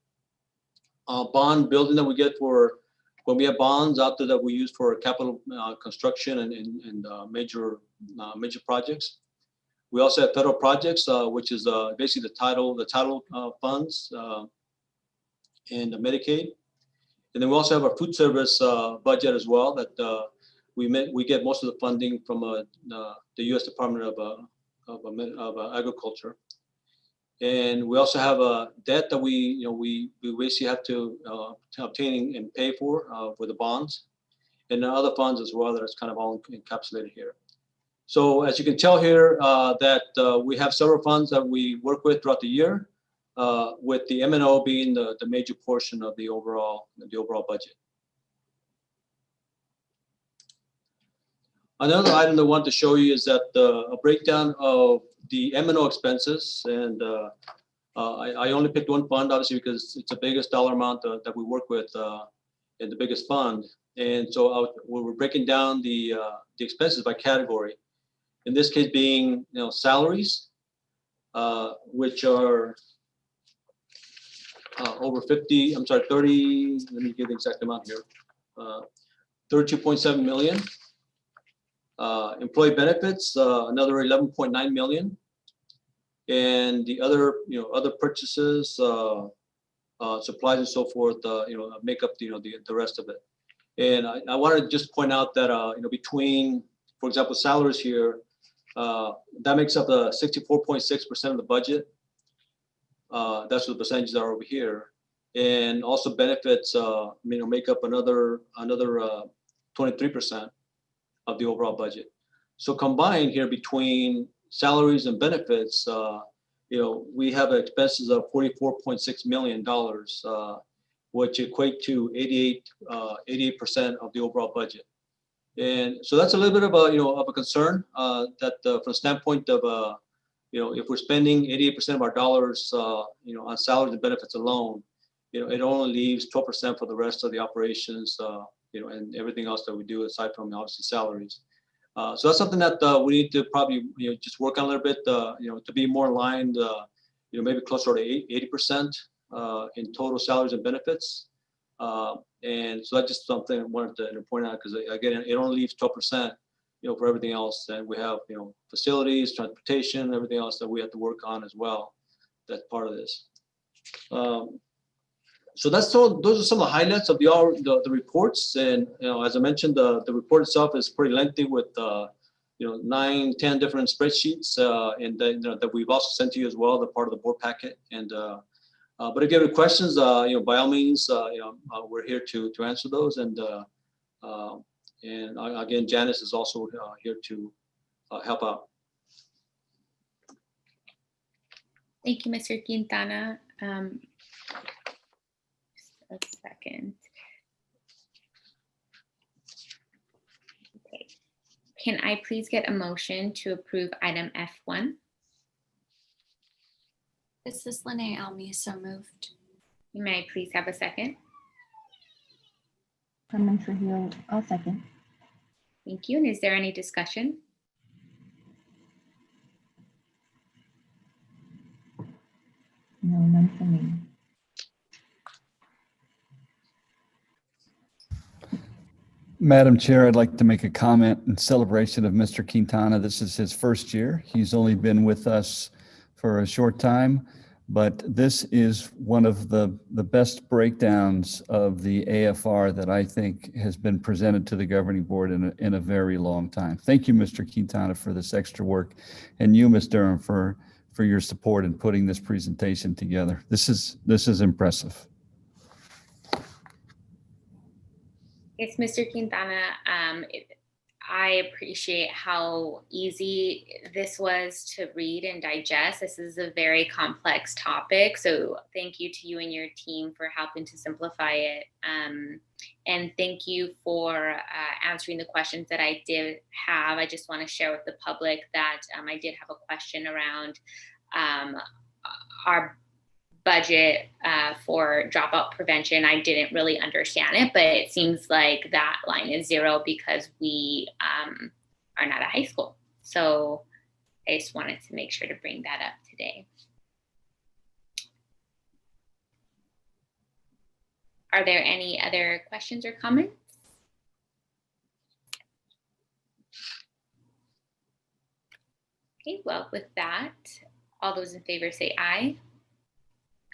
bond building that we get for when we have bonds out there that we use for capital construction and major projects. We also have federal projects, which is basically the title funds and Medicaid. And then we also have our food service budget as well that we get most of the funding from the U.S. Department of Agriculture, and we also have a debt that we basically have to obtain and pay for with the bonds, and then other funds as well that is kind of all encapsulated here. So as you can tell here, that we have several funds that we work with throughout the year, with the M&O being the major portion of the overall budget. Another item that I want to show you is that a breakdown of the M&O expenses, and I only picked one fund, obviously, because it's the biggest dollar amount that we work with and the biggest fund. And so we're breaking down the expenses by category. In this case, being salaries, which are over 30. Let me give the exact amount here. 32.7 million. Employee benefits, another 11.9 million, and the other purchases, supplies and so forth, make up the rest of it. And I wanted to just point out that between, for example, salaries here, that makes up 64.6% of the budget. That's what the percentages are over here, and also benefits, make up another 23%. Of the overall budget. So combined here between salaries and benefits, we have expenses of $44.6 million, which equate to 88% of the overall budget. And so that's a little bit of a concern that from the standpoint of if we're spending 88% of our dollars on salaries and benefits alone, it only leaves 12% for the rest of the operations. And everything else that we do aside from obviously salaries. So that's something that we need to probably just work on a little bit, to be more aligned, maybe closer to 80% in total salaries and benefits. And so that's just something I wanted to point out, because again, it only leaves 12%, for everything else. And we have, facilities, transportation, everything else that we have to work on as well. That's part of this. So those are some of the highlights of the reports. And as I mentioned, the report itself is pretty lengthy with 9, 10 different spreadsheets, and that we've also sent to you as well, the part of the board packet. And but if you have any questions, by all means, we're here to answer those. And again, Janice is also here to help out. Thank you, Mr. Quintana. A second. Okay. Can I please get a motion to approve item F1? This is Lene Almy, so moved. May I please have a second? Carmen Trujillo, I'll second. Thank you. And is there any discussion? No, none for me. Madam Chair, I'd like to make a comment in celebration of Mr. Quintana. This is his first year. He's only been with us for a short time, but this is one of the best breakdowns of the AFR that I think has been presented to the governing board in a very long time. Thank you, Mr. Quintana, for this extra work, and you, Ms. Durham, for your support in putting this presentation together. This is impressive. Yes, Mr. Quintana, I appreciate how easy this was to read and digest. This is a very complex topic, so thank you to you and your team for helping to simplify it. And thank you for answering the questions that I did have. I just want to share with the public that I did have a question around our budget for dropout prevention. I didn't really understand it, but it seems like that line is zero because we are not a high school. So I just wanted to make sure to bring that up today. Are there any other questions or comments? Okay, well, with that, all those in favor say aye.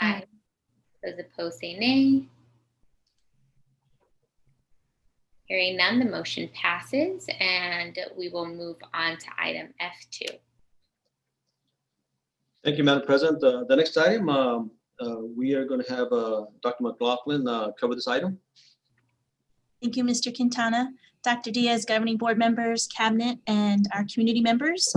Aye. Those opposed say nay. Hearing none, the motion passes, and we will move on to item F2. Thank you, Madam President. The next item, we are going to have Dr. McLaughlin cover this item. Thank you, Mr. Quintana. Dr. Diaz, governing board members, cabinet, and our community members.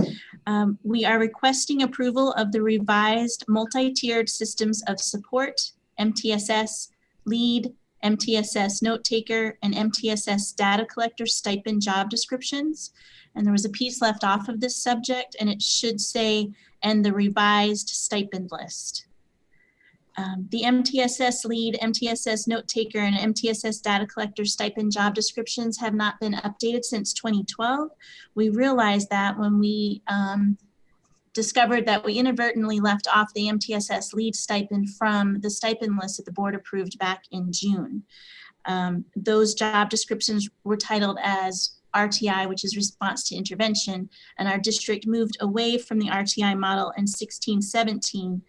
We are requesting approval of the revised multi-tiered systems of support, MTSS, lead, MTSS note taker, and MTSS data collector stipend job descriptions. And there was a piece left off of this subject, and it should say, and the revised stipend list. The MTSS lead, MTSS note taker, and MTSS data collector stipend job descriptions have not been updated since 2012. We realized that when we discovered that we inadvertently left off the MTSS lead stipend from the stipend list that the board approved back in June. Those job descriptions were titled as RTI, which is response to intervention, and our district moved away from the RTI model in 16-17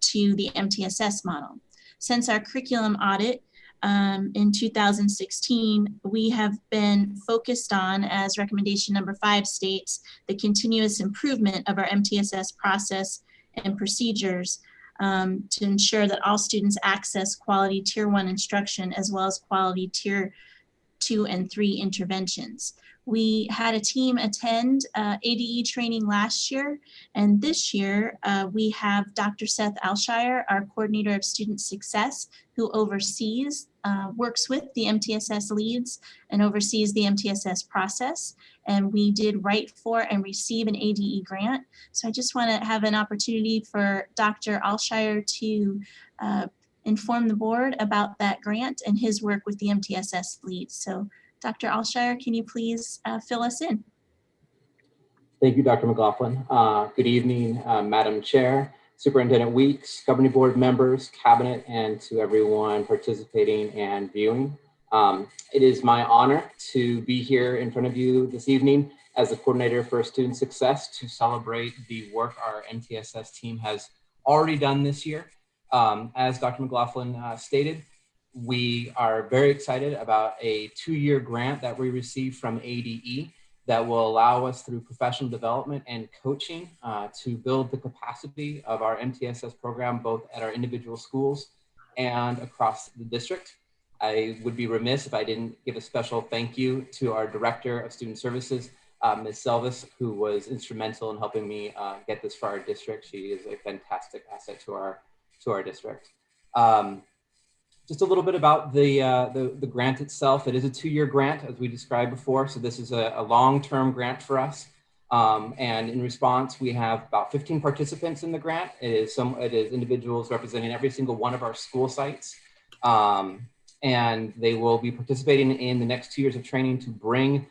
to the MTSS model. Since our curriculum audit in 2016, we have been focused on, as recommendation number 5 states, the continuous improvement of our MTSS process and procedures to ensure that all students access quality Tier 1 instruction as well as quality Tier 2 and 3 interventions. We had a team attend ADE training last year, and this year we have Dr. Seth Alshire, our coordinator of student success, who oversees, works with the MTSS leads and oversees the MTSS process. And we did write for and receive an ADE grant. So I just want to have an opportunity for Dr. Alshire to inform the board about that grant and his work with the MTSS leads. So Dr. Alshire, can you please fill us in? Thank you, Dr. McLaughlin. Good evening, Madam Chair, Superintendent Weeks, governing board members, cabinet, and to everyone participating and viewing. It is my honor to be here in front of you this evening as the coordinator for student success to celebrate the work our MTSS team has already done this year. As Dr. McLaughlin stated, we are very excited about a 2-year grant that we received from ADE that will allow us through professional development and coaching to build the capacity of our MTSS program, both at our individual schools and across the district. I would be remiss if I didn't give a special thank you to our Director of Student Services, Ms. Selvis, who was instrumental in helping me get this for our district. She is a fantastic asset to our district. Just a little bit about the grant itself. It is a 2-year grant, as we described before. So this is a long-term grant for us. And in response, we have about 15 participants in the grant. It is individuals representing every single one of our school sites. And they will be participating in the next 2 years of training to bring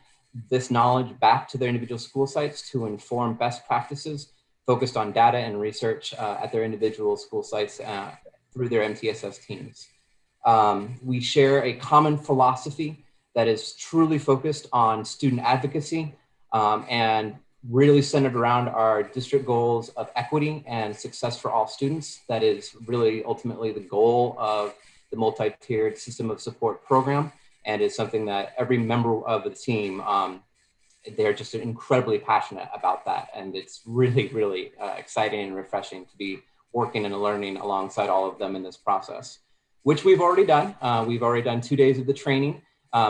this knowledge back to their individual school sites to inform best practices focused on data and research at their individual school sites through their MTSS teams. We share a common philosophy that is truly focused on student advocacy and really centered around our district goals of equity and success for all students. That is really ultimately the goal of the multi-tiered system of support program, and is something that every member of the team, they're just incredibly passionate about that. And it's really, really exciting and refreshing to be working and learning alongside all of them in this process, which we've already done. We've already done 2 days of the training.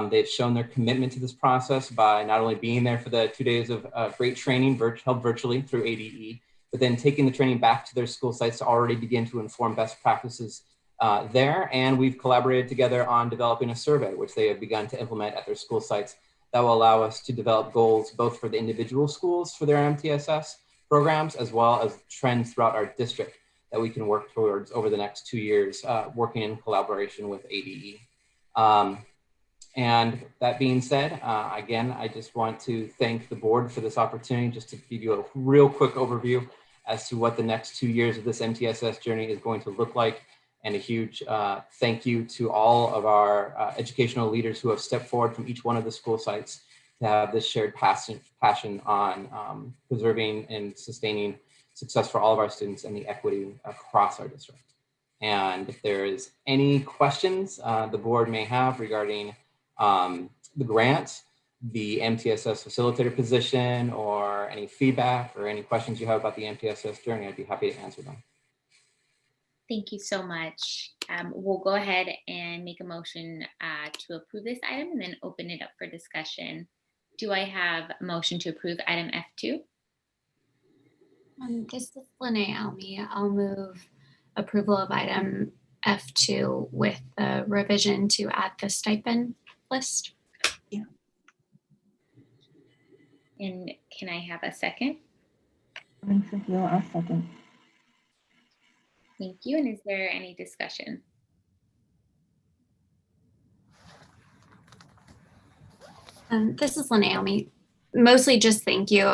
They've shown their commitment to this process by not only being there for the 2 days of great training held virtually through ADE, but then taking the training back to their school sites to already begin to inform best practices there. And we've collaborated together on developing a survey, which they have begun to implement at their school sites that will allow us to develop goals both for the individual schools for their MTSS programs, as well as trends throughout our district that we can work towards over the next 2 years, working in collaboration with ADE. And that being said, again, I just want to thank the board for this opportunity, just to give you a real quick overview as to what the next 2 years of this MTSS journey is going to look like. And a huge thank you to all of our educational leaders who have stepped forward from each one of the school sites to have this shared passion on preserving and sustaining success for all of our students and the equity across our district. And if there is any questions the board may have regarding the grant, the MTSS facilitator position, or any feedback or any questions you have about the MTSS journey, I'd be happy to answer them. Thank you so much. We'll go ahead and make a motion to approve this item and then open it up for discussion. Do I have a motion to approve item F2? This is Lene Almy. I'll move approval of item F2 with the revision to add the stipend list. Yeah. And can I have a second? I'll second. Thank you. And is there any discussion? This is Lene Almy. Mostly just thank you.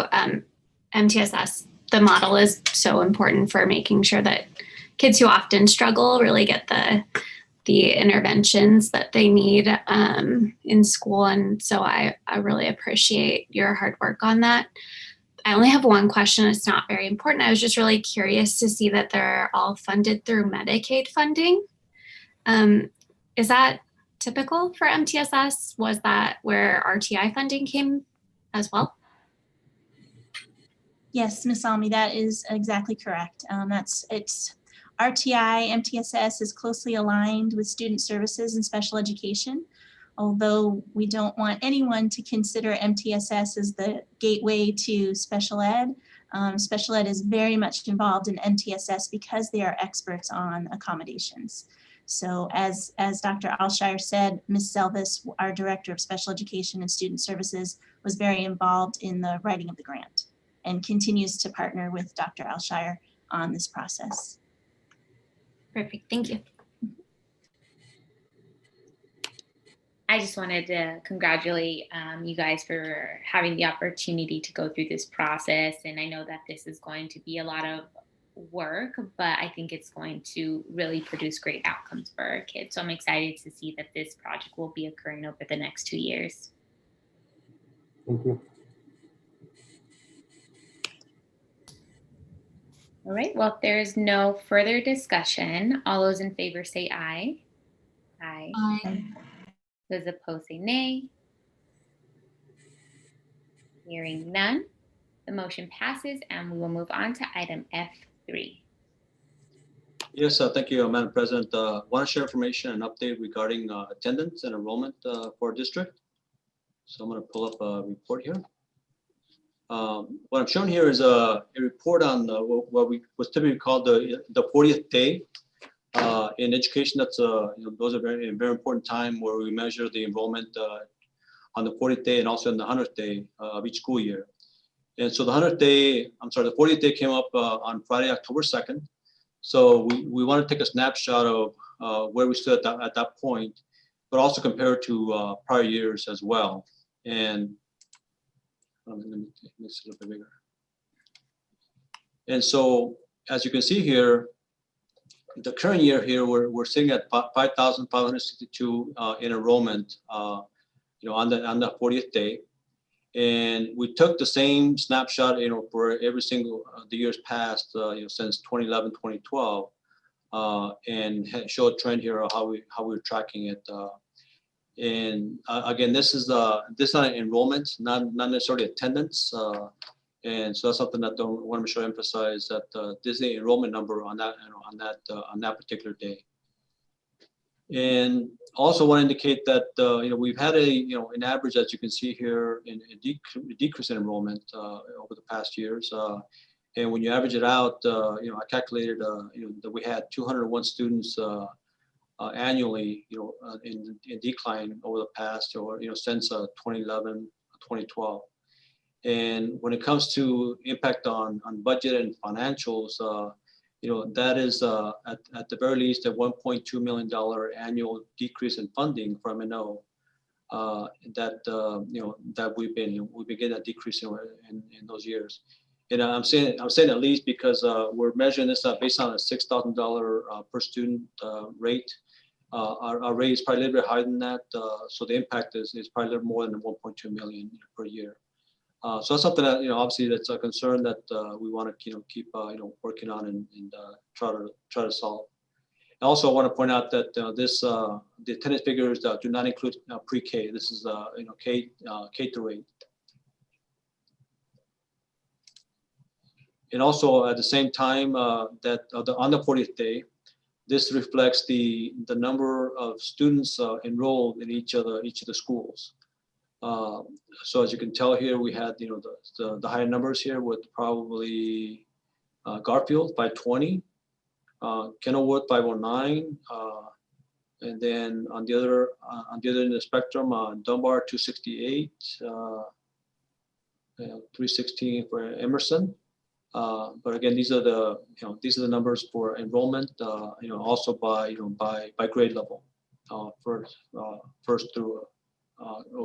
MTSS, the model is so important for making sure that kids who often struggle really get the interventions that they need in school. And so I really appreciate your hard work on that. I only have one question. It's not very important. I was just really curious to see that they're all funded through Medicaid funding. Is that typical for MTSS? Was that where RTI funding came as well? Yes, Ms. Almy, that is exactly correct. It's RTI, MTSS is closely aligned with student services and special education. Although we don't want anyone to consider MTSS as the gateway to special ed. Special ed is very much involved in MTSS because they are experts on accommodations. So as Dr. Alshire said, Ms. Selvis, our Director of Special Education and Student Services, was very involved in the writing of the grant and continues to partner with Dr. Alshire on this process. Perfect, thank you. I just wanted to congratulate you guys for having the opportunity to go through this process. And I know that this is going to be a lot of work, but I think it's going to really produce great outcomes for our kids. So I'm excited to see that this project will be occurring over the next 2 years. Thank you. All right, well, if there is no further discussion, all those in favor say aye. Aye. Aye. Those opposed say nay. Hearing none, the motion passes and we will move on to item F3. Yes, thank you, Madam President. Want to share information and update regarding attendance and enrollment for our district. So I'm going to pull up a report here. What I'm showing here is a report on what was typically called the 40th day in education. That's those are very important time where we measure the enrollment on the 40th day and also on the 100th day of each school year. And so the 40th day came up on Friday, October 2nd. So we want to take a snapshot of where we stood at that point, but also compared to prior years as well. And let me make this a little bit bigger. And so, as you can see here, the current year here, we're sitting at 5,562 in enrollment, on the 40th day. And we took the same snapshot, for every single the years past, since 2011, 2012, and show a trend here of how we're tracking it. And again, this is not an enrollment, not necessarily attendance. And so that's something that I want to make sure I emphasize, that this is the enrollment number on that particular day. And also want to indicate that we've had an average, as you can see here, in a decrease in enrollment over the past years. And when you average it out, I calculated that we had 201 students annually, in decline over the past, since 2011, 2012. And when it comes to impact on budget and financials, that is at the very least a $1.2 million annual decrease in funding from MNO. That we've been getting that decrease in those years. And I'm saying at least because we're measuring this based on a $6,000 per student rate. Our rate is probably a little bit higher than that, so the impact is probably a little more than 1.2 million per year. So that's something that obviously that's a concern that we want to keep working on and try to solve. Also, I want to point out that the attendance figures do not include pre-K. This is K through 8. And also at the same time that on the 40th day, this reflects the number of students enrolled in each of the schools. So as you can tell here, we had the higher numbers here with probably Garfield 520, Kenilworth 509, and then on the other end of the spectrum, Dunbar 268, 316 for Emerson. But again, these are the numbers for enrollment. Also by grade level, first through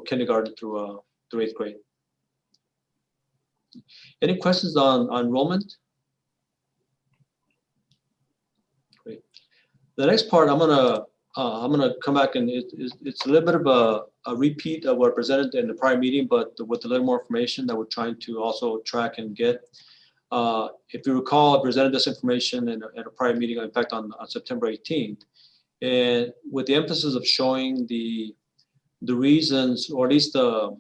kindergarten through 8th grade. Any questions on enrollment? Great. The next part, I'm gonna come back, and it's a little bit of a repeat of what I presented in the prior meeting, but with a little more information that we're trying to also track and get. If you recall, I presented this information at a prior meeting, in fact, on September 18th, and with the emphasis of showing the reasons, or at least the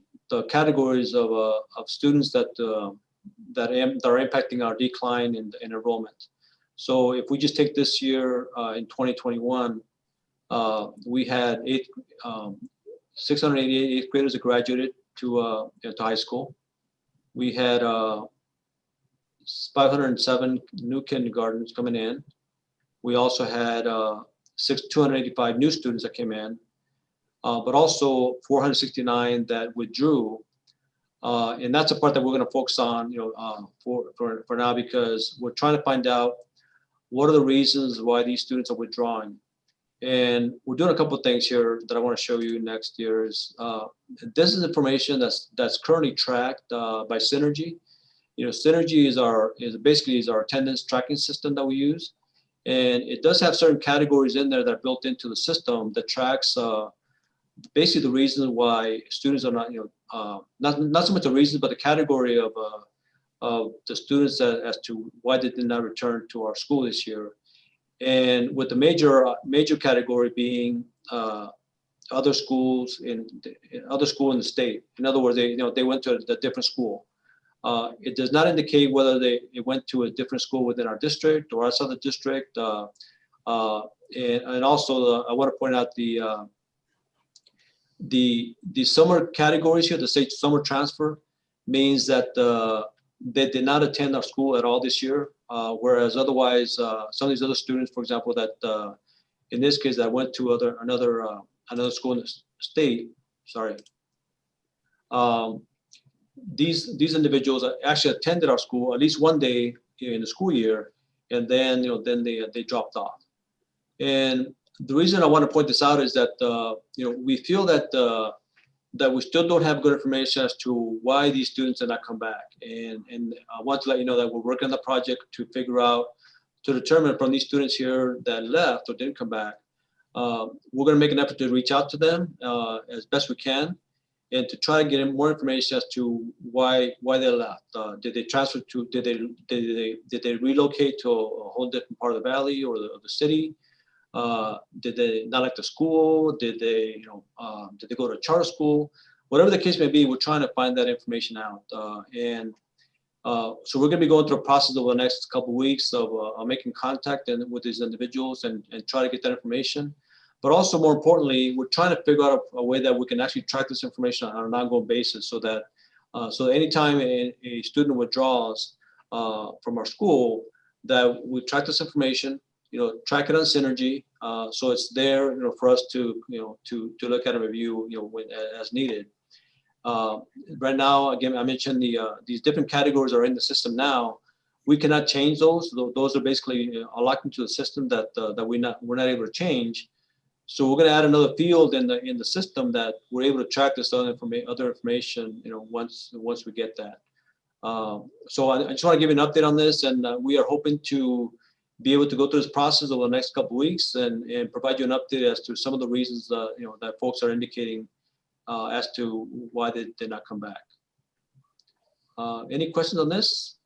categories of students that are impacting our decline in enrollment. So if we just take this year in 2021, we had 688 8th graders that graduated to high school. We had 507 new kindergartens coming in. We also had 285 new students that came in. But also 469 that withdrew, and that's a part that we're going to focus on, for now, because we're trying to find out what are the reasons why these students are withdrawing. And we're doing a couple of things here that I want to show you next year. Is this is information that's currently tracked by Synergy. Synergy is basically our attendance tracking system that we use, and it does have certain categories in there that are built into the system that tracks. Basically, the reason why students are not, not so much the reason, but the category of the students as to why they did not return to our school this year, and with the major category being other schools in the state. In other words, they went to a different school. It does not indicate whether they went to a different school within our district or outside the district, and also I want to point out the summer categories here. The state summer transfer means that they did not attend our school at all this year, whereas otherwise some of these other students, for example, that in this case that went to another school in the state, these individuals actually attended our school at least one day in the school year, and then they dropped off. And the reason I want to point this out is that we feel that that we still don't have good information as to why these students did not come back. And I want to let you know that we're working on the project to figure out, to determine from these students here that left or didn't come back, we're going to make an effort to reach out to them as best we can, and to try to get more information as to why they left. Did they transfer to? Did they relocate to a whole different part of the valley or the city? Did they not like the school? Did they go to a charter school? Whatever the case may be, we're trying to find that information out. So we're going to be going through a process over the next couple of weeks of making contact with these individuals and try to get that information. But also, more importantly, we're trying to figure out a way that we can actually track this information on an ongoing basis, so that anytime a student withdraws from our school, that we track this information, track it on Synergy, so it's there, for us to look at and review, as needed. Right now, again, I mentioned these different categories are in the system now. We cannot change those. Those are basically locked into the system that we're not able to change. So we're going to add another field in the system that we're able to track this other information, once we get that. So I just want to give you an update on this, and we are hoping to be able to go through this process over the next couple of weeks and provide you an update as to some of the reasons that folks are indicating as to why they did not come back. Any questions on this?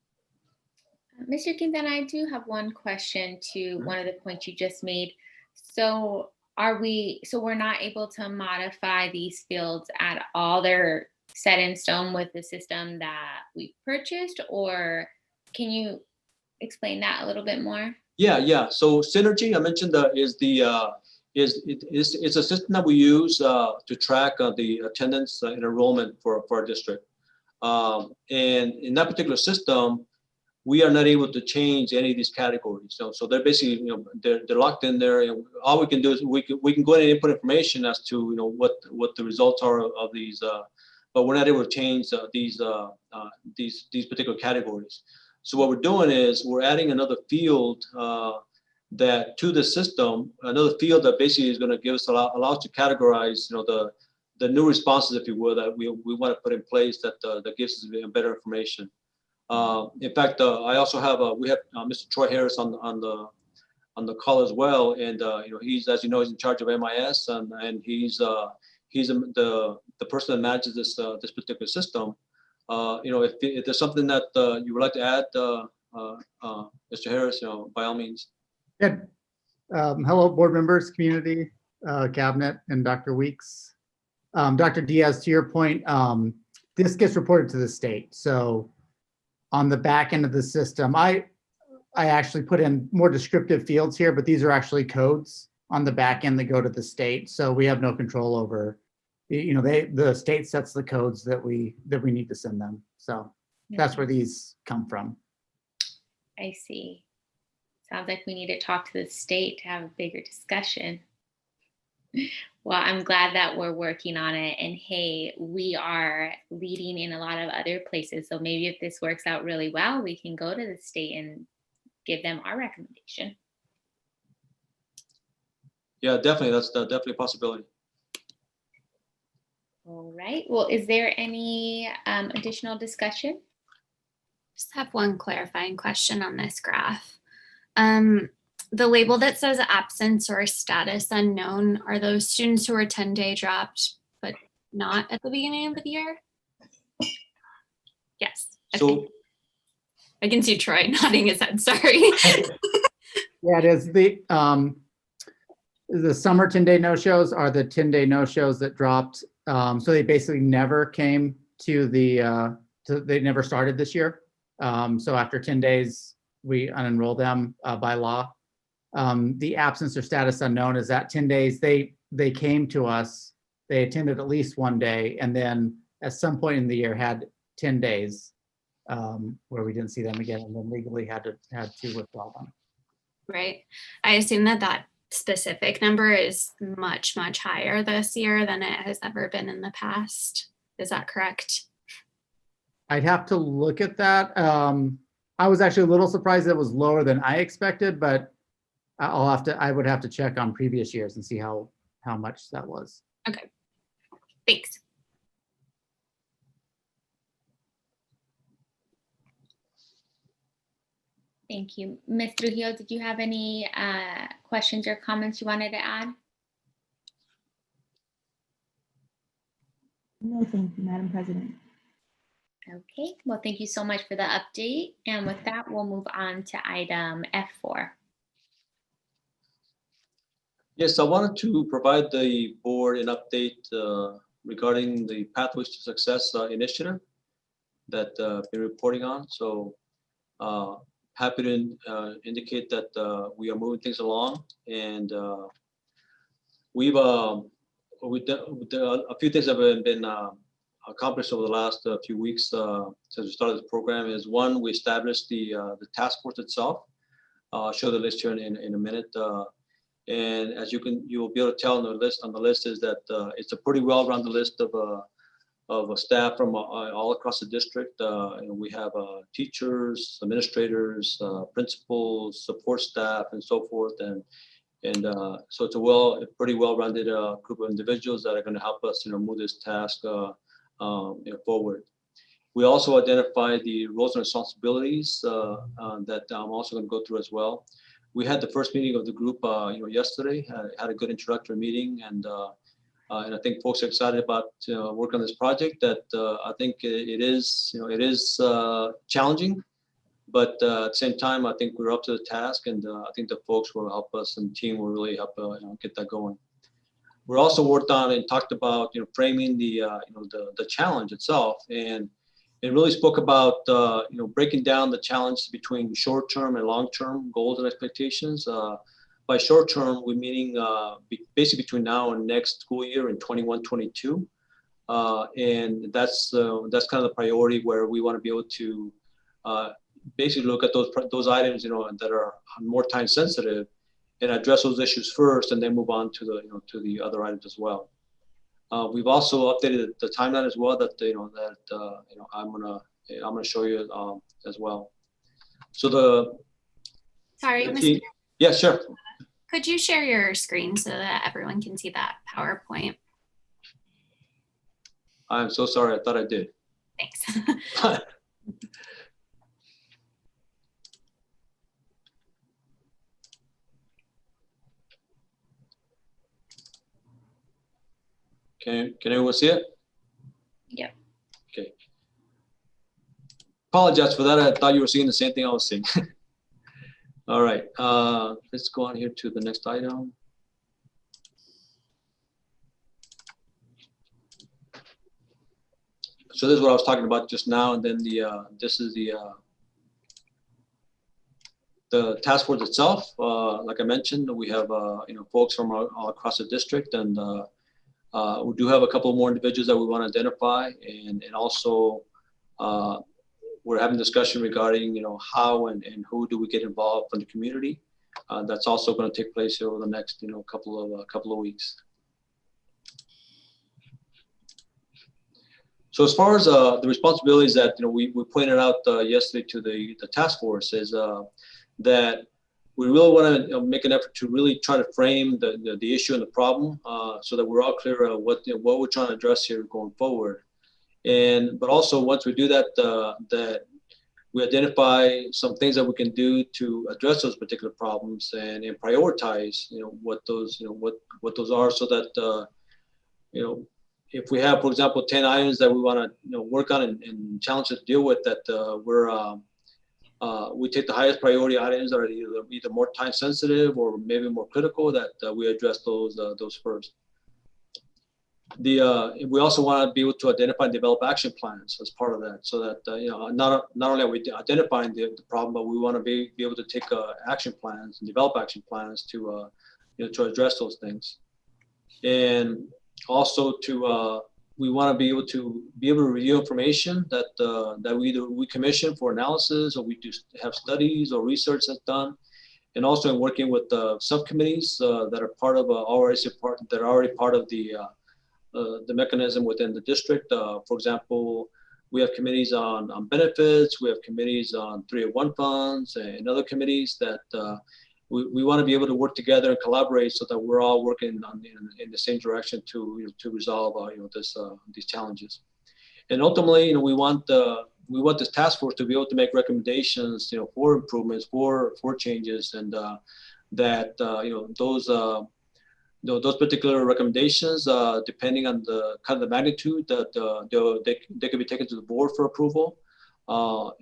Mr. Quintana, I do have one question to one of the points you just made. So we're not able to modify these fields at all? They're set in stone with the system that we purchased, or can you explain that a little bit more? Yeah. So Synergy, I mentioned, is a system that we use to track the attendance and enrollment for our district. And in that particular system, we are not able to change any of these categories. So they're basically, they're locked in there, and all we can do is we can go ahead and input information as to what the results are of these, but we're not able to change these particular categories. So what we're doing is we're adding another field that to the system, another field that basically is going to give us allow us to categorize, the new responses, if you will, that we want to put in place that gives us better information. In fact, I also have we have Mr. Troy Harris on the call as well, and he's, as you know, he's in charge of MIS, and he's the person that manages this particular system. If there's something that you would like to add, Mr. Harris, by all means. Good. Hello, board members, community, cabinet, and Dr. Weeks. Dr. Diaz, to your point, this gets reported to the state. So on the back end of the system, I actually put in more descriptive fields here, but these are actually codes on the back end that go to the state. So we have no control over, the state sets the codes that we need to send them. So that's where these come from. I see. Sounds like we need to talk to the state to have a bigger discussion. Well, I'm glad that we're working on it, and hey, we are leading in a lot of other places. So maybe if this works out really well, we can go to the state and give them our recommendation. Yeah, definitely. That's definitely a possibility. All right. Well, is there any additional discussion? Just have one clarifying question on this graph. The label that says absence or status unknown, are those students who are 10-day dropped, but not at the beginning of the year? Yes. Okay. So I can see Troy nodding his head, sorry. Yeah, it is. The summer 10-day no-shows are the 10-day no-shows that dropped. So they basically never came to they never started this year. So after 10 days, we unenroll them by law. The absence or status unknown is that 10 days they came to us, they attended at least one day, and then at some point in the year had 10 days where we didn't see them again, and then legally had to withdraw them. Right. I assume that specific number is much, much higher this year than it has ever been in the past. Is that correct? I'd have to look at that. I was actually a little surprised that it was lower than I expected, but I would have to check on previous years and see how much that was. Okay, thanks. Thank you. Ms. Trujillo, did you have any questions or comments you wanted to add? No, thank you, Madam President. Okay, well, thank you so much for the update. And with that, we'll move on to item F4. Yes, I wanted to provide the board an update regarding the Pathways to Success initiative that I've been reporting on. So happy to indicate that we are moving things along, and we've done a few things that have been accomplished over the last few weeks since we started the program. Is one, we established the task force itself. I'll show the list here in a minute. And as you will be able to tell on the list is that it's a pretty well-rounded list of staff from all across the district. And we have teachers, administrators, principals, support staff, and so forth. And so it's a pretty well-rounded group of individuals that are going to help us, move this task forward. We also identified the roles and responsibilities that I'm also going to go through as well. We had the first meeting of the group, yesterday. Had a good introductory meeting, and I think folks are excited about work on this project. That I think it is challenging, but at the same time, I think we're up to the task, and I think the folks will help us, and the team will really help get that going. We're also worked on and talked about framing the challenge itself, and it really spoke about breaking down the challenge between short-term and long-term goals and expectations. By short-term, we're meaning basically between now and next school year in 21-22, and that's kind of the priority where we want to be able to basically look at those items that are more time sensitive and address those issues first, and then move on to the other items as well. We've also updated the timeline as well that I'm gonna show you as well. So Sorry, Mr. Yeah, sure. Could you share your screen so that everyone can see that PowerPoint? I'm so sorry. I thought I did. Thanks. Can everyone see it? Yep. Okay. Apologize for that. I thought you were seeing the same thing I was seeing. All right. Let's go on here to the next item. So this is what I was talking about just now, and then this is the task force itself. Like I mentioned, we have folks from all across the district, and we do have a couple more individuals that we want to identify, and also we're having discussion regarding how and who do we get involved from the community. That's also going to take place over the next couple of weeks. So as far as the responsibilities that we pointed out yesterday to the task force is that we really want to make an effort to really try to frame the issue and the problem so that we're all clear of what we're trying to address here going forward. But also once we do that, that we identify some things that we can do to address those particular problems and prioritize what those are, so that if we have, for example, 10 items that we want to work on and challenges to deal with, that we take the highest priority items that are either more time sensitive or maybe more critical, that we address those first. We also want to be able to identify and develop action plans as part of that, so that not only are we identifying the problem, but we want to be able to take action plans and develop action plans to address those things. And also we want to be able to review information that we commission for analysis, or we do have studies or research that's done, and also in working with subcommittees that are part of that are already part of the mechanism within the district. For example, we have committees on benefits, we have committees on 301 funds, and other committees that we want to be able to work together and collaborate so that we're all working in the same direction to to resolve these challenges. And ultimately, we want this task force to be able to make recommendations, for improvements, for changes, and that those particular recommendations, depending on the kind of the magnitude, that they could be taken to the board for approval.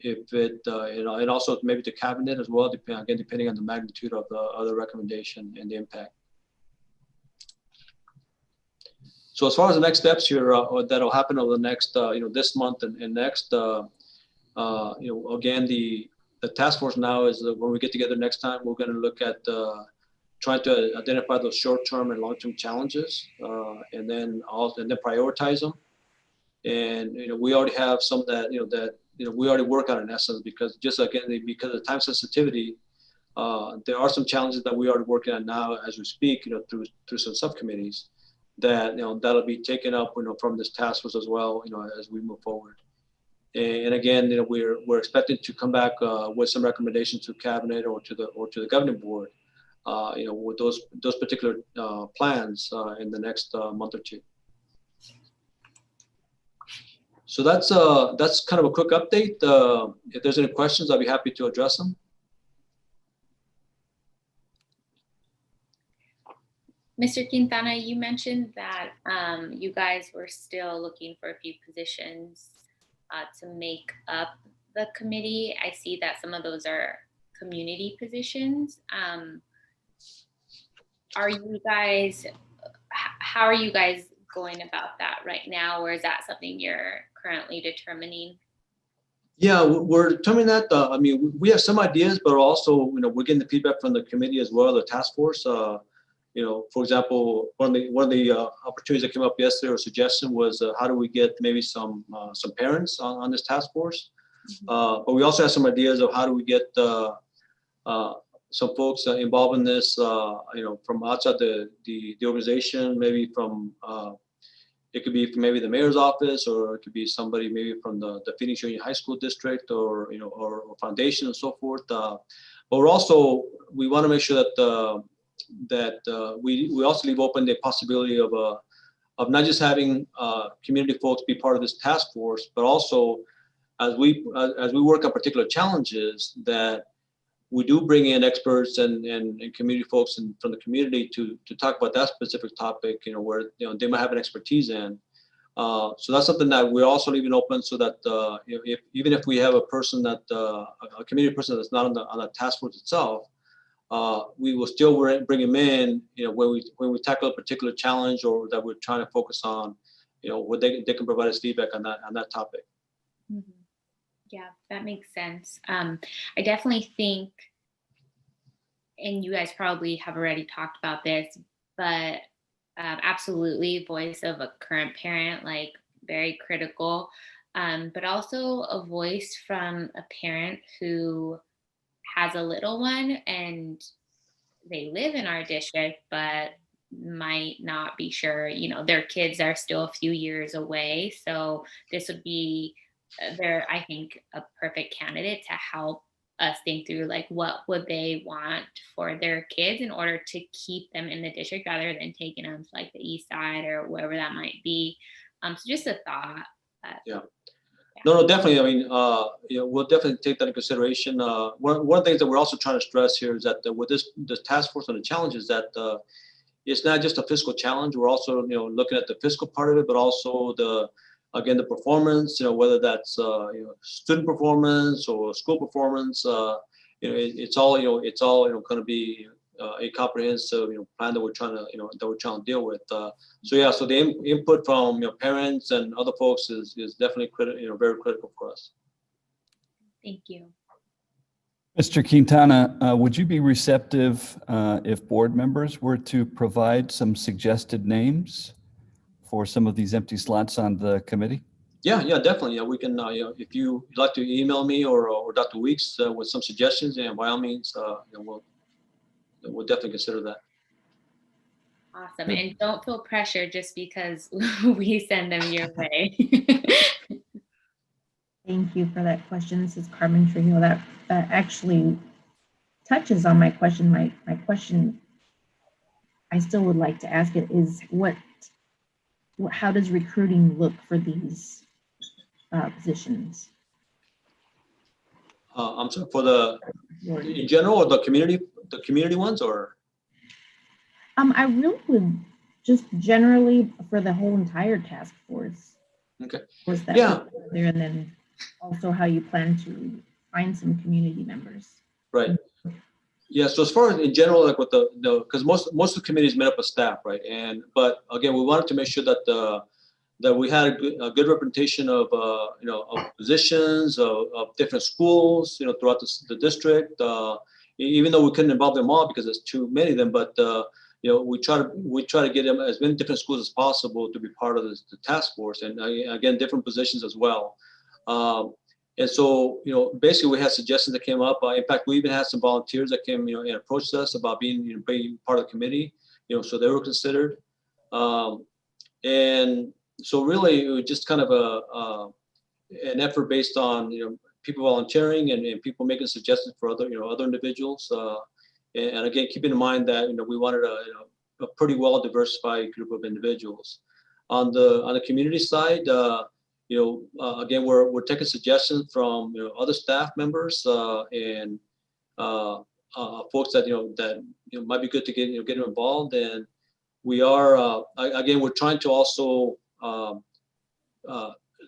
If it, and also maybe the cabinet as well, depending on the magnitude of the recommendation and the impact. So as far as the next steps here, that'll happen over the next, this month and next, again, the task force now is when we get together next time, we're going to look at trying to identify those short-term and long-term challenges, and then prioritize them. And we already have some that we already work on in essence, because just again because of time sensitivity, there are some challenges that we are working on now as we speak, through some subcommittees that that'll be taken up from this task force as well, as we move forward. And again, we're expecting to come back with some recommendations to cabinet or to the governing board, with those particular plans in the next month or two. So that's kind of a quick update. If there's any questions, I'll be happy to address them. Mr. Quintana, you mentioned that you guys were still looking for a few positions to make up the committee. I see that some of those are community positions. How are you guys going about that right now, or is that something you're currently determining? Yeah, we're determining that. I mean, we have some ideas, but also, we're getting the feedback from the committee as well, the task force. For example, one of the opportunities that came up yesterday or suggestion was how do we get maybe some parents on this task force? Mm-hmm. But we also have some ideas of how do we get some folks involved in this, from outside the organization, maybe from it could be from maybe the mayor's office, or it could be somebody maybe from the Phoenix Union High School District, or or foundation and so forth. But we want to make sure that we also leave open the possibility of not just having community folks be part of this task force, but also as we work on particular challenges, that we do bring in experts and community folks from the community to talk about that specific topic, where they might have an expertise in. So that's something that we're also leaving open, so that even if we have a person that a community person that's not on the task force itself, we will still bring them in, when we tackle a particular challenge or that we're trying to focus on, where they can provide us feedback on that topic. Mm-hmm. Yeah, that makes sense. I definitely think, and you guys probably have already talked about this, but absolutely, voice of a current parent, like very critical, but also a voice from a parent who has a little one and they live in our district, but might not be sure, their kids are still a few years away. So this would be I think, a perfect candidate to help us think through, like, what would they want for their kids in order to keep them in the district rather than taking them to like the east side or wherever that might be. So just a thought. Yeah. No, definitely. I mean, we'll definitely take that into consideration. One of the things that we're also trying to stress here is that with this task force and the challenges, that it's not just a fiscal challenge. We're also, looking at the fiscal part of it, but also the performance, whether that's student performance or school performance, it's all going to be a comprehensive plan that we're trying to deal with. So the input from parents and other folks is definitely very critical for us. Thank you. Mr. Quintana, would you be receptive if board members were to provide some suggested names for some of these empty slots on the committee? Yeah, definitely. Yeah, we can. If you'd like to email me or Dr. Weeks with some suggestions, and by all means, we'll definitely consider that. Awesome, and don't feel pressure just because we send them your way. Thank you for that question. This is Carmen Trujillo. That actually touches on my question. My question, I still would like to ask it, is how does recruiting look for these positions? I'm sorry, for the in general or the community ones, or? I really would just generally for the whole entire task force. Okay. Was that Yeah. there, and then also how you plan to find some community members. Right. Yeah. So as far as in general, like with the because most of the committees made up of staff, right? But again, we wanted to make sure that that we had a good representation of of positions of different schools, throughout the district. Even though we couldn't involve them all because there's too many of them, but we try to get them as many different schools as possible to be part of the task force, and again, different positions as well. And so, basically, we had suggestions that came up. In fact, we even had some volunteers that came, and approached us about being part of the committee. So they were considered. And so, really, it was just kind of an effort based on people volunteering and people making suggestions for other other individuals. And again, keeping in mind that we wanted a pretty well diversified group of individuals. On the community side, again, we're taking suggestions from other staff members and folks that that might be good to get get involved. And we are again, we're trying to also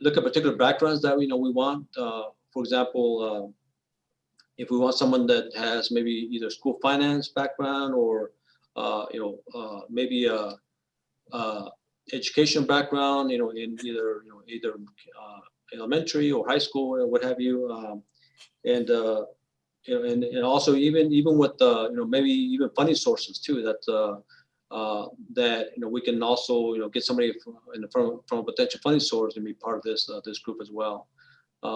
look at particular backgrounds that we want. For example, if we want someone that has maybe either school finance background or maybe education background, in either elementary or high school or what have you, and also even with maybe even funding sources too, that we can also get somebody from a potential funding source and be part of this group as well.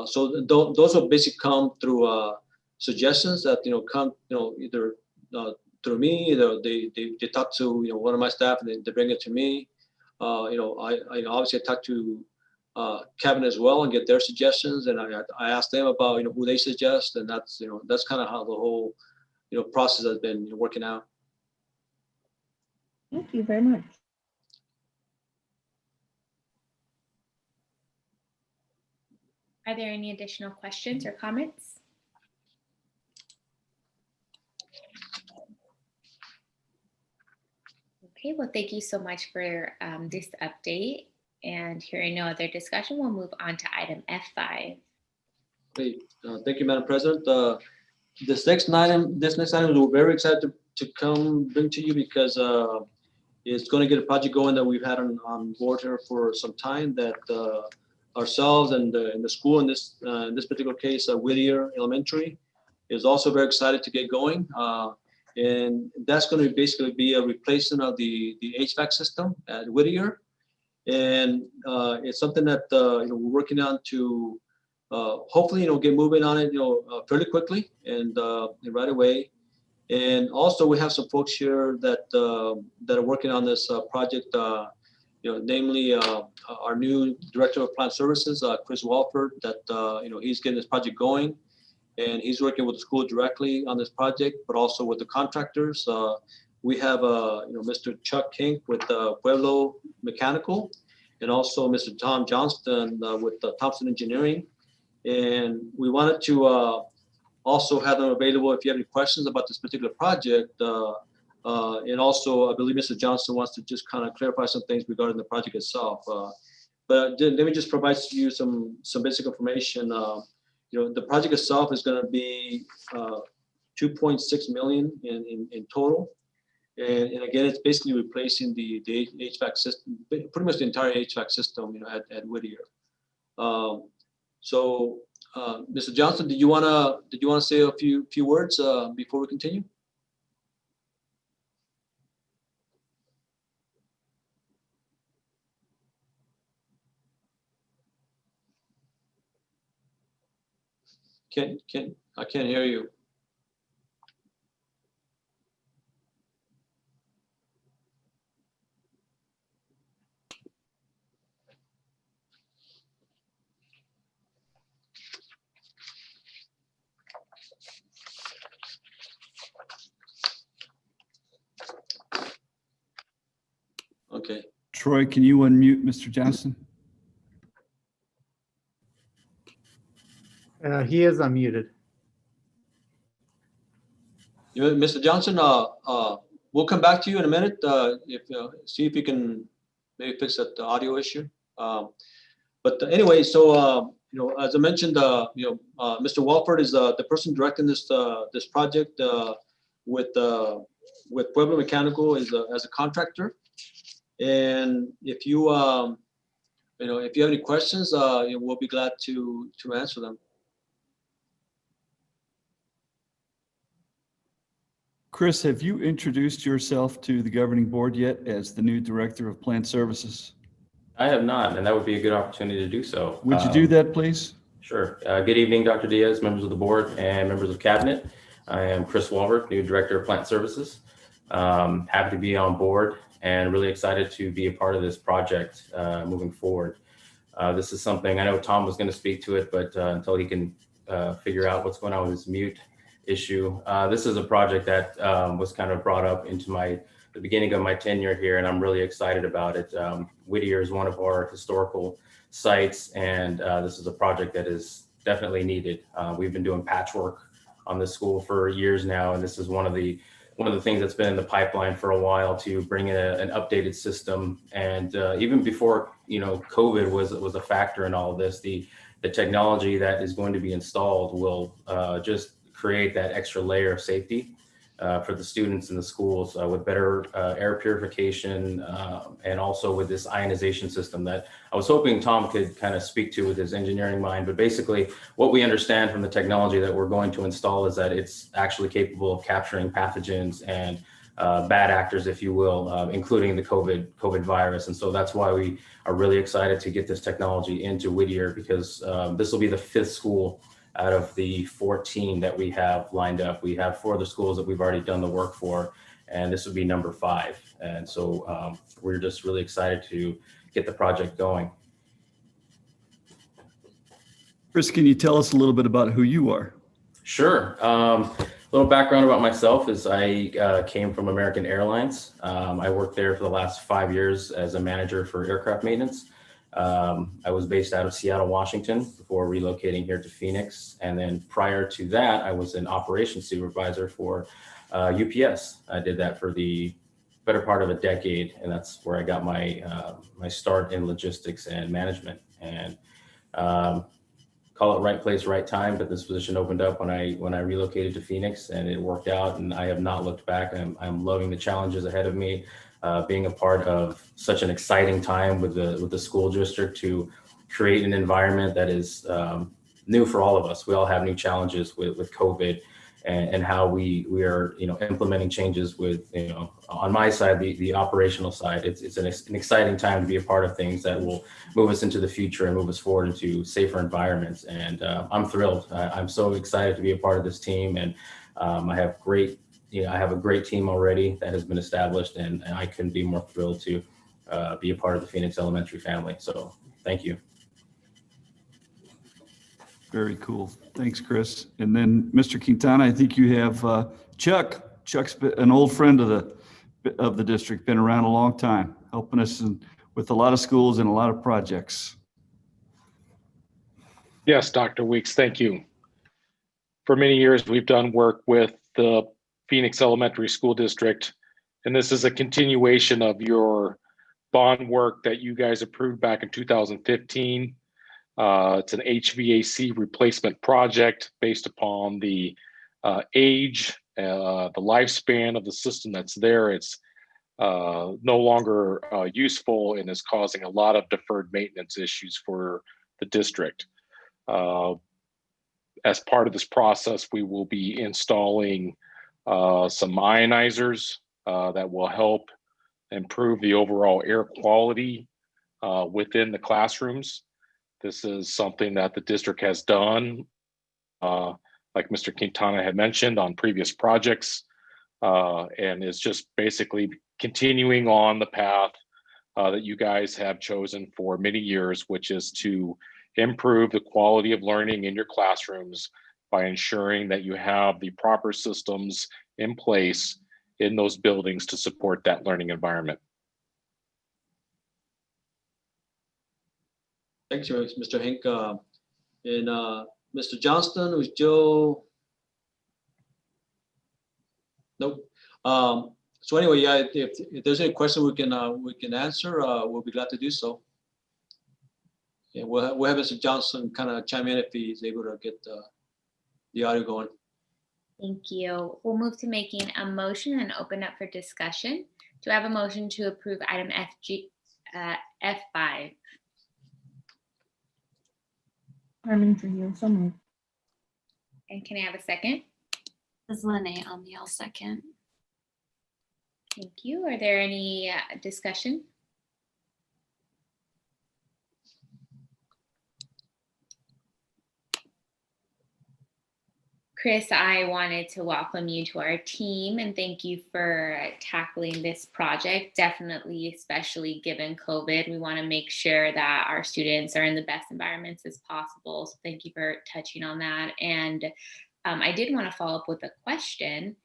So those will basically come through suggestions that come either through me, either they talk to one of my staff and they bring it to me. I obviously talk to cabinet as well and get their suggestions, and I ask them about who they suggest, and that's that's kind of how the whole process has been working out. Thank you very much. Are there any additional questions or comments? Okay, well, thank you so much for this update. And hearing no other discussion, we'll move on to item F5. Great. Thank you, Madam President. This next item, we're very excited to come bring to you because it's going to get a project going that we've had on board here for some time, that ourselves and the school in this particular case, Whittier Elementary, is also very excited to get going. And that's going to basically be a replacement of the HVAC system at Whittier. And it's something that we're working on to hopefully get moving on it fairly quickly and right away. And also we have some folks here that are working on this project. Namely our new director of plant services, Chris Walford. That he's getting this project going, and he's working with the school directly on this project, but also with the contractors. We have Mr. Chuck Kink with Pueblo Mechanical, and also Mr. Tom Johnston with Thompson Engineering. And we wanted to also have them available if you have any questions about this particular project. And also, I believe Mr. Johnston wants to just kind of clarify some things regarding the project itself. But let me just provide you some basic information. The project itself is going to be 2.6 million in total. And again, it's basically replacing the HVAC system, pretty much the entire HVAC system, at Whittier. So, Mr. Johnson, did you wanna say a few words before we continue? I can't hear you. Okay. Troy, can you unmute Mr. Johnson? He is unmuted. Mr. Johnson, we'll come back to you in a minute. See if you can maybe fix that audio issue. But anyway, so as I mentioned, Mr. Walford is the person directing this project with Pueblo Mechanical as a contractor. And if you if you have any questions, we'll be glad to answer them. Chris, have you introduced yourself to the governing board yet as the new director of plant services? I have not, and that would be a good opportunity to do so. Would you do that, please? Sure. Good evening, Dr. Diaz, members of the board, and members of cabinet. I am Chris Walford, new director of plant services. Happy to be on board and really excited to be a part of this project moving forward. This is something I know Tom was going to speak to it, but until he can figure out what's going on with his mute issue, this is a project that was kind of brought up into the beginning of my tenure here, and I'm really excited about it. Whittier is one of our historical sites, and this is a project that is definitely needed. We've been doing patchwork on this school for years now, and this is one of the things that's been in the pipeline for a while to bring in an updated system. And even before COVID was a factor in all of this, the technology that is going to be installed will just create that extra layer of safety for the students in the schools with better air purification and also with this ionization system that I was hoping Tom could kind of speak to with his engineering mind. But basically what we understand from the technology that we're going to install is that it's actually capable of capturing pathogens and bad actors, if you will, including the COVID virus. And so that's why we are really excited to get this technology into Whittier, because this will be the 5th school out of the 14 that we have lined up. We have 4 other schools that we've already done the work for, and this would be number 5. And so we're just really excited to get the project going. Chris, can you tell us a little bit about who you are? Sure. A little background about myself is I came from American Airlines. I worked there for the last 5 years as a manager for aircraft maintenance. I was based out of Seattle, Washington before relocating here to Phoenix. And then prior to that, I was an operations supervisor for UPS. I did that for the better part of a decade. And that's where I got my start in logistics and management. And call it right place, right time. But this position opened up when I relocated to Phoenix, and it worked out. And I have not looked back. I'm loving the challenges ahead of me. Being a part of such an exciting time with the school district to create an environment that is new for all of us. We all have new challenges with COVID and how we are implementing changes with on my side, the operational side. It's an exciting time to be a part of things that will move us into the future and move us forward into safer environments. And I'm thrilled. I'm so excited to be a part of this team, and I have a great team already that has been established, and I couldn't be more thrilled to be a part of the Phoenix Elementary family. So thank you. Very cool. Thanks, Chris. And then Mr. Quintana, I think you have Chuck. Chuck's an old friend of the district, been around a long time, helping us with a lot of schools and a lot of projects. Yes, Dr. Weeks, thank you. For many years, we've done work with the Phoenix Elementary School District, and this is a continuation of your bond work that you guys approved back in 2015. It's an HVAC replacement project based upon the age, the lifespan of the system that's there. It's no longer useful and is causing a lot of deferred maintenance issues for the district. As part of this process, we will be installing some ionizers that will help improve the overall air quality within the classrooms. This is something that the district has done, like Mr. Quintana had mentioned, on previous projects, and is just basically continuing on the path that you guys have chosen for many years, which is to improve the quality of learning in your classrooms by ensuring that you have the proper systems in place in those buildings to support that learning environment. Thank you, Mr. Hink. And Mr. Johnston, was Joe? Nope. So anyway, yeah, if there's any question we can answer, we'll be glad to do so. And we'll have Mr. Johnson kind of chime in if he's able to get the audio going. Thank you. We'll move to making a motion and open up for discussion. Do I have a motion to approve item F5? Carmen Trujillo, so moved. And can I have a second? This is Lene on the L second. Thank you. Are there any discussion? Chris, I wanted to welcome you to our team and thank you for tackling this project. Definitely, especially given COVID, we want to make sure that our students are in the best environments as possible. So thank you for touching on that. And I did want to follow up with a question.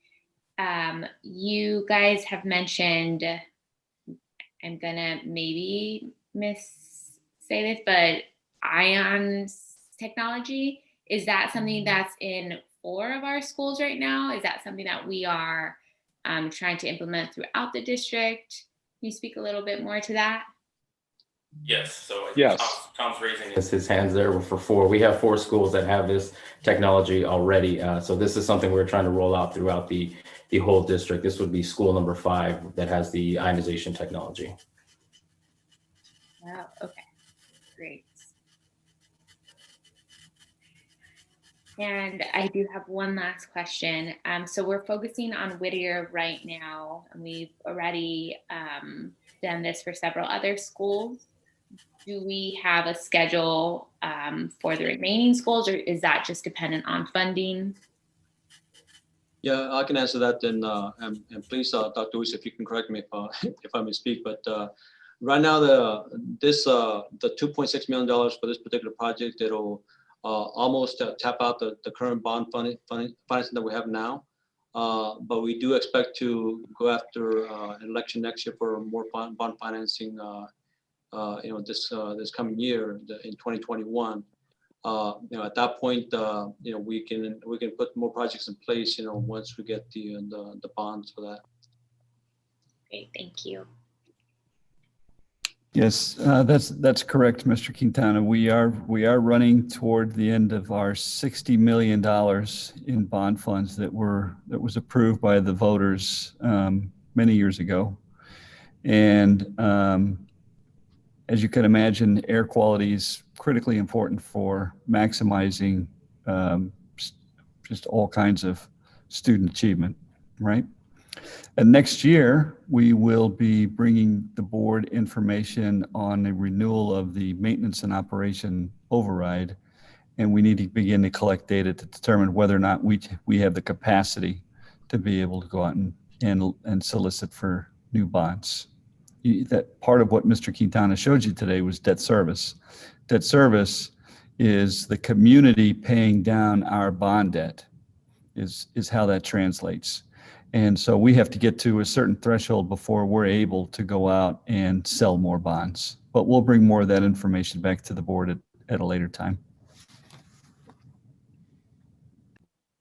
You guys have mentioned, I'm gonna maybe say this, but ions technology, is that something that's in 4 of our schools right now? Is that something that we are trying to implement throughout the district? Can you speak a little bit more to that? Yes, so yes. Tom's raising his hands there for 4. We have 4 schools that have this technology already. So this is something we're trying to roll out throughout the whole district. This would be school number 5 that has the ionization technology. Wow, okay, great. And I do have one last question. So we're focusing on Whittier right now, and we've already done this for several other schools. Do we have a schedule for the remaining schools, or is that just dependent on funding? Yeah, I can answer that then, and please, Dr. Weiss, if you can correct me if I misspeak, but right now the $2.6 million for this particular project, it'll almost tap out the current bond financing that we have now. But we do expect to go after an election next year for more bond financing, this coming year in 2021. At that point, we can put more projects in place, once we get the bonds for that. Great, thank you. Yes, that's correct, Mr. Quintana. We are running toward the end of our $60 million in bond funds that was approved by the voters many years ago. And as you can imagine, air quality is critically important for maximizing just all kinds of student achievement, right? And next year, we will be bringing the board information on a renewal of the maintenance and operation override. And we need to begin to collect data to determine whether or not we have the capacity to be able to go out and solicit for new bonds. That part of what Mr. Quintana showed you today was debt service. Debt service is the community paying down our bond debt, is how that translates. And so we have to get to a certain threshold before we're able to go out and sell more bonds. But we'll bring more of that information back to the board at a later time.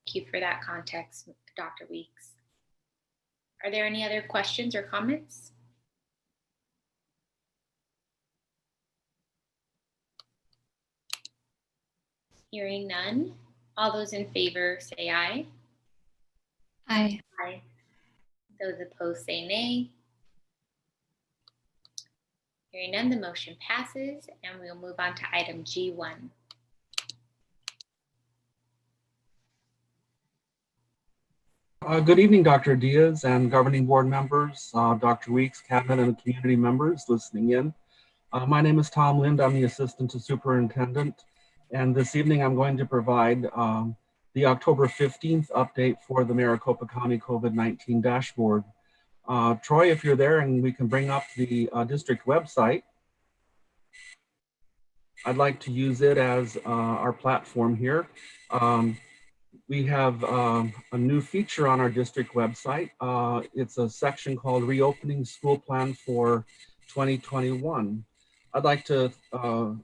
Thank you for that context, Dr. Weeks. Are there any other questions or comments? Hearing none, all those in favor say aye. Aye. Aye. Those opposed say nay. Hearing none, the motion passes, and we'll move on to item G1. Good evening, Dr. Diaz and governing board members, Dr. Weeks, cabinet and community members listening in. My name is Tom Lind. I'm the assistant to superintendent. And this evening, I'm going to provide the October 15th update for the Maricopa County COVID-19 dashboard. Troy, if you're there and we can bring up the district website, I'd like to use it as our platform here. We have a new feature on our district website. It's a section called Reopening School Plan for 2021. I'd like to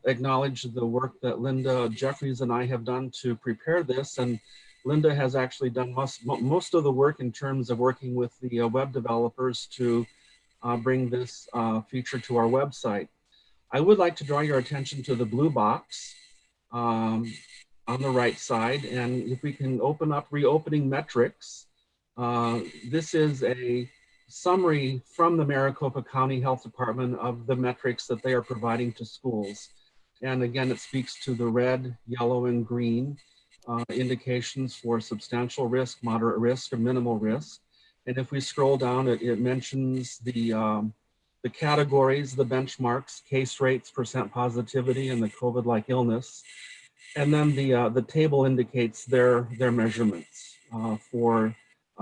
acknowledge the work that Linda Jeffries and I have done to prepare this. And Linda has actually done most of the work in terms of working with the web developers to bring this feature to our website. I would like to draw your attention to the blue box on the right side. And if we can open up reopening metrics, this is a summary from the Maricopa County Health Department of the metrics that they are providing to schools. And again, it speaks to the red, yellow, and green indications for substantial risk, moderate risk, or minimal risk. And if we scroll down, it mentions the categories, the benchmarks, case rates, percent positivity, and the COVID-like illness. And then the table indicates their measurements for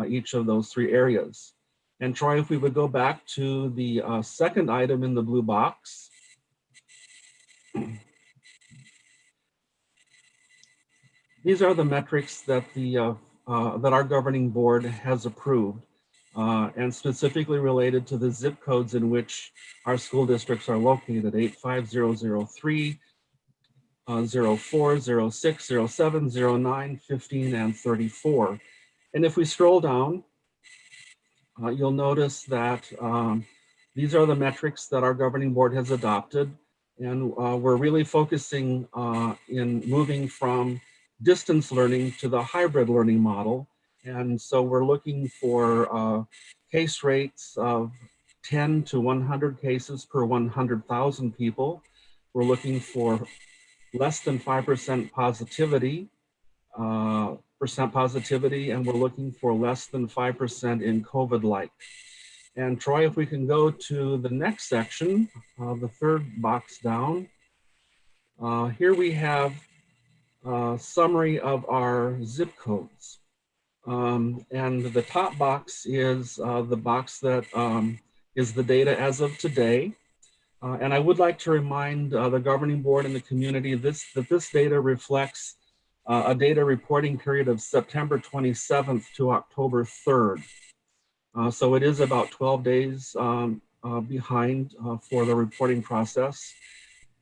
each of those three areas. And Troy, if we would go back to the second item in the blue box. These are the metrics that that our governing board has approved, and specifically related to the zip codes in which our school districts are located: 85003, 04, 06, 07, 09, 15, and 34. And if we scroll down, you'll notice that these are the metrics that our governing board has adopted. And we're really focusing in moving from distance learning to the hybrid learning model. And so we're looking for case rates of 10 to 100 cases per 100,000 people. We're looking for less than 5% positivity, and we're looking for less than 5% in COVID-like. And Troy, if we can go to the next section, the third box down, here we have a summary of our zip codes. And the top box is the box that is the data as of today. And I would like to remind the governing board and the community that this data reflects a data reporting period of September 27th to October 3rd. So it is about 12 days behind for the reporting process.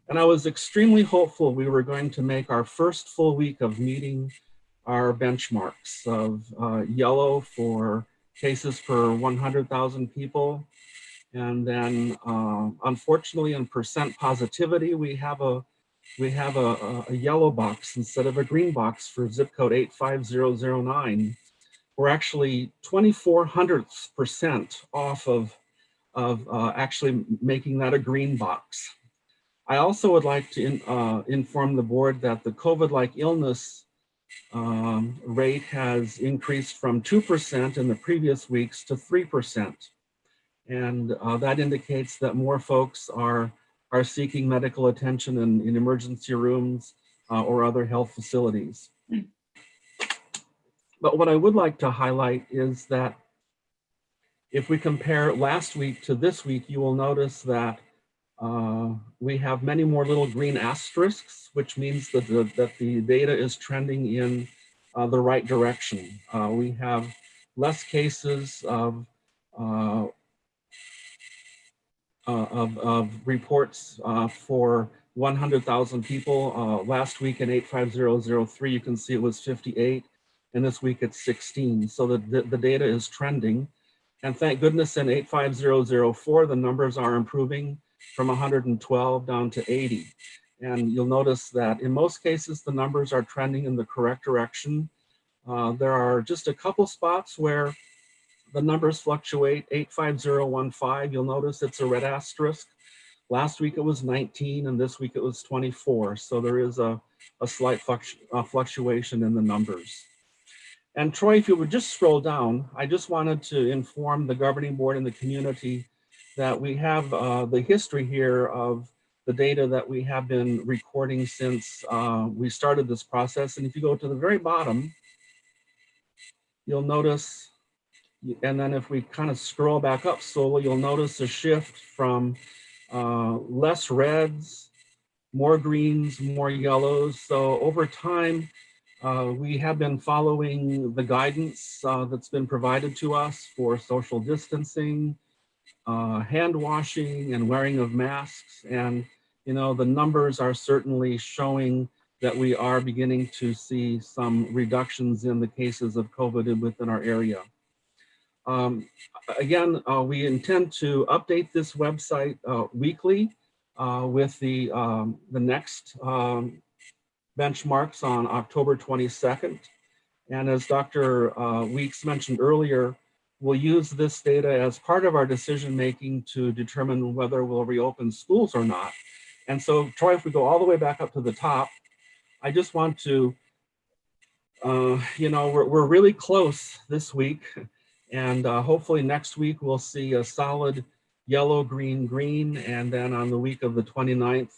And I was extremely hopeful we were going to make our first full week of meeting our benchmarks of yellow for cases per 100,000 people. And then unfortunately in percent positivity, we have a yellow box instead of a green box for zip code 85009. We're actually 0.24% off of actually making that a green box. I also would like to inform the board that the COVID-like illness rate has increased from 2% in the previous weeks to 3%. And that indicates that more folks are seeking medical attention in emergency rooms or other health facilities. But what I would like to highlight is that if we compare last week to this week, you will notice that we have many more little green asterisks, which means that the data is trending in the right direction. We have less cases of reports for 100,000 people. Last week in 85003, you can see it was 58, and this week it's 16. So the data is trending. And thank goodness in 85004, the numbers are improving from 112 down to 80. And you'll notice that in most cases, the numbers are trending in the correct direction. There are just a couple spots where the numbers fluctuate. 85015, you'll notice it's a red asterisk. Last week it was 19 and this week it was 24. So there is a slight fluctuation in the numbers. And Troy, if you would just scroll down, I just wanted to inform the governing board and the community that we have the history here of the data that we have been recording since we started this process. And if you go to the very bottom, you'll notice, and then if we kind of scroll back up slowly, you'll notice a shift from less reds, more greens, more yellows. So over time, we have been following the guidance that's been provided to us for social distancing, hand washing, and wearing of masks. And the numbers are certainly showing that we are beginning to see some reductions in the cases of COVID within our area. Again, we intend to update this website weekly with the next benchmarks on October 22nd. And as Dr. Weeks mentioned earlier, we'll use this data as part of our decision-making to determine whether we'll reopen schools or not. And so, Troy, if we go all the way back up to the top, I just want to, we're really close this week. And hopefully next week we'll see a solid yellow, green, green. And then on the week of the 29th,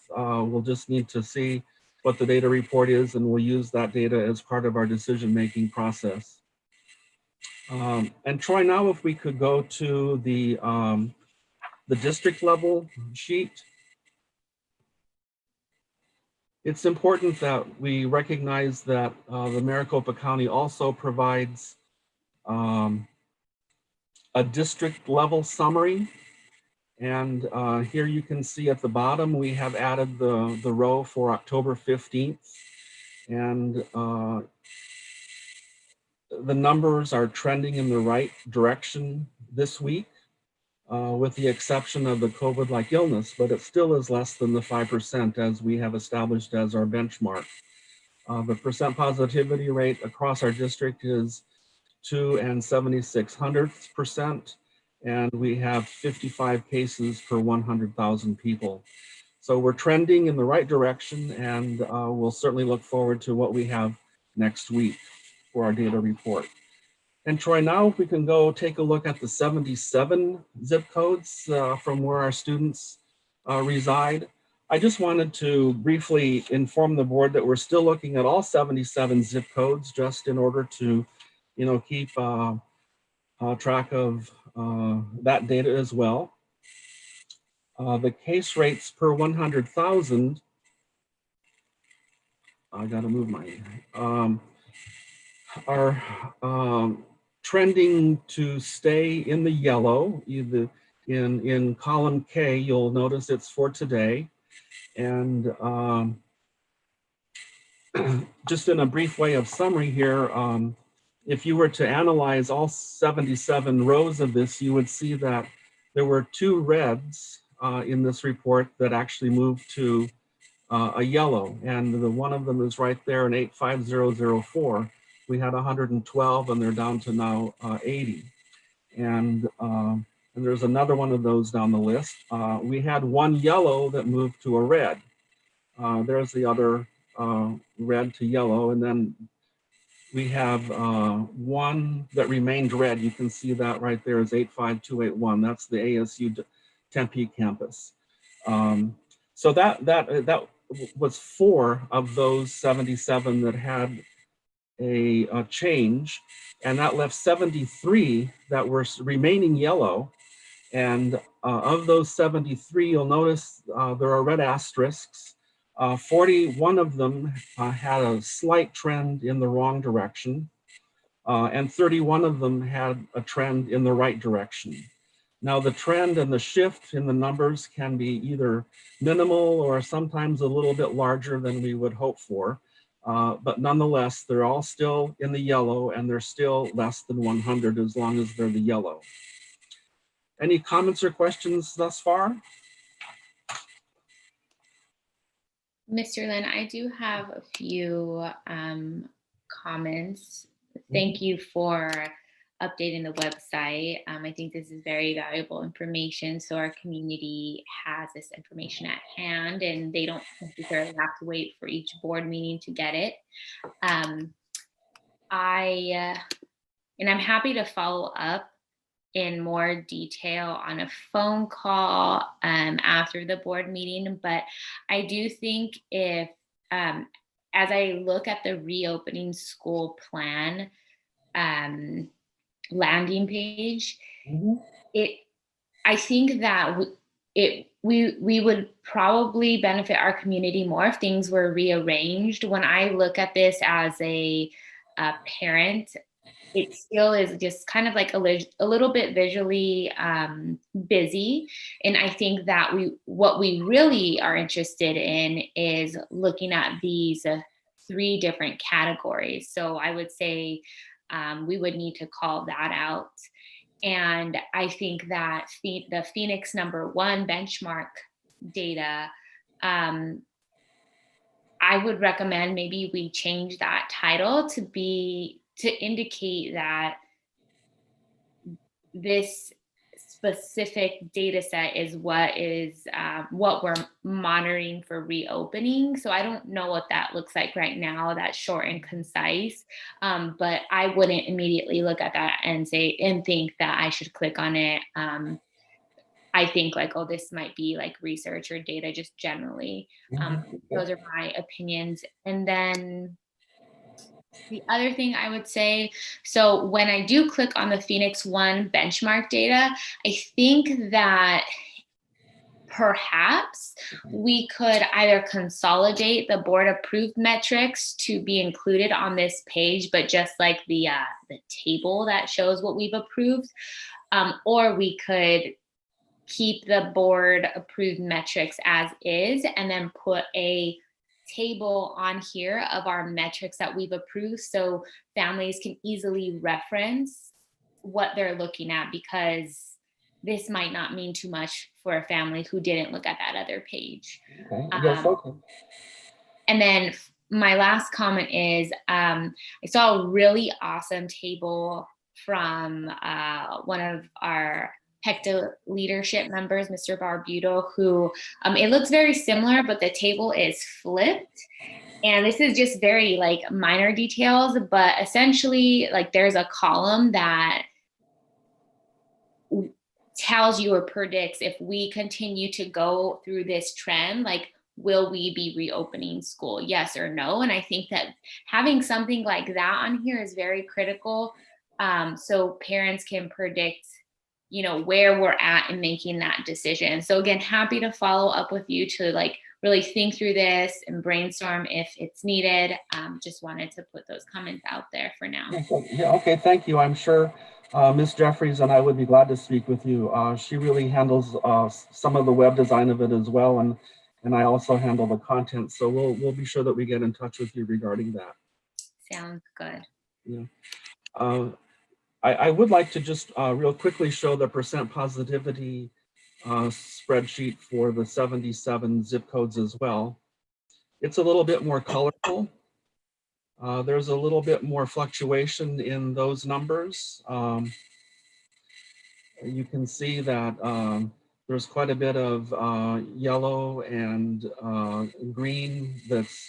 we'll just need to see what the data report is, and we'll use that data as part of our decision-making process. And Troy, now if we could go to the district level sheet. It's important that we recognize that the Maricopa County also provides a district level summary. And here you can see at the bottom, we have added the row for October 15th. And the numbers are trending in the right direction this week, with the exception of the COVID-like illness, but it still is less than the 5% as we have established as our benchmark. The percent positivity rate across our district is 2 7/7600%, and we have 55 cases per 100,000 people. So we're trending in the right direction, and we'll certainly look forward to what we have next week for our data report. And Troy, now if we can go take a look at the 77 zip codes from where our students reside. I just wanted to briefly inform the board that we're still looking at all 77 zip codes just in order to, keep track of that data as well. The case rates per 100,000, I gotta move my, are trending to stay in the yellow. Either in column K, you'll notice it's for today. And just in a brief way of summary here, if you were to analyze all 77 rows of this, you would see that there were 2 reds in this report that actually moved to a yellow. And the one of them is right there in 85004. We had 112 and they're down to now 80. And there's another one of those down the list. We had 1 yellow that moved to a red. There's the other red to yellow. And then we have 1 that remained red. You can see that right there is 85281. That's the ASU Tempe campus. So that was 4 of those 77 that had a change, and that left 73 that were remaining yellow. And of those 73, you'll notice there are red asterisks. 41 of them had a slight trend in the wrong direction, and 31 of them had a trend in the right direction. Now, the trend and the shift in the numbers can be either minimal or sometimes a little bit larger than we would hope for. But nonetheless, they're all still in the yellow, and they're still less than 100 as long as they're the yellow. Any comments or questions thus far? Mr. Lynn, I do have a few comments. Thank you for updating the website. I think this is very valuable information, so our community has this information at hand and they don't necessarily have to wait for each board meeting to get it. And I'm happy to follow up in more detail on a phone call after the board meeting, but I do think if, as I look at the reopening school plan landing page, I think that we would probably benefit our community more if things were rearranged. When I look at this as a parent, it still is just kind of like a little bit visually busy. And I think that what we really are interested in is looking at these 3 different categories. So I would say we would need to call that out. And I think that the Phoenix #1 benchmark data, I would recommend maybe we change that title to indicate that this specific data set is what we're monitoring for reopening. So I don't know what that looks like right now. That's short and concise, but I wouldn't immediately look at that and think that I should click on it. I think like, oh, this might be like research or data just generally. Those are my opinions. And then the other thing I would say, so when I do click on the Phoenix 1 benchmark data, I think that perhaps we could either consolidate the board approved metrics to be included on this page, but just like the table that shows what we've approved, or we could keep the board approved metrics as is and then put a table on here of our metrics that we've approved so families can easily reference what they're looking at, because this might not mean too much for a family who didn't look at that other page. Okay. Yes, okay. And then my last comment is I saw a really awesome table from one of our PECTA leadership members, Mr. Barbuto, who it looks very similar, but the table is flipped. And this is just very like minor details, but essentially like there's a column that tells you or predicts if we continue to go through this trend, like, will we be reopening school? Yes or no? And I think that having something like that on here is very critical, so parents can predict, you know, where we're at in making that decision. So again, happy to follow up with you to like really think through this and brainstorm if it's needed. Just wanted to put those comments out there for now. Yeah, okay, thank you. I'm sure Ms. Jeffries and I would be glad to speak with you. She really handles some of the web design of it as well, and I also handle the content. So we'll be sure that we get in touch with you regarding that. Sounds good. Yeah. I would like to just real quickly show the percent positivity spreadsheet for the 77 zip codes as well. It's a little bit more colorful. There's a little bit more fluctuation in those numbers. You can see that there's quite a bit of yellow and green that's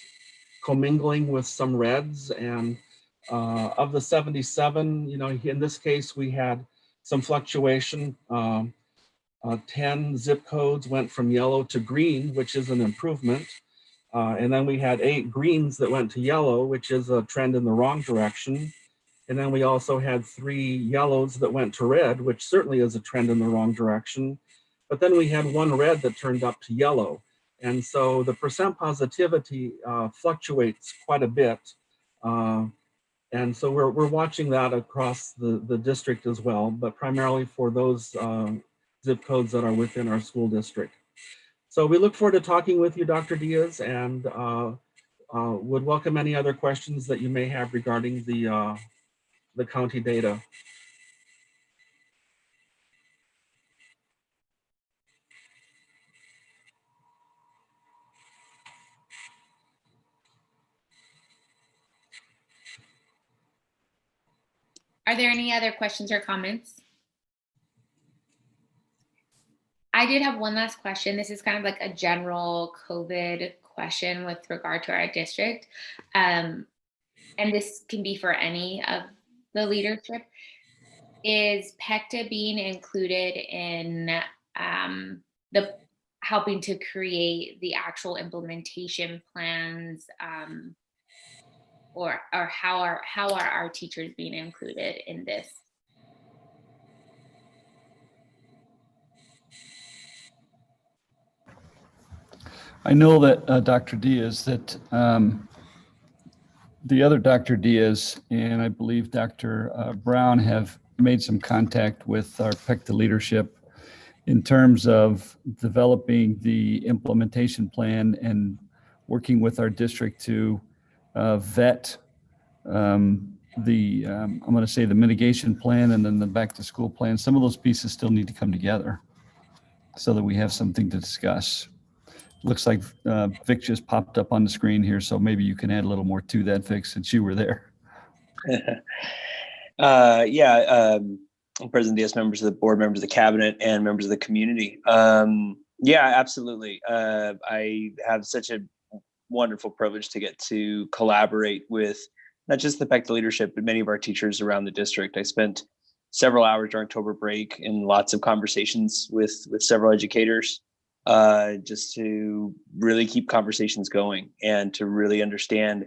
commingling with some reds, and of the 77, you know, in this case, we had some fluctuation. 10 zip codes went from yellow to green, which is an improvement. And then we had 8 greens that went to yellow, which is a trend in the wrong direction. And then we also had 3 yellows that went to red, which certainly is a trend in the wrong direction. But then we had 1 red that turned up to yellow. And so the percent positivity fluctuates quite a bit. And so we're watching that across the district as well, but primarily for those zip codes that are within our school district. So we look forward to talking with you, Dr. Diaz, and would welcome any other questions that you may have regarding the county data. Are there any other questions or comments? I did have one last question. This is kind of like a general COVID question with regard to our district. And this can be for any of the leadership. Is PECTA being included in the helping to create the actual implementation plans, or how are our teachers being included in this? I know that Dr. Diaz, that the other Dr. Diaz and I believe Dr. Brown have made some contact with our PECTA leadership, in terms of developing the implementation plan and working with our district to vet I'm going to say the mitigation plan and then the back to school plan. Some of those pieces still need to come together so that we have something to discuss. Looks like Vic just popped up on the screen here, so maybe you can add a little more to that, Vic, since you were there. President Diaz, members of the board, members of the cabinet, and members of the community. Yeah, absolutely. I have such a wonderful privilege to get to collaborate with not just the PECTA leadership, but many of our teachers around the district. I spent several hours during October break and lots of conversations with several educators, just to really keep conversations going and to really understand,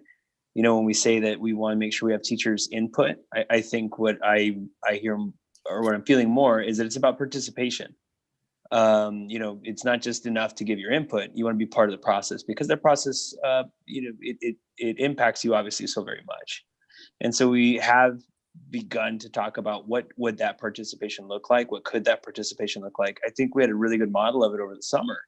you know, when we say that we want to make sure we have teachers' input, I think what I hear, or what I'm feeling more, is that it's about participation. You know, it's not just enough to give your input. You want to be part of the process, because that process, you know, it impacts you obviously so very much. And so we have begun to talk about what would that participation look like? What could that participation look like? I think we had a really good model of it over the summer.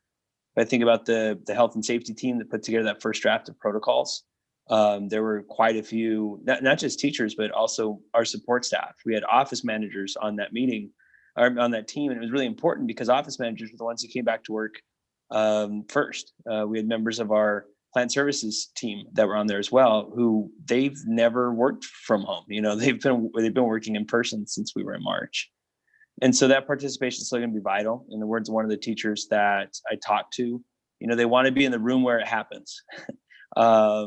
If I think about the health and safety team that put together that first draft of protocols, there were quite a few, not just teachers, but also our support staff. We had office managers on that meeting, or on that team, and it was really important because office managers were the ones who came back to work first. We had members of our plant services team that were on there as well, who they've never worked from home. You know, they've been working in person since we were in March. And so that participation is still going to be vital. In the words of one of the teachers that I talked to, you know, they want to be in the room where it happens. I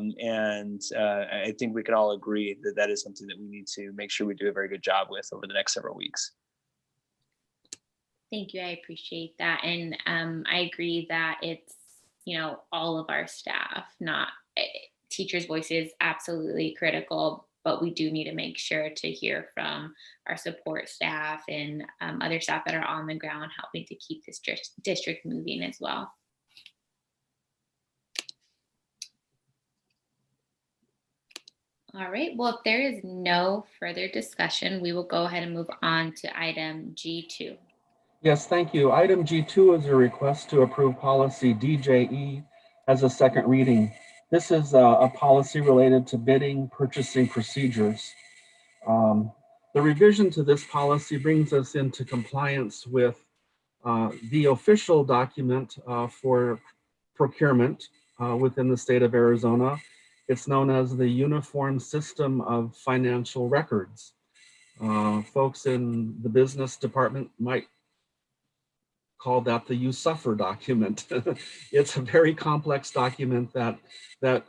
think we can all agree that that is something that we need to make sure we do a very good job with over the next several weeks. Thank you. I appreciate that. And I agree that it's, you know, all of our staff, not teachers' voices, absolutely critical, but we do need to make sure to hear from our support staff and other staff that are on the ground helping to keep this district moving as well. All right, well, if there is no further discussion, we will go ahead and move on to item G2. Yes, thank you. Item G2 is a request to approve policy DJE as a second reading. This is a policy related to bidding, purchasing procedures. The revision to this policy brings us into compliance with the official document for procurement within the state of Arizona. It's known as the Uniform System of Financial Records. Folks in the business department might call that the USuffer document. It's a very complex document that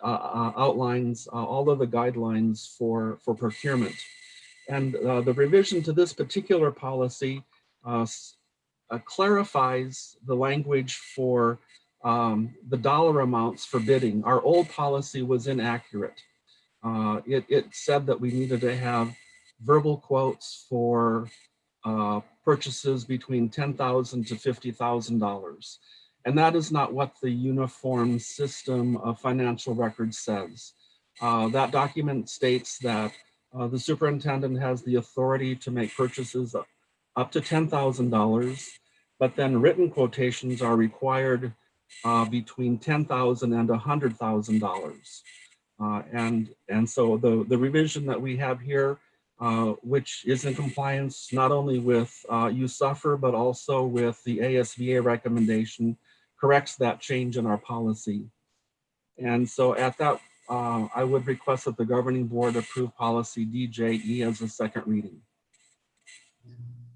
outlines all of the guidelines for procurement. And the revision to this particular policy clarifies the language for the dollar amounts for bidding. Our old policy was inaccurate. It said that we needed to have verbal quotes for purchases between $10,000 to $50,000. And that is not what the Uniform System of Financial Records says. That document states that the superintendent has the authority to make purchases up to $10,000, but then written quotations are required between $10,000 and $100,000. And so the revision that we have here, which is in compliance not only with USuffer, but also with the ASVA recommendation, corrects that change in our policy. And so at that, I would request that the governing board approve policy DJE as a second reading.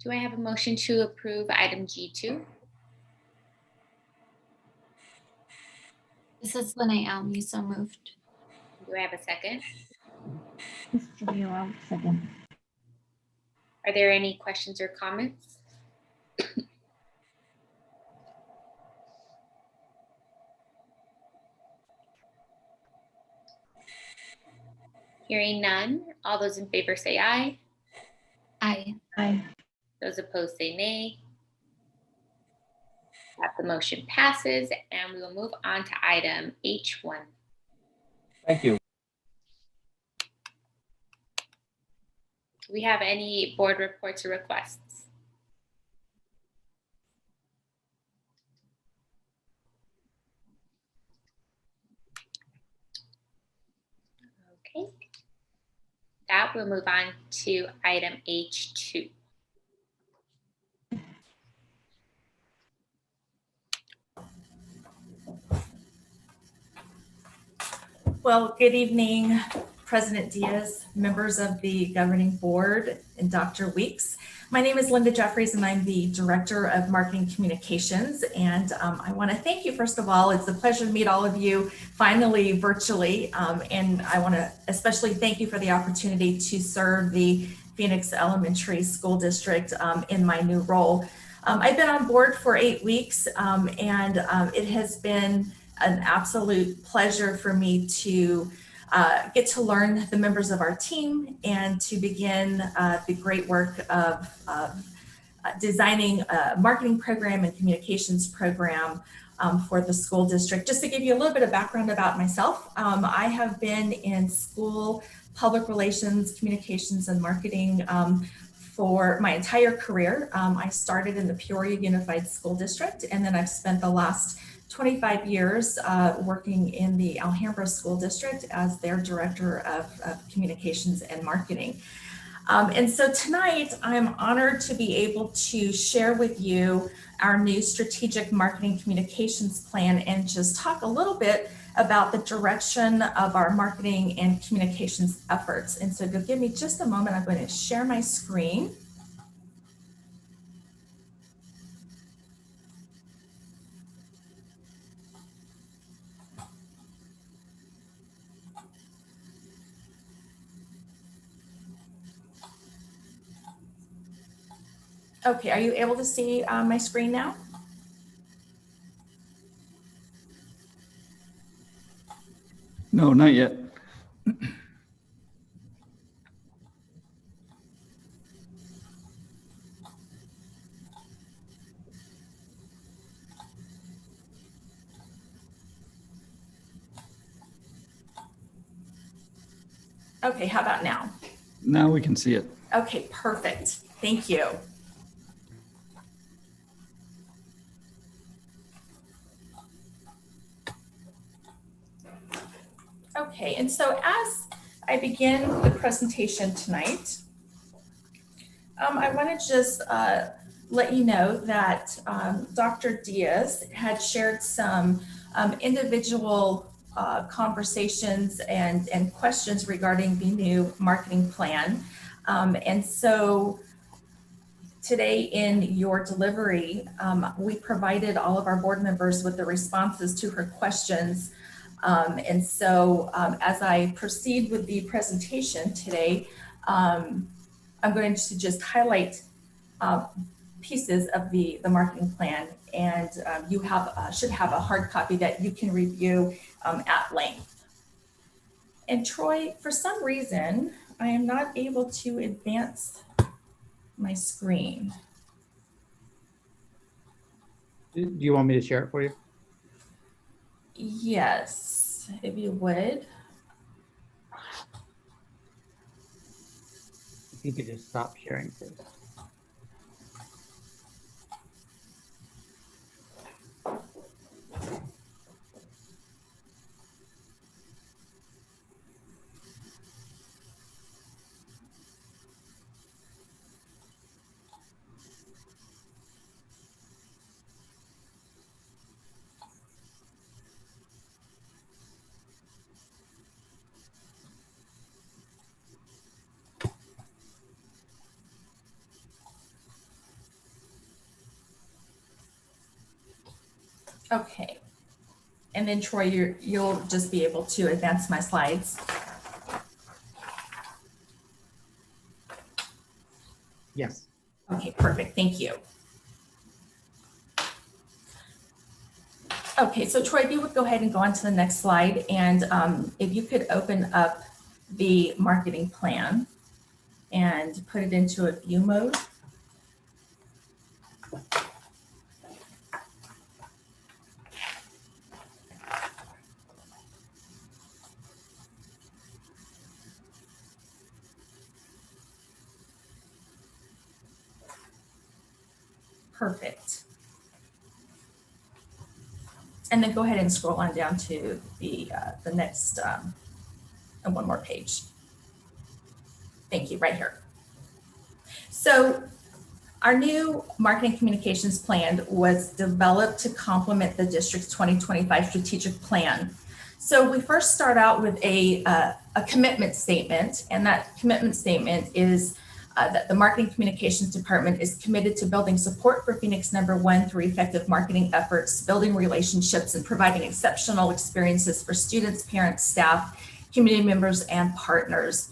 Do I have a motion to approve item G2? This is Lene Almy, so moved. Do I have a second? Mr. Leo, I'll second. Are there any questions or comments? Hearing none, all those in favor say aye. Aye. Aye. Those opposed say nay. That the motion passes, and we will move on to item H1. Thank you. Do we have any board reports or requests? we'll move on to item H2. Well, good evening, President Diaz, members of the governing board, and Dr. Weeks. My name is Linda Jeffries, and I'm the Director of Marketing Communications. And I want to thank you, first of all. It's a pleasure to meet all of you finally virtually. And I want to especially thank you for the opportunity to serve the Phoenix Elementary School District in my new role. I've been on board for 8 weeks, and it has been an absolute pleasure for me to get to learn the members of our team and to begin the great work of designing a marketing program and communications program for the school district. Just to give you a little bit of background about myself, I have been in school public relations, communications, and marketing for my entire career. I started in the Peoria Unified School District, and then I've spent the last 25 years working in the Alhambra School District as their Director of Communications and Marketing. And so tonight, I'm honored to be able to share with you our new strategic marketing communications plan and just talk a little bit about the direction of our marketing and communications efforts. And so if you'll give me just a moment, I'm going to share my screen. Okay, are you able to see my screen now? No, not yet. Okay, how about now? Now we can see it. Okay, perfect. Thank you. Okay, and so as I begin the presentation tonight, I want to just let you know that Dr. Diaz had shared some individual conversations and questions regarding the new marketing plan. And so today in your delivery, we provided all of our board members with the responses to her questions. And so as I proceed with the presentation today, I'm going to just highlight pieces of the marketing plan, and you should have a hard copy that you can review at length. And Troy, for some reason, I am not able to advance my screen. Do you want me to share it for you? Yes, if you would. If you could just stop sharing, please. Okay. And then Troy, you'll just be able to advance my slides. Yes. Okay, perfect. Thank you. Okay, so Troy, if you would go ahead and go on to the next slide, and if you could open up the marketing plan and put it into a view mode. Perfect. And then go ahead and scroll on down to the next, one more page. Thank you, right here. So our new marketing communications plan was developed to complement the district's 2025 strategic plan. So we first start out with a commitment statement, and that commitment statement is that the marketing communications department is committed to building support for Phoenix #1 through effective marketing efforts, building relationships, and providing exceptional experiences for students, parents, staff, community members, and partners.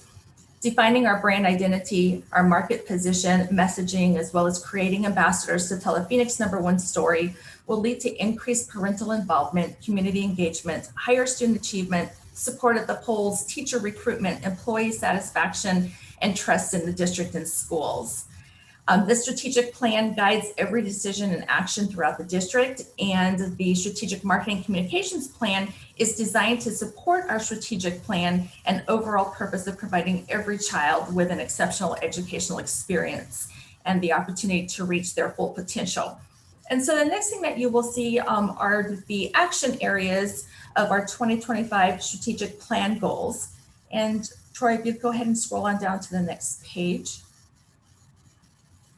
Defining our brand identity, our market position, messaging, as well as creating ambassadors to tell a Phoenix #1 story will lead to increased parental involvement, community engagement, higher student achievement, support at the polls, teacher recruitment, employee satisfaction, and trust in the district and schools. The strategic plan guides every decision and action throughout the district, and the strategic marketing communications plan is designed to support our strategic plan and overall purpose of providing every child with an exceptional educational experience and the opportunity to reach their full potential. And so the next thing that you will see are the action areas of our 2025 strategic plan goals. And Troy, if you go ahead and scroll on down to the next page.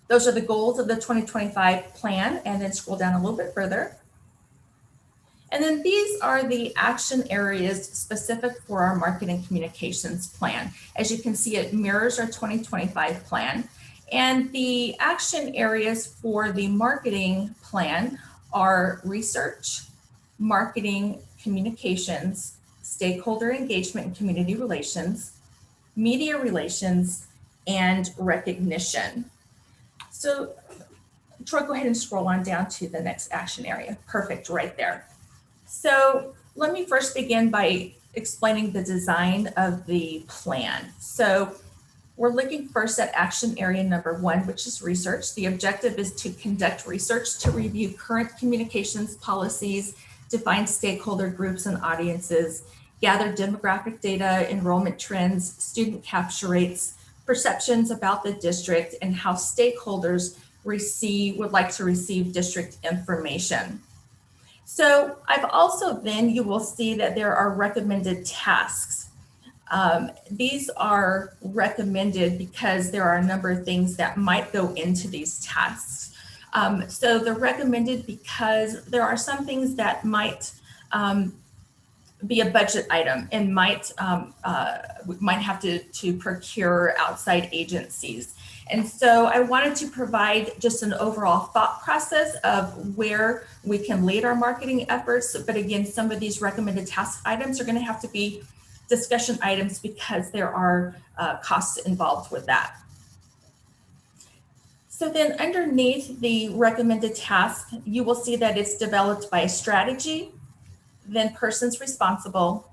Those are the goals of the 2025 plan, and then scroll down a little bit further. And then these are the action areas specific for our marketing communications plan. As you can see, it mirrors our 2025 plan. And the action areas for the marketing plan are research, marketing communications, stakeholder engagement and community relations, media relations, and recognition. So Troy, go ahead and scroll on down to the next action area. Perfect, right there. So let me first begin by explaining the design of the plan. So we're looking first at action area #1, which is research. The objective is to conduct research to review current communications policies, define stakeholder groups and audiences, gather demographic data, enrollment trends, student capture rates, perceptions about the district, and how stakeholders would like to receive district information. So I've also then, you will see that there are recommended tasks. These are recommended because there are a number of things that might go into these tasks. So they're recommended because there are some things that might be a budget item and might have to procure outside agencies. And so I wanted to provide just an overall thought process of where we can lead our marketing efforts. But again, some of these recommended task items are going to have to be discussion items because there are costs involved with that. So then underneath the recommended task, you will see that it's developed by strategy, then persons responsible,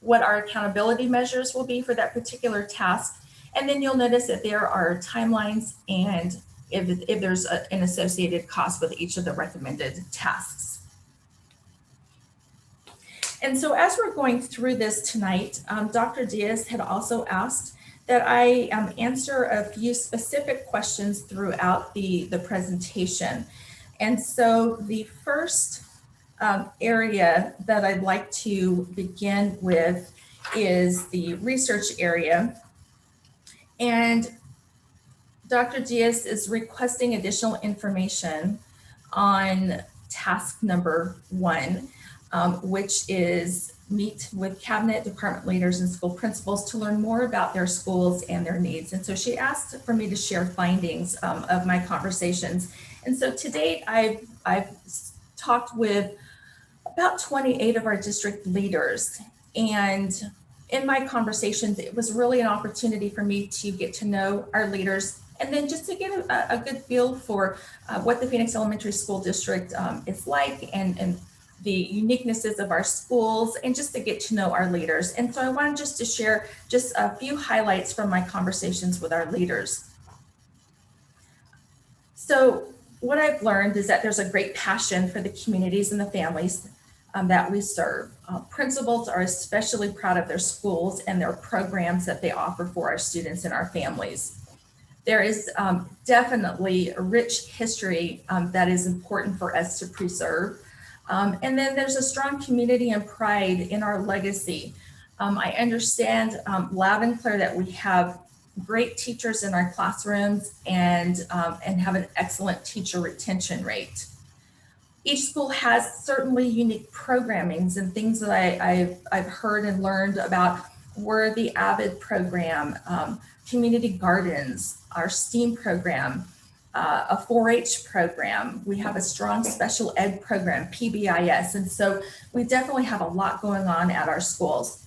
what our accountability measures will be for that particular task. And then you'll notice that there are timelines and if there's an associated cost with each of the recommended tasks. And so as we're going through this tonight, Dr. Diaz had also asked that I answer a few specific questions throughout the presentation. And so the first area that I'd like to begin with is the research area. And Dr. Diaz is requesting additional information on task #1, which is meet with cabinet, department leaders, and school principals to learn more about their schools and their needs. And so she asked for me to share findings of my conversations. And so to date, I've talked with about 28 of our district leaders. And in my conversations, it was really an opportunity for me to get to know our leaders and then just to get a good feel for what the Phoenix Elementary School District is like and the uniquenesses of our schools and just to get to know our leaders. And so I wanted just to share just a few highlights from my conversations with our leaders. So what I've learned is that there's a great passion for the communities and the families that we serve. Principals are especially proud of their schools and their programs that they offer for our students and our families. There is definitely a rich history that is important for us to preserve. And then there's a strong community and pride in our legacy. I understand loud and clear that we have great teachers in our classrooms, and have an excellent teacher retention rate. Each school has certainly unique programmings, and things that I've heard and learned about were the AVID program, community gardens, our STEAM program, a 4-H program. We have a strong special ed program, PBIS, and so we definitely have a lot going on at our schools.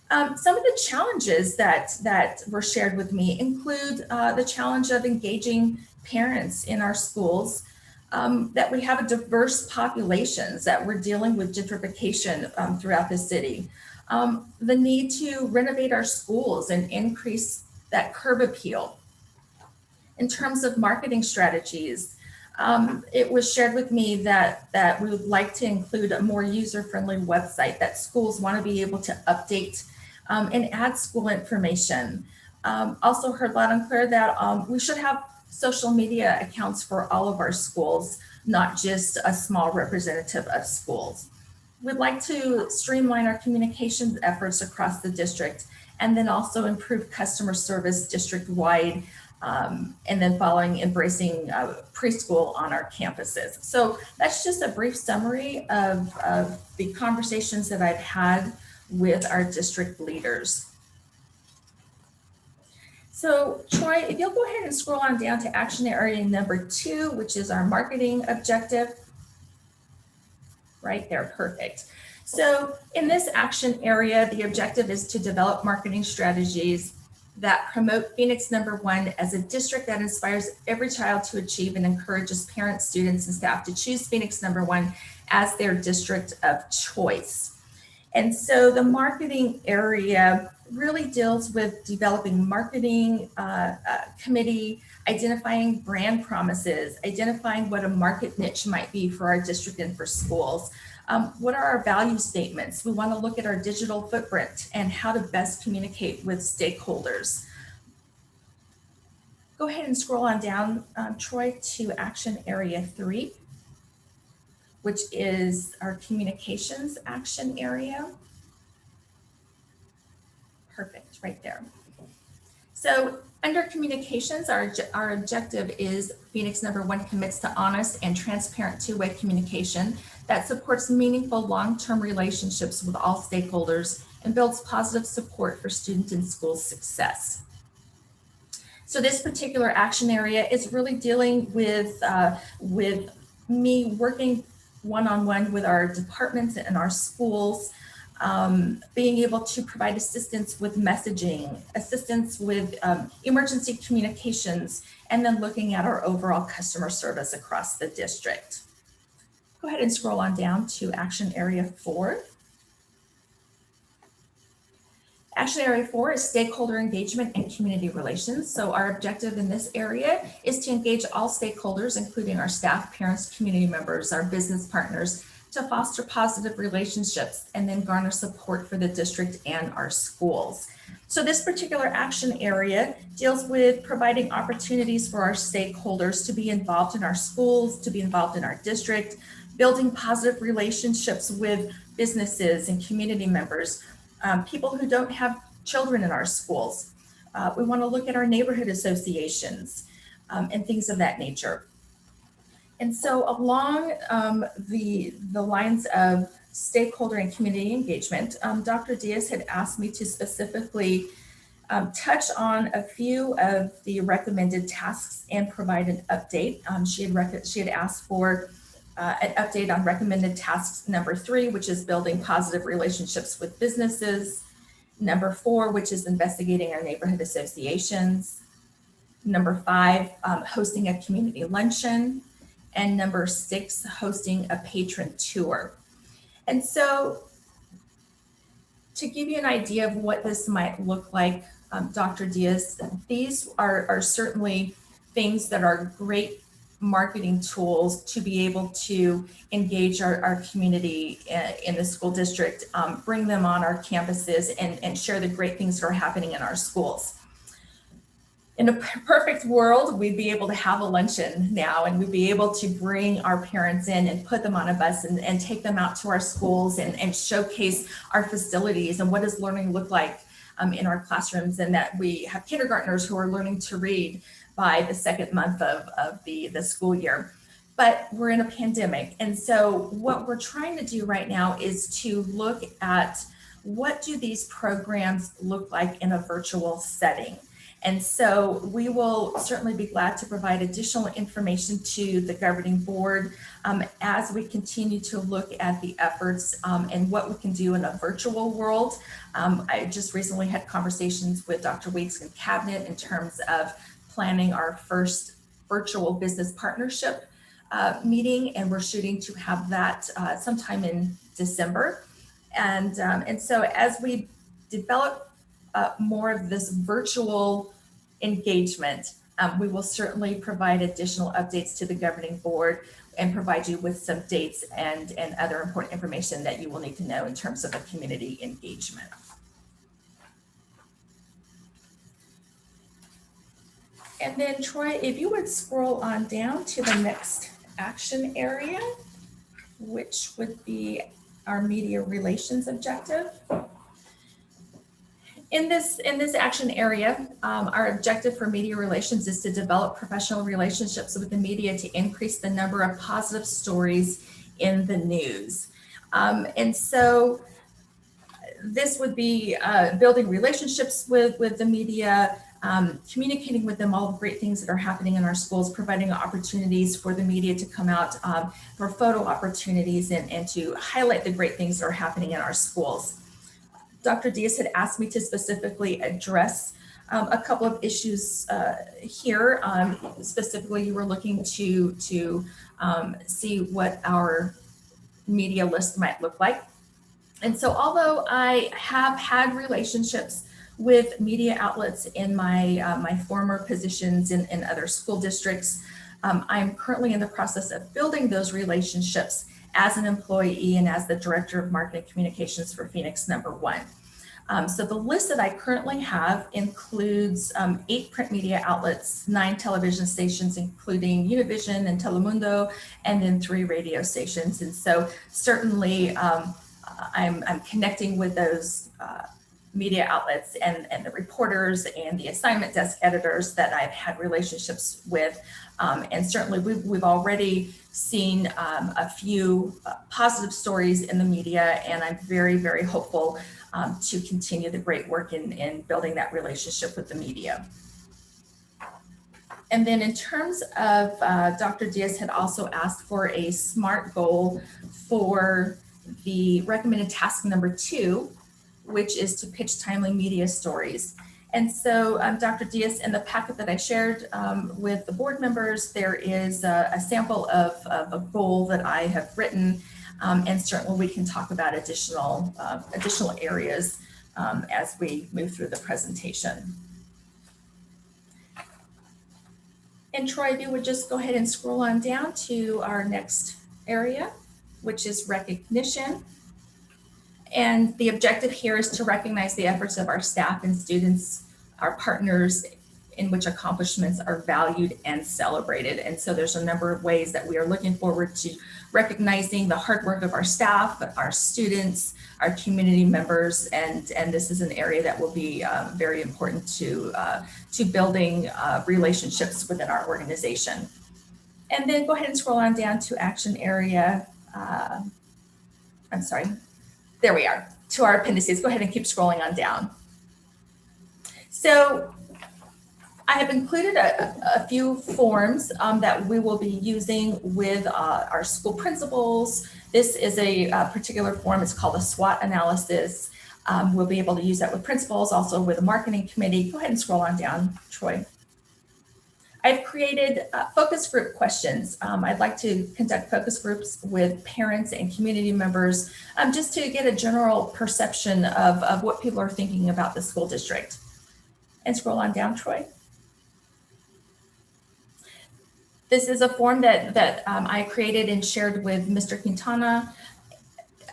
Some of the challenges that were shared with me include the challenge of engaging parents in our schools, that we have a diverse populations, that we're dealing with gentrification throughout the city, the need to renovate our schools and increase that curb appeal. In terms of marketing strategies, it was shared with me that we would like to include a more user-friendly website that schools want to be able to update and add school information. Also heard loud and clear that we should have social media accounts for all of our schools, not just a small representative of schools. We'd like to streamline our communications efforts across the district, and then also improve customer service district-wide, and then embracing preschool on our campuses. So that's just a brief summary of the conversations that I've had with our district leaders. So Troy, if you'll go ahead and scroll on down to action area number 2, which is our marketing objective. Right there, perfect. So in this action area, the objective is to develop marketing strategies that promote Phoenix #1 as a district that inspires every child to achieve and encourages parents, students, and staff to choose Phoenix #1 as their district of choice. And so the marketing area really deals with developing marketing committee, identifying brand promises, identifying what a market niche might be for our district and for schools. What are our value statements? We want to look at our digital footprint and how to best communicate with stakeholders. Go ahead and scroll on down, Troy, to action area 3, which is our communications action area. Perfect, right there. So under communications, our objective is Phoenix #1 commits to honest and transparent two-way communication that supports meaningful long-term relationships with all stakeholders and builds positive support for student and school success. So this particular action area is really dealing with me working one-on-one with our departments and our schools, being able to provide assistance with messaging, assistance with emergency communications, and then looking at our overall customer service across the district. Go ahead and scroll on down to action area 4. Action area 4 is stakeholder engagement and community relations. So our objective in this area is to engage all stakeholders, including our staff, parents, community members, our business partners, to foster positive relationships and then garner support for the district and our schools. So this particular action area deals with providing opportunities for our stakeholders to be involved in our schools, to be involved in our district, building positive relationships with businesses and community members, people who don't have children in our schools. We want to look at our neighborhood associations and things of that nature. And so along the lines of stakeholder and community engagement, Dr. Diaz had asked me to specifically touch on a few of the recommended tasks and provide an update. She had asked for an update on recommended tasks number 3, which is building positive relationships with businesses. Number 4, which is investigating our neighborhood associations. Number 5, hosting a community luncheon. And number 6, hosting a patron tour. And so to give you an idea of what this might look like, Dr. Diaz, these are certainly things that are great marketing tools to be able to engage our community in the school district, bring them on our campuses and share the great things that are happening in our schools. In a perfect world, we'd be able to have a luncheon now, and we'd be able to bring our parents in and put them on a bus and take them out to our schools and showcase our facilities and what does learning look like in our classrooms, and that we have kindergartners who are learning to read by the second month of the school year. But we're in a pandemic. And so what we're trying to do right now is to look at what do these programs look like in a virtual setting. And so we will certainly be glad to provide additional information to the governing board as we continue to look at the efforts and what we can do in a virtual world. I just recently had conversations with Dr. Weeks and Cabinet in terms of planning our first virtual business partnership meeting, and we're shooting to have that sometime in December. And so as we develop more of this virtual engagement, we will certainly provide additional updates to the governing board and provide you with some dates and other important information that you will need to know in terms of a community engagement. And then Troy, if you would scroll on down to the next action area, which would be our media relations objective. In this action area, our objective for media relations is to develop professional relationships with the media to increase the number of positive stories in the news. And so this would be building relationships with the media, communicating with them all the great things that are happening in our schools, providing opportunities for the media to come out for photo opportunities and to highlight the great things that are happening in our schools. Dr. Diaz had asked me to specifically address a couple of issues here. Specifically, you were looking to see what our media list might look like. And so although I have had relationships with media outlets in my former positions in other school districts, I'm currently in the process of building those relationships as an employee and as the Director of Marketing Communications for Phoenix #1. So the list that I currently have includes 8 print media outlets, 9 television stations, including Univision and Telemundo, and then 3 radio stations. And so certainly I'm connecting with those media outlets and the reporters and the assignment desk editors that I've had relationships with. And certainly we've already seen a few positive stories in the media, and I'm very, very hopeful to continue the great work in building that relationship with the media. And then in terms of, Dr. Diaz had also asked for a SMART goal for the recommended task number 2, which is to pitch timely media stories. And so Dr. Diaz, in the packet that I shared with the board members, there is a sample of a goal that I have written, and certainly we can talk about additional areas as we move through the presentation. And Troy, if you would just go ahead and scroll on down to our next area, which is recognition. And the objective here is to recognize the efforts of our staff and students, our partners, in which accomplishments are valued and celebrated. And so there's a number of ways that we are looking forward to recognizing the hard work of our staff, our students, our community members, and this is an area that will be very important to building relationships within our organization. And then go ahead and scroll on down to action area. I'm sorry, there we are, to our appendices. Go ahead and keep scrolling on down. So I have included a few forms that we will be using with our school principals. This is a particular form, it's called a SWOT analysis. We'll be able to use that with principals, also with the marketing committee. Go ahead and scroll on down, Troy. I've created focus group questions. I'd like to conduct focus groups with parents and community members just to get a general perception of what people are thinking about the school district. And scroll on down, Troy. This is a form that I created and shared with Mr. Quintana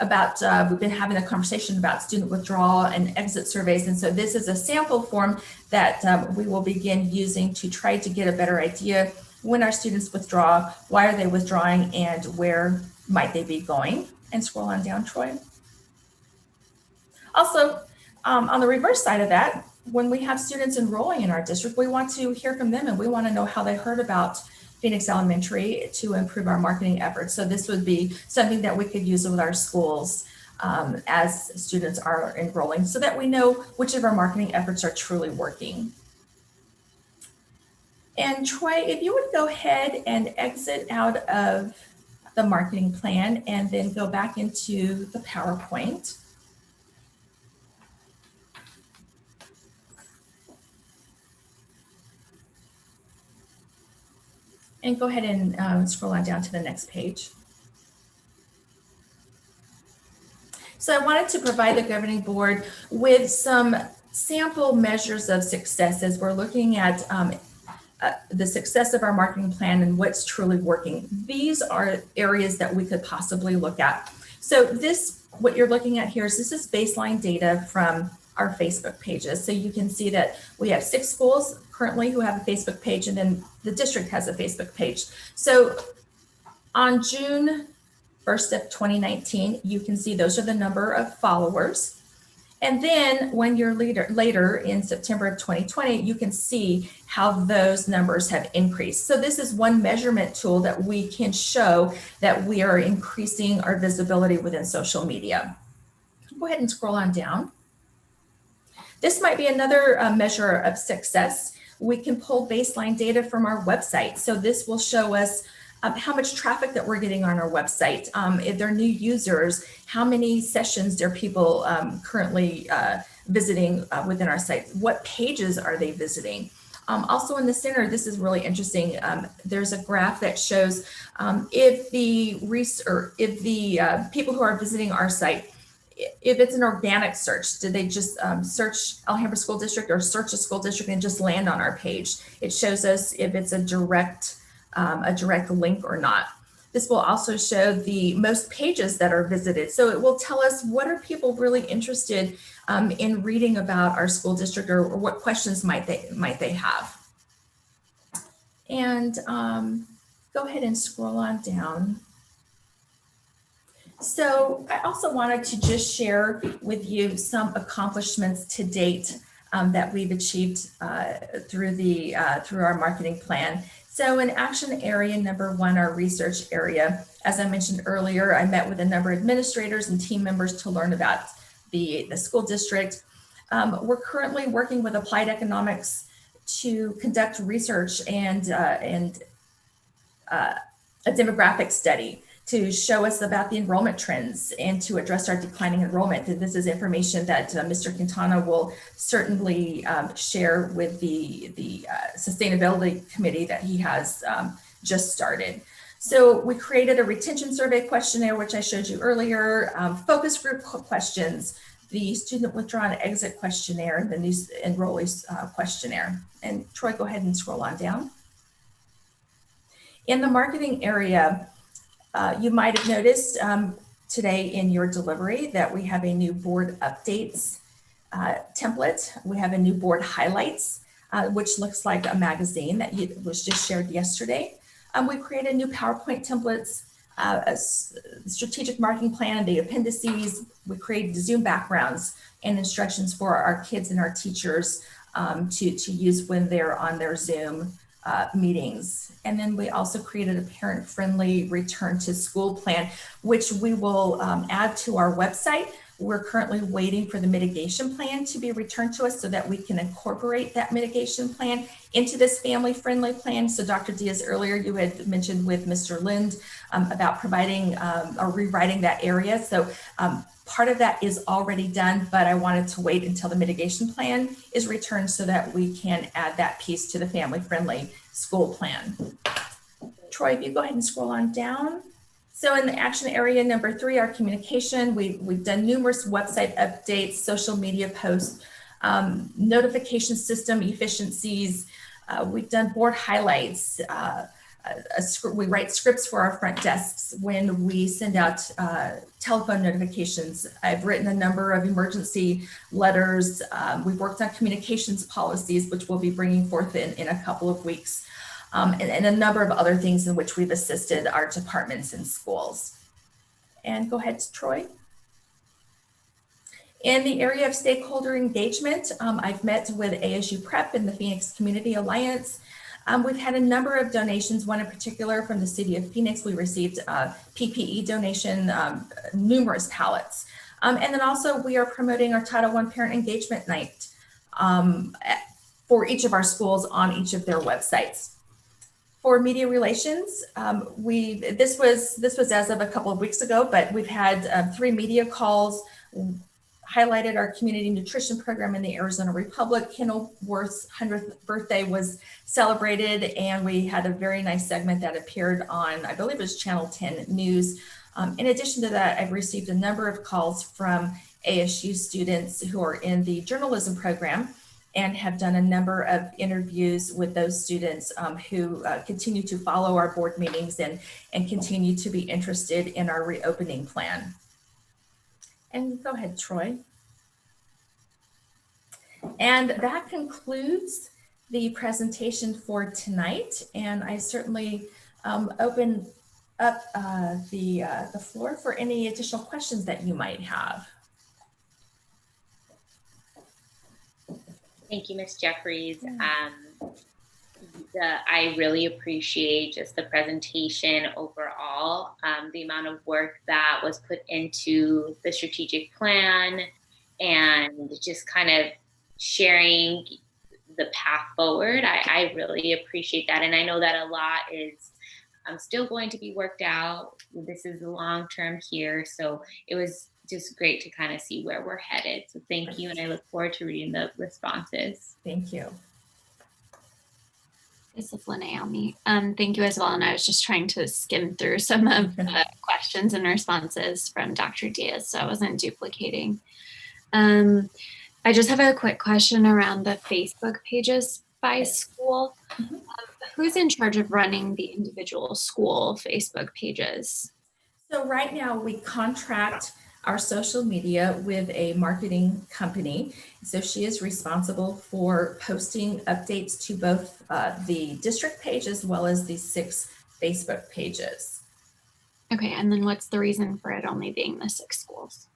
about, we've been having a conversation about student withdrawal and exit surveys. And so this is a sample form that we will begin using to try to get a better idea when our students withdraw, why are they withdrawing, and where might they be going. And scroll on down, Troy. Also, On the reverse side of that, when we have students enrolling in our district, we want to hear from them and we want to know how they heard about Phoenix Elementary to improve our marketing efforts. So this would be something that we could use with our schools as students are enrolling so that we know which of our marketing efforts are truly working. And Troy, if you would go ahead and exit out of the marketing plan and then go back into the PowerPoint. And go ahead and scroll on down to the next page. So I wanted to provide the governing board with some sample measures of success as we're looking at the success of our marketing plan and what's truly working. These are areas that we could possibly look at. So this, what you're looking at here is this is baseline data from our Facebook pages. So you can see that we have 6 schools currently who have a Facebook page, and then the district has a Facebook page. So on June 1st of 2019, you can see those are the number of followers. And then when you're later in September of 2020, you can see how those numbers have increased. So this is one measurement tool that we can show that we are increasing our visibility within social media. Go ahead and scroll on down. This might be another measure of success. We can pull baseline data from our website. So this will show us how much traffic that we're getting on our website. If they're new users, how many sessions are people currently visiting within our site? What pages are they visiting? Also in the center, this is really interesting. There's a graph that shows if the people who are visiting our site, if it's an organic search, did they just search Alhambra School District or search a school district and just land on our page? It shows us if it's a direct link or not. This will also show the most pages that are visited. So it will tell us what are people really interested in reading about our school district, or what questions might they have. And go ahead and scroll on down. So I also wanted to just share with you some accomplishments to date that we've achieved through our marketing plan. So in action area number 1, our research area, as I mentioned earlier, I met with a number of administrators and team members to learn about the school district. We're currently working with Applied Economics to conduct research and a demographic study to show us about the enrollment trends and to address our declining enrollment. And this is information that Mr. Quintana will certainly share with the sustainability committee that he has just started. So we created a retention survey questionnaire, which I showed you earlier, focus group questions, the student withdraw and exit questionnaire, the new enrollees questionnaire. And Troy, go ahead and scroll on down. In the marketing area, you might have noticed today in your delivery that we have a new board updates template. We have a new board highlights, which looks like a magazine that was just shared yesterday. We created new PowerPoint templates, a strategic marketing plan and the appendices. We created Zoom backgrounds and instructions for our kids and our teachers to use when they're on their Zoom meetings. And then we also created a parent-friendly return to school plan, which we will add to our website. We're currently waiting for the mitigation plan to be returned to us so that we can incorporate that mitigation plan into this family-friendly plan. So Dr. Diaz, earlier you had mentioned with Mr. Lind about providing or rewriting that area. So part of that is already done, but I wanted to wait until the mitigation plan is returned so that we can add that piece to the family-friendly school plan. Troy, if you go ahead and scroll on down. So in the action area number 3, our communication, we've done numerous website updates, social media posts, notification system efficiencies. We've done board highlights. We write scripts for our front desks when we send out telephone notifications. I've written a number of emergency letters. We've worked on communications policies, which we'll be bringing forth in a couple of weeks. And a number of other things in which we've assisted our departments and schools. And go ahead, Troy. In the area of stakeholder engagement, I've met with ASU Prep and the Phoenix Community Alliance. We've had a number of donations, one in particular from the city of Phoenix. We received a PPE donation, numerous pallets. And then also we are promoting our Title I Parent Engagement Night for each of our schools on each of their websites. For media relations, this was as of a couple of weeks ago, but we've had 3 media calls, highlighted our community nutrition program in the Arizona Republic. Kenilworth's 100th birthday was celebrated, and we had a very nice segment that appeared on, I believe it was Channel 10 News. In addition to that, I've received a number of calls from ASU students who are in the journalism program and have done a number of interviews with those students who continue to follow our board meetings and continue to be interested in our reopening plan. And go ahead, Troy. And that concludes the presentation for tonight. And I certainly open up the floor for any additional questions that you might have. Thank you, Ms. Jeffries. I really appreciate just the presentation overall, the amount of work that was put into the strategic plan and just kind of sharing the path forward. I really appreciate that. And I know that a lot is still going to be worked out. This is the long term here. So it was just great to kind of see where we're headed. So thank you. And I look forward to reading the responses. Thank you. This is Naomi. Thank you as well. And I was just trying to skim through some of the questions and responses from Dr. Diaz, so I wasn't duplicating. I just have a quick question around the Facebook pages by school. Who's in charge of running the individual school Facebook pages? So right now we contract our social media with a marketing company. So she is responsible for posting updates to both the district page as well as the 6 Facebook pages. Okay, and then what's the reason for it only being the 6 schools?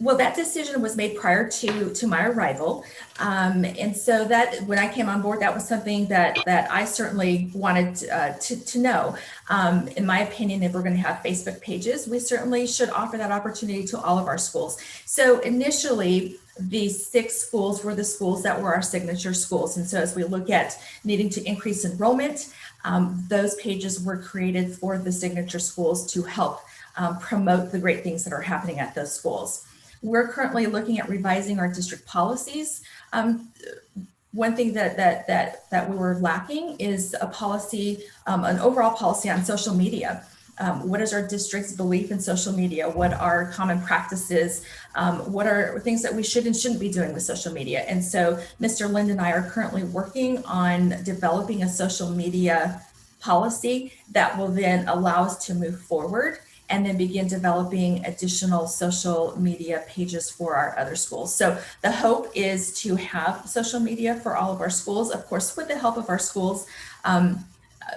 Well, that decision was made prior to my arrival. And so that when I came on board, that was something that I certainly wanted to know. In my opinion, if we're going to have Facebook pages, we certainly should offer that opportunity to all of our schools. So initially, these 6 schools were the schools that were our signature schools. And so as we look at needing to increase enrollment, those pages were created for the signature schools to help promote the great things that are happening at those schools. We're currently looking at revising our district policies. One thing that we were lacking is a policy, an overall policy on social media. What is our district's belief in social media? What are common practices? What are things that we should and shouldn't be doing with social media? And so Mr. Lind and I are currently working on developing a social media policy that will then allow us to move forward and then begin developing additional social media pages for our other schools. So the hope is to have social media for all of our schools, of course, with the help of our schools.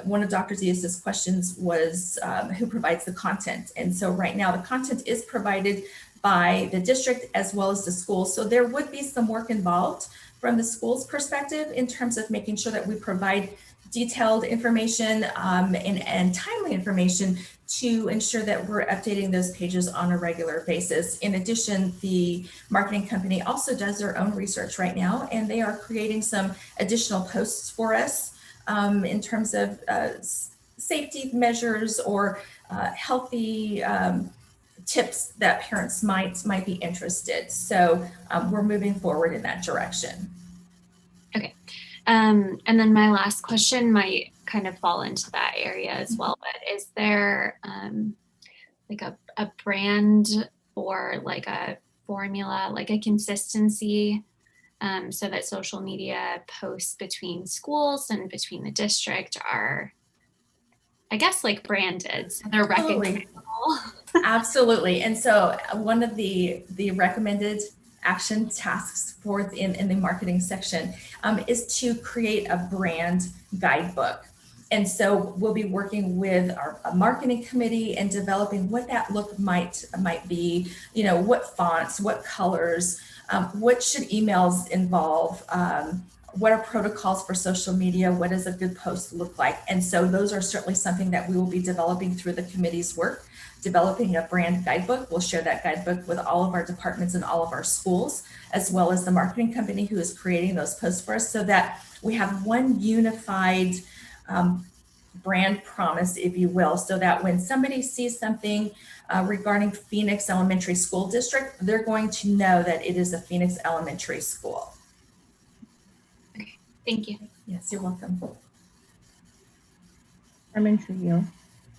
One of Dr. Diaz's questions was who provides the content. And so right now the content is provided by the district as well as the schools. So there would be some work involved from the school's perspective in terms of making sure that we provide detailed information and timely information to ensure that we're updating those pages on a regular basis. In addition, the marketing company also does their own research right now, and they are creating some additional posts for us in terms of safety measures or healthy tips that parents might be interested. So we're moving forward in that direction. Okay. And then my last question might kind of fall into that area as well, but is there like a brand or like a formula, like a consistency so that social media posts between schools and between the district are, I guess, like branded, so they're recognizable? Absolutely. And so one of the recommended action tasks in the marketing section is to create a brand guidebook. And so we'll be working with our marketing committee and developing what that look might be, you know, what fonts, what colors, what should emails involve, what are protocols for social media, what does a good post look like? And so those are certainly something that we will be developing through the committee's work, developing a brand guidebook. We'll share that guidebook with all of our departments and all of our schools, as well as the marketing company who is creating those posts for us, so that we have one unified brand promise, if you will, so that when somebody sees something regarding Phoenix Elementary School District, they're going to know that it is a Phoenix Elementary School. Okay, thank you. Yes, you're welcome. Chairman Trujillo,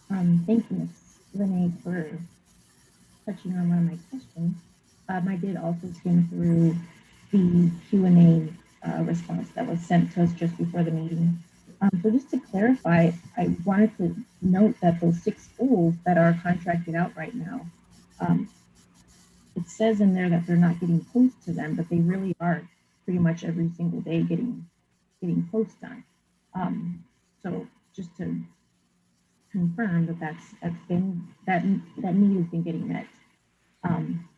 thank you, Ms. Renee, for touching on one of my questions. I did also skim through the Q&A response that was sent to us just before the meeting. So just to clarify, I wanted to note that those 6 schools that are contracted out right now, it says in there that they're not getting posts to them, but they really are pretty much every single day getting posts done. So just to confirm that that need has been getting met.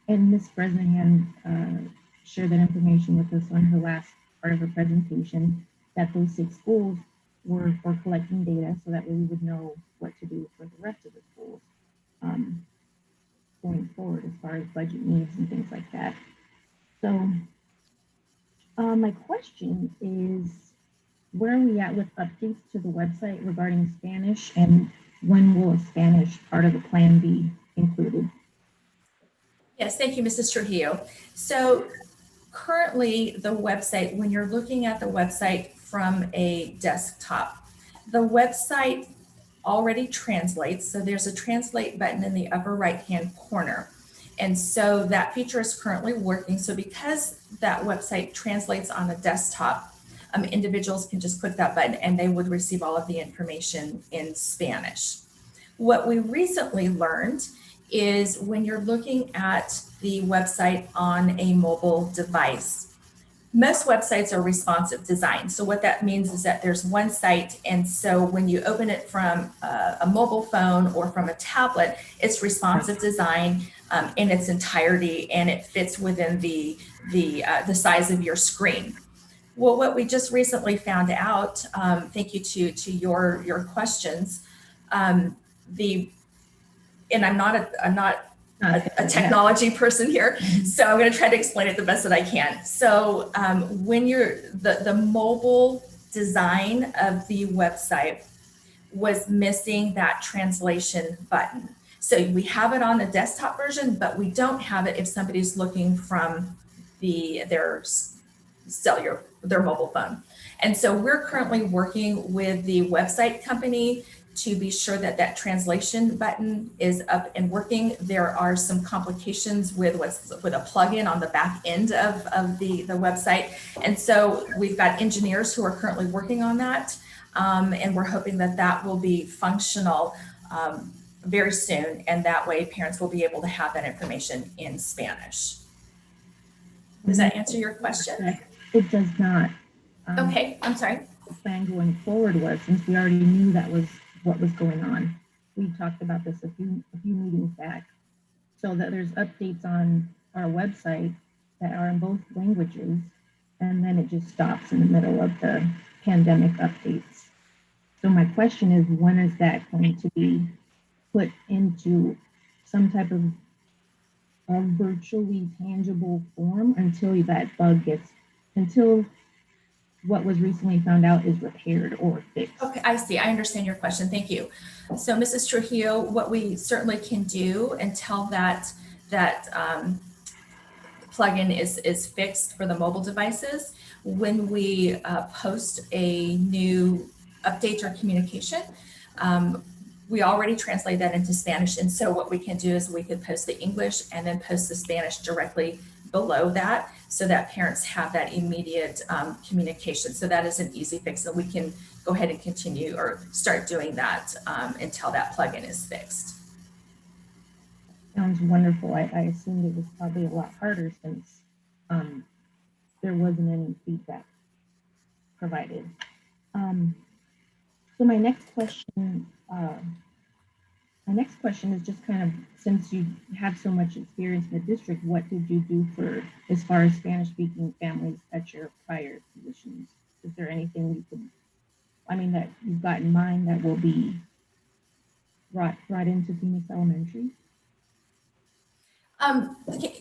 And Ms. Bresnahan shared that information with us on her last part of her presentation, that those 6 schools were for collecting data so that way we would know what to do for the rest of the schools going forward as far as budget needs and things like that. So my question is, where are we at with updates to the website regarding Spanish, and when will a Spanish part of the plan be included? Yes, thank you, Mrs. Trujillo. So currently the website, when you're looking at the website from a desktop, the website already translates. So there's a translate button in the upper right-hand corner. And so that feature is currently working. So because that website translates on a desktop, individuals can just click that button and they would receive all of the information in Spanish. What we recently learned is when you're looking at the website on a mobile device, most websites are responsive design. So what that means is that there's one site, and so when you open it from a mobile phone or from a tablet, it's responsive design in its entirety, and it fits within the size of your screen. Well, what we just recently found out, thank you to your questions, and I'm not a technology person here, so I'm going to try to explain it the best that I can. So when the mobile design of the website was missing that translation button. So we have it on the desktop version, but we don't have it if somebody's looking from their mobile phone. And so we're currently working with the website company to be sure that that translation button is up and working. There are some complications with a plugin on the back end of the website. And so we've got engineers who are currently working on that. And we're hoping that that will be functional very soon. And that way parents will be able to have that information in Spanish. Does that answer your question? It does not. Okay, I'm sorry. The plan going forward was, since we already knew that was what was going on, we talked about this a few meetings back, so that there's updates on our website that are in both languages, and then it just stops in the middle of the pandemic updates. So my question is, when is that going to be put into some type of a virtually tangible form until what was recently found out is repaired or fixed? Okay, I see. I understand your question. Thank you. So Mrs. Trujillo, what we certainly can do until that plugin is fixed for the mobile devices, when we post a new update or communication, we already translate that into Spanish. And so what we can do is we could post the English and then post the Spanish directly below that, so that parents have that immediate communication. So that is an easy fix, and we can go ahead and continue or start doing that until that plugin is fixed. Sounds wonderful. I assumed it was probably a lot harder since there wasn't any feedback provided. So So my next question is just kind of, since you have so much experience in the district, what did you do for, as far as Spanish-speaking families at your prior positions? Is there anything you could, that you've got in mind that will be brought into Phoenix Elementary?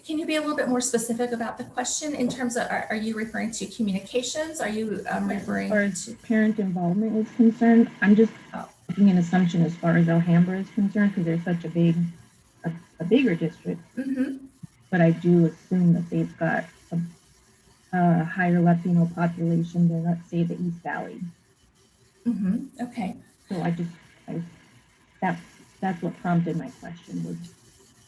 Can you be a little bit more specific about the question in terms of, are you referring to communications? Are you referring to parent involvement is concerned? I'm just making an assumption as far as Alhambra is concerned, because they're such a bigger district. Mm-hmm. But I do assume that they've got a higher Latino population than, let's say, the East Valley. Mm-hmm. Okay. So that's what prompted my question, was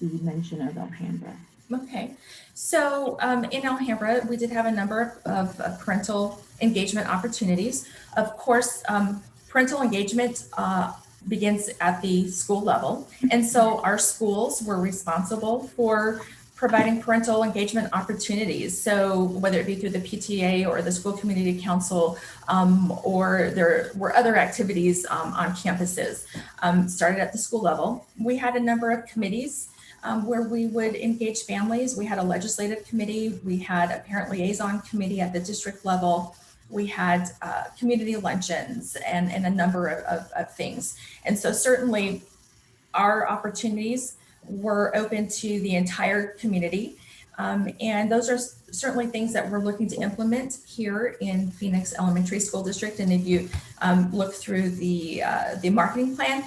the mention of Alhambra. Okay, so in Alhambra, we did have a number of parental engagement opportunities. Of course, parental engagement begins at the school level. And so our schools were responsible for providing parental engagement opportunities. So whether it be through the PTA or the school community council, or there were other activities on campuses, started at the school level. We had a number of committees where we would engage families. We had a legislative committee. We had a parent liaison committee at the district level. We had community luncheons and a number of things. And so certainly our opportunities were open to the entire community. And those are certainly things that we're looking to implement here in Phoenix Elementary School District. And if you look through the marketing plan,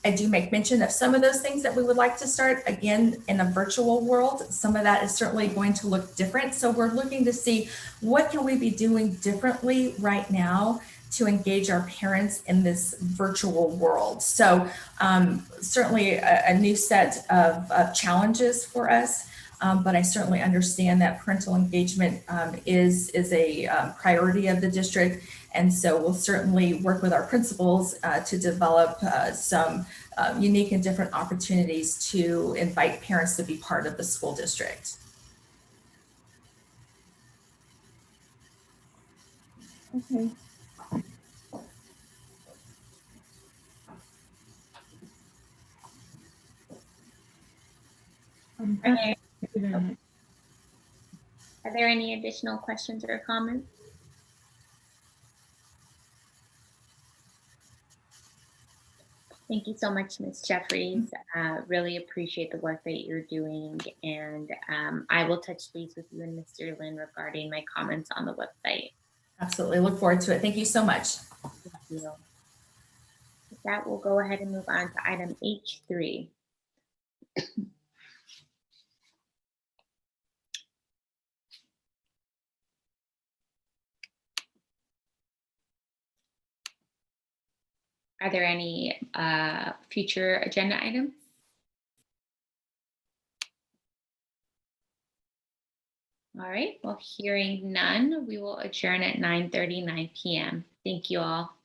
I do make mention of some of those things that we would like to start. Again, in a virtual world, some of that is certainly going to look different. So we're looking to see what can we be doing differently right now to engage our parents in this virtual world. So certainly a new set of challenges for us. But I certainly understand that parental engagement is a priority of the district. And so we'll certainly work with our principals to develop some unique and different opportunities to invite parents to be part of the school district. Okay. Are there any additional questions or comments? Thank you so much, Ms. Jeffries. Really appreciate the work that you're doing. And I will touch base with you and Mr. Lin regarding my comments on the website. Absolutely. Look forward to it. Thank you so much. Thank you. With that, we'll go ahead and move on to item H3. Are there any future agenda items? All right, well, hearing none, we will adjourn at 9:39 p.m. Thank you all.